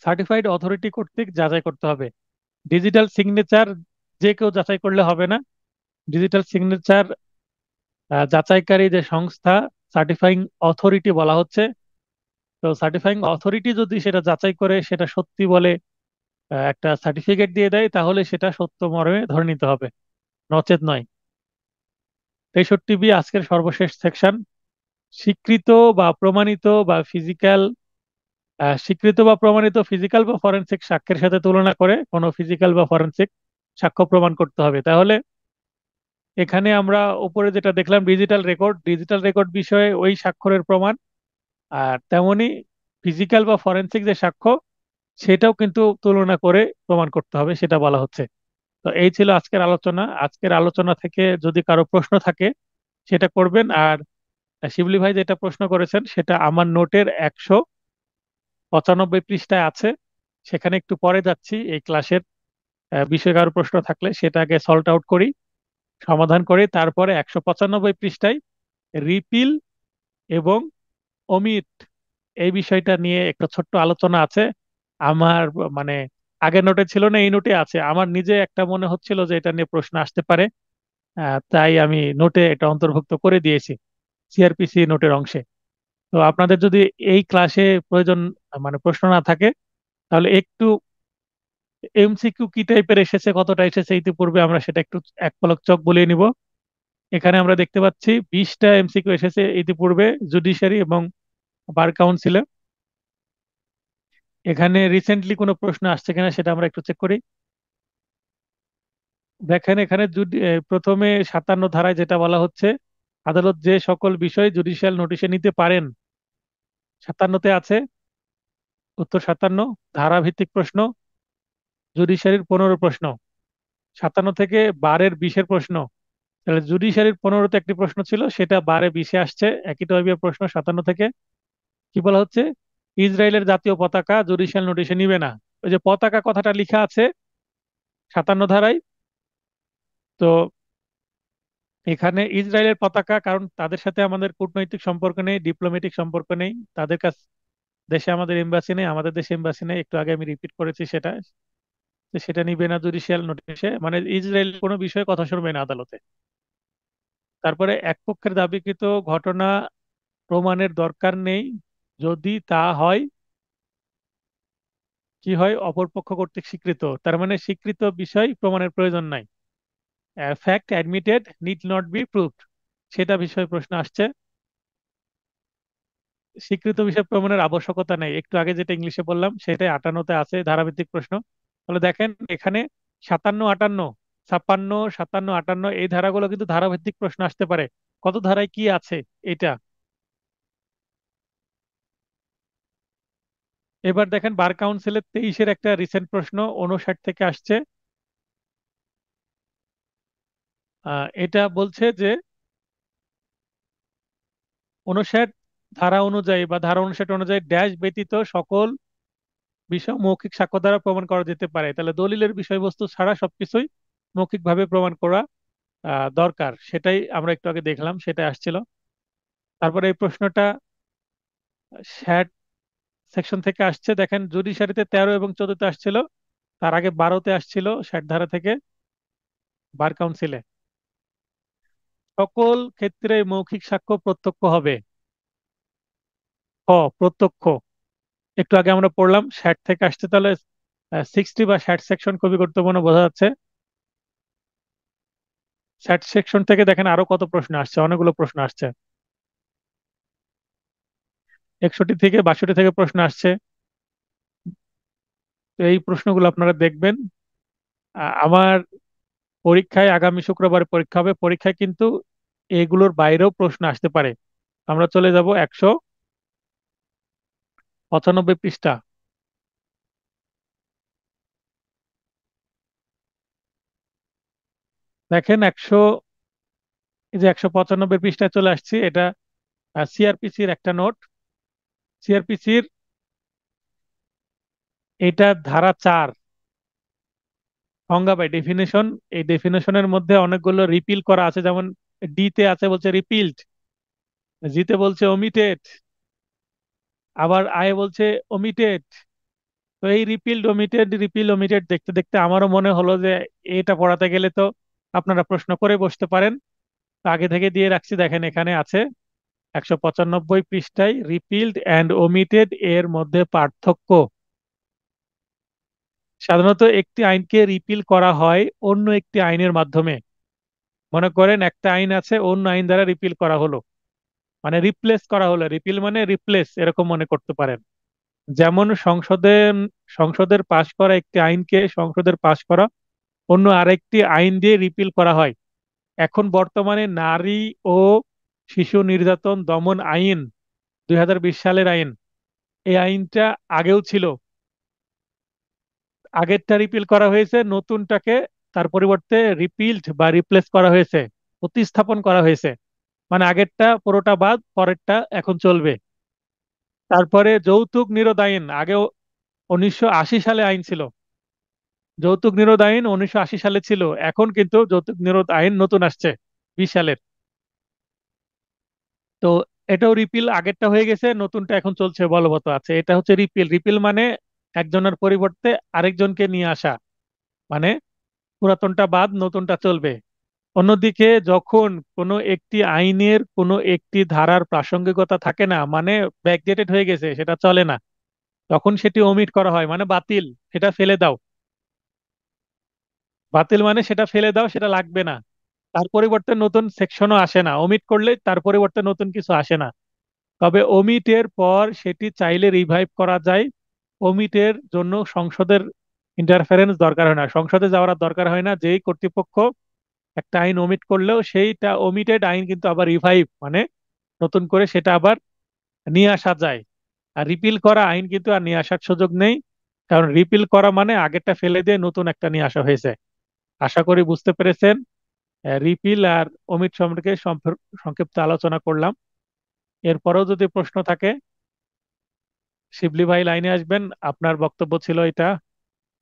সার্টিফাইড অথরিটি কর্তৃক যাচাই করতে হবে। ডিজিটাল সিগনেচার যে কেউ যাচাই করলে হবে না। ডিজিটাল সিগনেচার যাচাইকারী যে সংস্থা, সার্টিফাইং অথরিটি বলা হচ্ছে। তো সার্টিফাইং অথরিটি যদি সেটা যাচাই করে সেটা সত্যি বলে একটা সার্টিফিকেট দিয়ে দেয়, তাহলে সেটা সত্য মর্মে ধরে নিতে হবে, নচেত নয়। 63B, আজকের সর্বশেষ সেকশন। স্বীকৃত বা প্রমাণিত বা ফিজিক্যাল স্বীকৃত বা প্রমাণিত ফিজিক্যাল বা ফরেনসিক সাক্ষ্যের সাথে তুলনা করে কোনো ফিজিক্যাল বা ফরেনসিক সাক্ষ্য প্রমাণ করতে হবে। তাহলে এখানে আমরা উপরে যেটা দেখলাম ডিজিটাল রেকর্ড, ডিজিটাল রেকর্ড বিষয়ে ওই স্বাক্ষরের প্রমাণ, আর তেমনি ফিজিক্যাল বা ফরেনসিক যে সাক্ষ্য সেটাও কিন্তু তুলনা করে প্রমাণ করতে হবে, সেটা বলা হচ্ছে। তো এই ছিল আজকের আলোচনা। আজকের আলোচনা থেকে যদি কারো প্রশ্ন থাকে সেটা করবেন। আর শিবলি ভাই যেটা প্রশ্ন করেছেন সেটা আমার নোটের 195 পৃষ্ঠায় আছে, সেখানে একটু পরে যাচ্ছি। এই ক্লাসের বিষয়ে কারো প্রশ্ন থাকলে সেটা আগে সল্ট আউট করি, সমাধান করি, তারপরে 195 পৃষ্ঠায় রিপিল এবং অমিট এই বিষয়টা নিয়ে একটা ছোট্ট আলোচনা আছে। আমার মানে আগের নোটে ছিল না, এই নোটে আছে। আমার নিজে একটা মনে হচ্ছিল যে এটা নিয়ে প্রশ্ন আসতে পারে, তাই আমি নোটে এটা অন্তর্ভুক্ত করে দিয়েছি সিআরপিসি নোটের অংশে। তো আপনাদের যদি এই ক্লাসে প্রয়োজন মানে প্রশ্ন না থাকে, তাহলে একটু এমসিকিউ কি টাইপের এসেছে, কতটা এসেছে ইতিপূর্বে, আমরা সেটা একটু এক পলক চোখ বুলিয়ে নিব। এখানে আমরা দেখতে পাচ্ছি 20টা এমসিকিউ এসেছে ইতিপূর্বে জুডিশিয়ারি এবং বার কাউন্সিলে। এখানে রিসেন্টলি কোনো প্রশ্ন আসছে কিনা সেটা আমরা একটু চেক করি। দেখেন এখানে প্রথমে 57 ধারায় যেটা বলা হচ্ছে, আদালত যে সকল বিষয় জুডিশিয়াল নোটিশে নিতে পারেন, 57তে আছে। উত্তর 57। ধারা ভিত্তিক প্রশ্ন জুডিশিয়ারির 15 প্রশ্ন, 57 থেকে 12-20 প্রশ্ন। তাহলে জুডিশিয়ারির 15তে একটি প্রশ্ন ছিল, সেটা 12-20 আসছে একই টাইপের প্রশ্ন 57 থেকে। কি বলা হচ্ছে? ইসরায়েলের জাতীয় পতাকা জুডিশিয়াল নোটিশে নিবে না। ওই যে পতাকা কথাটা লেখা আছে 57 ধারায়। তো এখানে ইসরায়েলের পতাকা, কারণ তাদের সাথে আমাদের কূটনৈতিক সম্পর্ক নেই, ডিপ্লোম্যাটিক সম্পর্ক নেই, তাদের কাছ দেশে আমাদের এম্বাসি নেই, আমাদের দেশে এম্বাসি নেই, একটু আগে আমি রিপিট করেছি সেটা। যে সেটা নিবে না জুডিশিয়াল নোটিশে, মানে ইসরায়েল কোনো বিষয়ে কথা শুনবে না আদালতে। তারপরে এক পক্ষের দাবিকৃত ঘটনা প্রমাণের দরকার নেই যদি তা হয় কি হয় অপর পক্ষ কর্তৃক স্বীকৃত, তার মানে স্বীকৃত বিষয় প্রমাণের প্রয়োজন নাই। Fact admitted need not be proved, সেটা বিষয়ে প্রশ্ন আসছে। স্বীকৃত বিষয় প্রমাণের আবশ্যকতা নেই, একটু আগে যেটা ইংলিশে বললাম সেটাই 58-তে আছে, ধারাভিত্তিক প্রশ্ন। তাহলে দেখেন এখানে 57, 58, 56, 57, 58 এই ধারাগুলো কিন্তু ধারাভিত্তিক প্রশ্ন আসতে পারে। কত ধারায় কি আছে এটা। এবার দেখেন বার কাউন্সিলের 23-এর একটা রিসেন্ট প্রশ্ন 59 থেকে আসছে। এটা বলছে যে 59 ধারা অনুযায়ী বা ধারা 59 অনুযায়ী ড্যাশ ব্যতীত সকল বিষয় মৌখিক সাক্ষ্য দ্বারা প্রমাণ করা যেতে পারে। তাহলে দলিলের বিষয়বস্তু ছাড়া সবকিছুই মৌখিকভাবে প্রমাণ করা দরকার, সেটাই আমরা একটু আগে দেখলাম, সেটা আসছিল। তারপরে এই প্রশ্নটা স্যাট সেকশন থেকে আসছে, দেখেন জুডিশিয়ারিতে 13 এবং 14-তে আসছিল, তার আগে 12-তে আসছিল স্যাট ধারা থেকে বার কাউন্সিলে। সকল ক্ষেত্রে মৌখিক সাক্ষ্য প্রত্যক্ষ হবে। প্রত্যক্ষ, একটু আগে আমরা পড়লাম স্যাট থেকে আসছে, তাহলে 60 বা স্যাট সেকশন খুবই গুরুত্বপূর্ণ, বোঝা যাচ্ছে। স্যাট সেকশন থেকে দেখেন আরো কত প্রশ্ন আসছে, অনেকগুলো প্রশ্ন আসছে। 61 থেকে 62 থেকে প্রশ্ন আসছে। তো এই প্রশ্নগুলো আপনারা দেখবেন। আমার পরীক্ষায় আগামী শুক্রবার পরীক্ষা হবে, পরীক্ষায় কিন্তু এগুলোর বাইরেও প্রশ্ন আসতে পারে। আমরা চলে যাব 195 পৃষ্ঠা। দেখেন এই যে 195 পৃষ্ঠায় চলে আসছি, এটা সিআরপিসির একটা নোট। সিআরপিসির এটা ধারা 4 সংজ্ঞা বাই ডেফিনেশন। এই ডেফিনেশনের মধ্যে অনেকগুলো রিপিল করা আছে, যেমন ডি তে আছে বলছে রিপিলড, জি তে বলছে ওমিটেড, আবার আই বলছে ওমিটেড। তো এই রিপিল ওমিটেড দেখতে দেখতে আমারও মনে হলো যে এটা পড়াতে গেলে তো আপনারা প্রশ্ন করে বসতে পারেন। তো আগে থেকে দিয়ে রাখছি, দেখেন এখানে আছে 195 পৃষ্ঠায় রিপিলড অ্যান্ড ওমিটেড এর মধ্যে পার্থক্য। সাধারণত একটি আইনকে রিপিল করা হয় অন্য একটি আইনের মাধ্যমে। মনে করেন একটা আইন আছে, অন্য আইন দ্বারা রিপিল করা হলো, মানে রিপ্লেস করা হলো, রিপিল মানে রিপ্লেস এরকম মনে করতে পারেন। যেমন সংসদের পাশ করা একটি আইনকে সংসদের পাশ করা অন্য আরেকটি আইন দিয়ে রিপিল করা হয়। এখন বর্তমানে নারী ও শিশু নির্যাতন দমন আইন 2020 সালের আইন, এই আইনটা আগেও ছিল, আগেরটা রিপিল করা হয়েছে, নতুনটাকে তার পরিবর্তে রিপিলড বা রিপ্লেস করা হয়েছে, প্রতিস্থাপন করা হয়েছে। মানে আগেরটা পুরোটা বাদ, পরেরটা এখন চলবে। তারপরে যৌতুক নিরোধ আইন, আগে 1980 সালে আইন ছিল, যৌতুক নিরোধ আইন 1980 সালে ছিল, এখন কিন্তু যৌতুক নিরোধ আইন নতুন আসছে 20 সালের। তো এটাও রিপিল, আগেরটা হয়ে গেছে, নতুনটা এখন চলছে, বলবৎ আছে। এটা হচ্ছে রিপিল। রিপিল মানে একজনের পরিবর্তে আরেকজনকে নিয়ে আসা, মানে পুরাতনটা বাদ, নতুনটা চলবে। অন্যদিকে যখন কোনো একটি আইনের কোনো একটি ধারার প্রাসঙ্গিকতা থাকে না, মানে ব্যাকডেটেড হয়ে গেছে, সেটা চলে না, তখন সেটি ওমিট করা হয়, মানে বাতিল, সেটা ফেলে দাও। বাতিল মানে সেটা ফেলে দাও, সেটা লাগবে না, তার পরিবর্তে নতুন সেকশনও আসে না, ওমিট করলে তার পরিবর্তে নতুন কিছু আসে না। তবে ওমিটের পর সেটি চাইলে রিভাইভ করা যায়। ওমিটের জন্য সংসদের ইন্টারফারেন্স দরকার হয় না, সংসদে যাওয়ার আর দরকার হয় না। যেই কর্তৃপক্ষ একটা আইন ওমিট করলেও সেইটা ওমিটেড আইন কিন্তু আবার রিভাইভ মানে নতুন করে সেটা আবার নিয়ে আসা যায়। আর রিপিল করা আইন কিন্তু আর নিয়ে আসার সুযোগ নেই, কারণ রিপিল করা মানে আগেরটা ফেলে দিয়ে নতুন একটা নিয়ে আসা হয়েছে। আশা করি বুঝতে পেরেছেন। রিপিল আর ওমিট সম্পর্কে সংক্ষিপ্ত আলোচনা করলাম। এরপরেও যদি প্রশ্ন থাকে, শিবলি ভাই লাইনে আসবেন, আপনার বক্তব্য ছিল এটা,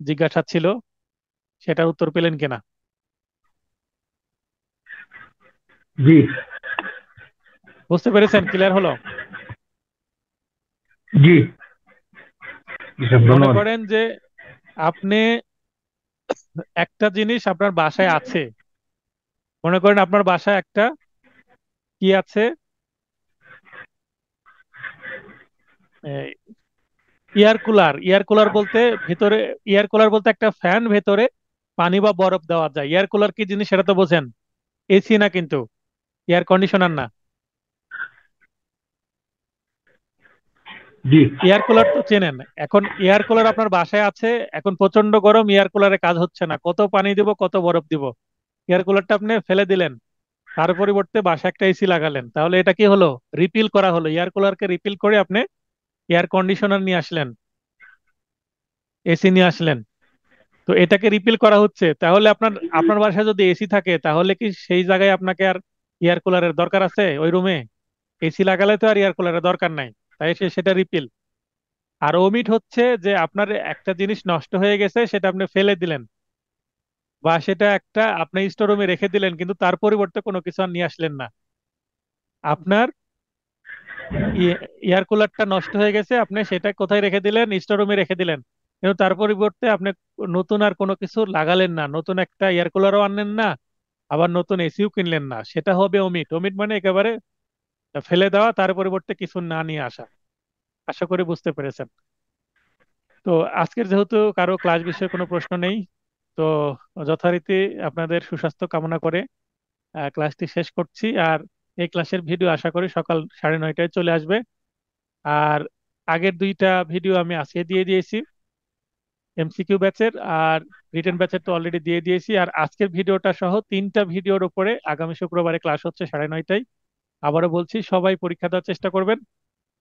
জিজ্ঞাসা ছিল, সেটার উত্তর পেলেন কিনা। জি। বুঝতে পেরেছেন, ক্লিয়ার হলো। জি। জি স্যার, মনে ধন্যবাদ। করেন যে আপনি একটা জিনিস আপনার বাসায় আছে, মনে করেন আপনার বাসায় একটা কি আছে, এয়ার কুলার বলতে ভেতরে, এয়ার কুলার বলতে একটা ফ্যান, ভেতরে পানি বা বরফ দেওয়া যায়। এয়ার কুলার কি জিনিস সেটা তো বোঝেন, এসি না কিন্তু, এয়ার কন্ডিশনার না। জি। এয়ার কুলার তো চেনেন। এখন এয়ার কুলার আপনার বাসায় আছে, এখন প্রচন্ড গরম, এয়ার কুলারে কাজ হচ্ছে না, কত পানি দিব কত বরফ দিব, এয়ার কুলারটা আপনি ফেলে দিলেন, তার পরিবর্তে বাসায় একটা এসি লাগালেন, তাহলে এটা কি হলো? রিপিল করা হলো, এয়ার কুলারকে রিপিল করে আপনি এয়ার কন্ডিশনার নিয়ে আসলেন, এসি নিয়ে আসলেন। তো এটাকে রিপিল করা হচ্ছে। তাহলে আপনার আপনার বাসায় যদি এসি থাকে, তাহলে কি সেই জায়গায় আপনাকে আর এয়ার কুলারের দরকার আছে? ওই রুমে এসি লাগালে তো আর এয়ার কুলারের দরকার নাই, তাই সেটা রিপিল। আর ওমিট হচ্ছে যে আপনার একটা জিনিস নষ্ট হয়ে গেছে, সেটা আপনি ফেলে দিলেন, বা সেটা একটা আপনি স্টোর রুমে রেখে দিলেন, কিন্তু তার পরিবর্তে কোনো কিছু আর নিয়ে আসলেন না। আপনার এয়ার কুলারটা নষ্ট হয়ে গেছে, আপনি সেটা কোথায় রেখে দিলেন? স্টোর রুমে রেখে দিলেন, কিন্তু তার পরিবর্তে আপনি নতুন আর কোনো কিছু লাগালেন না, নতুন একটা এয়ার কুলারও আনলেন না, আবার নতুন এসিও কিনলেন না। সেটা হবে ওমিট। ওমিট মানে একেবারে ফেলে দেওয়া, তার পরিবর্তে কিছু না নিয়ে আসা। আশা করি বুঝতে পেরেছেন। তো আজকের যেহেতু কারো ক্লাস বিষয়ে কোনো প্রশ্ন নেই, তো যথারীতি আপনাদের সুস্বাস্থ্য কামনা করে ক্লাসটি শেষ করছি। আর এই ক্লাসের ভিডিও আশা করি সকাল 9:30টায় চলে আসবে। আর আগের দুইটা ভিডিও আমি আজকে দিয়ে দিয়েছি, এমসিকিউ ব্যাচের আর রিটেন ব্যাচের তো অলরেডি দিয়ে দিয়েছি। আর আজকের ভিডিওটা সহ তিনটা ভিডিওর উপরে আগামী শুক্রবারে ক্লাস হচ্ছে 9:30টায়। আবারও বলছি, সবাই পরীক্ষা দেওয়ার চেষ্টা করবেন।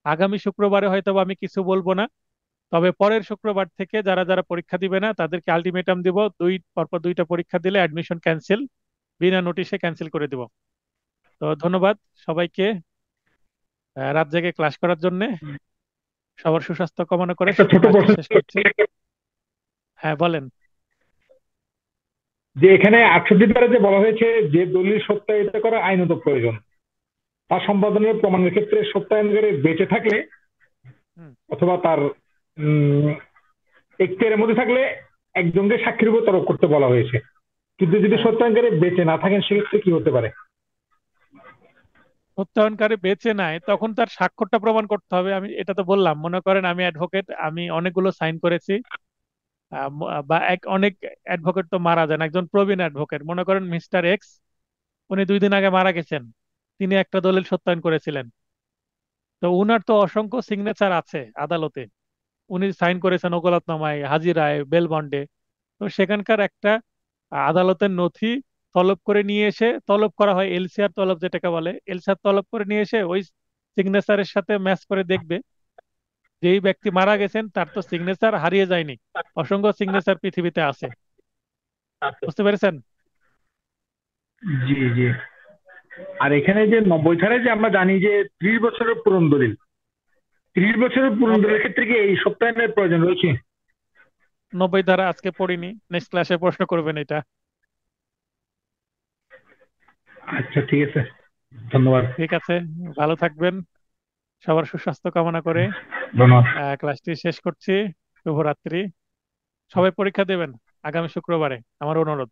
আগামী শুক্রবারে হয়তো বা আমি কিছু বলবো না, তবে পরের শুক্রবার থেকে যারা যারা পরীক্ষা দিবে না তাদেরকে আলটিমেটাম দিব, পরপর দুইটা পরীক্ষা দিলে অ্যাডমিশন ক্যান্সেল, বিনা নোটিশে ক্যান্সেল করে দিব। তো ধন্যবাদ সবাইকে রাত জেগে ক্লাস করার জন্য। সবার সুস্বাস্থ্য কামনা করে একটা ছোট ক্লাসটি প্রশ্ন শেষ করছি। হ্যাঁ বলেন। যে এখানে 68 ধারা যে বলা হয়েছে যে দলিল সত্যায়িত করা আইনত প্রয়োজন, তার সম্পাদনের প্রমাণের ক্ষেত্রে সত্যায়নকারী বেঁচে থাকলে হুম। অথবা তার উম এখতিয়ারের মধ্যে থাকলে একজনকে সাক্ষীর উপর তলব করতে বলা হয়েছে। কিন্তু যদি হ্যাঁ, সত্যায়নকারী বেঁচে না থাকেন সেক্ষেত্রে কি হতে পারে? সত্যায়নকারী বেঁচে নাই, তখন তার স্বাক্ষরটা প্রমাণ করতে হবে। আমি এটা তো বললাম, মনে করেন আমি অ্যাডভোকেট, আমি অনেকগুলো সাইন করেছি, বা অনেক অ্যাডভোকেট তো মারা যান, একজন প্রবীণ অ্যাডভোকেট মনে করেন মিস্টার এক্স, উনি 2 দিন আগে মারা গেছেন, তিনি একটা দলিল সত্যায়ন করেছিলেন। তো উনার তো অসংখ্য সিগনেচার আছে আদালতে, উনি সাইন করেছেন ওকালতনামায়, হাজিরায়, বেল বন্ডে। তো সেখানকার একটা আদালতের নথি তলব করে নিয়ে এসে, তলব করা হয় এলসিআর তলব যেটাকে বলে, এলসিআর তলব করে নিয়ে এসে ওই সিগনেচারের সাথে ম্যাচ করে দেখবে যেই ব্যক্তি মারা গেছেন তার তো সিগনেচার হারিয়ে যায়নি, অসংখ্য সিগনেচার পৃথিবীতে আছে। বুঝতে পেরেছেন? জি জি। আর এখানে যে 90 ধারায় যে আমরা জানি যে 30 বছরের পুরন দলিল, 30 বছরের পুরন নব- দলিলের ক্ষেত্রে কি এই সত্যায়নের প্রয়োজন রয়েছে? 90 ধারা আজকে পড়িনি, নেক্সট ক্লাসে প্রশ্ন করবেন এটা। আচ্ছা ঠিক আছে, ধন্যবাদ। ঠিক আছে, ভালো থাকবেন, সবার সুস্বাস্থ্য কামনা করে ধন্যবাদ। ক্লাসটি শেষ করছি। শুভরাত্রি। সবাই পরীক্ষা দেবেন আগামী শুক্রবারে, আমার অনুরোধ।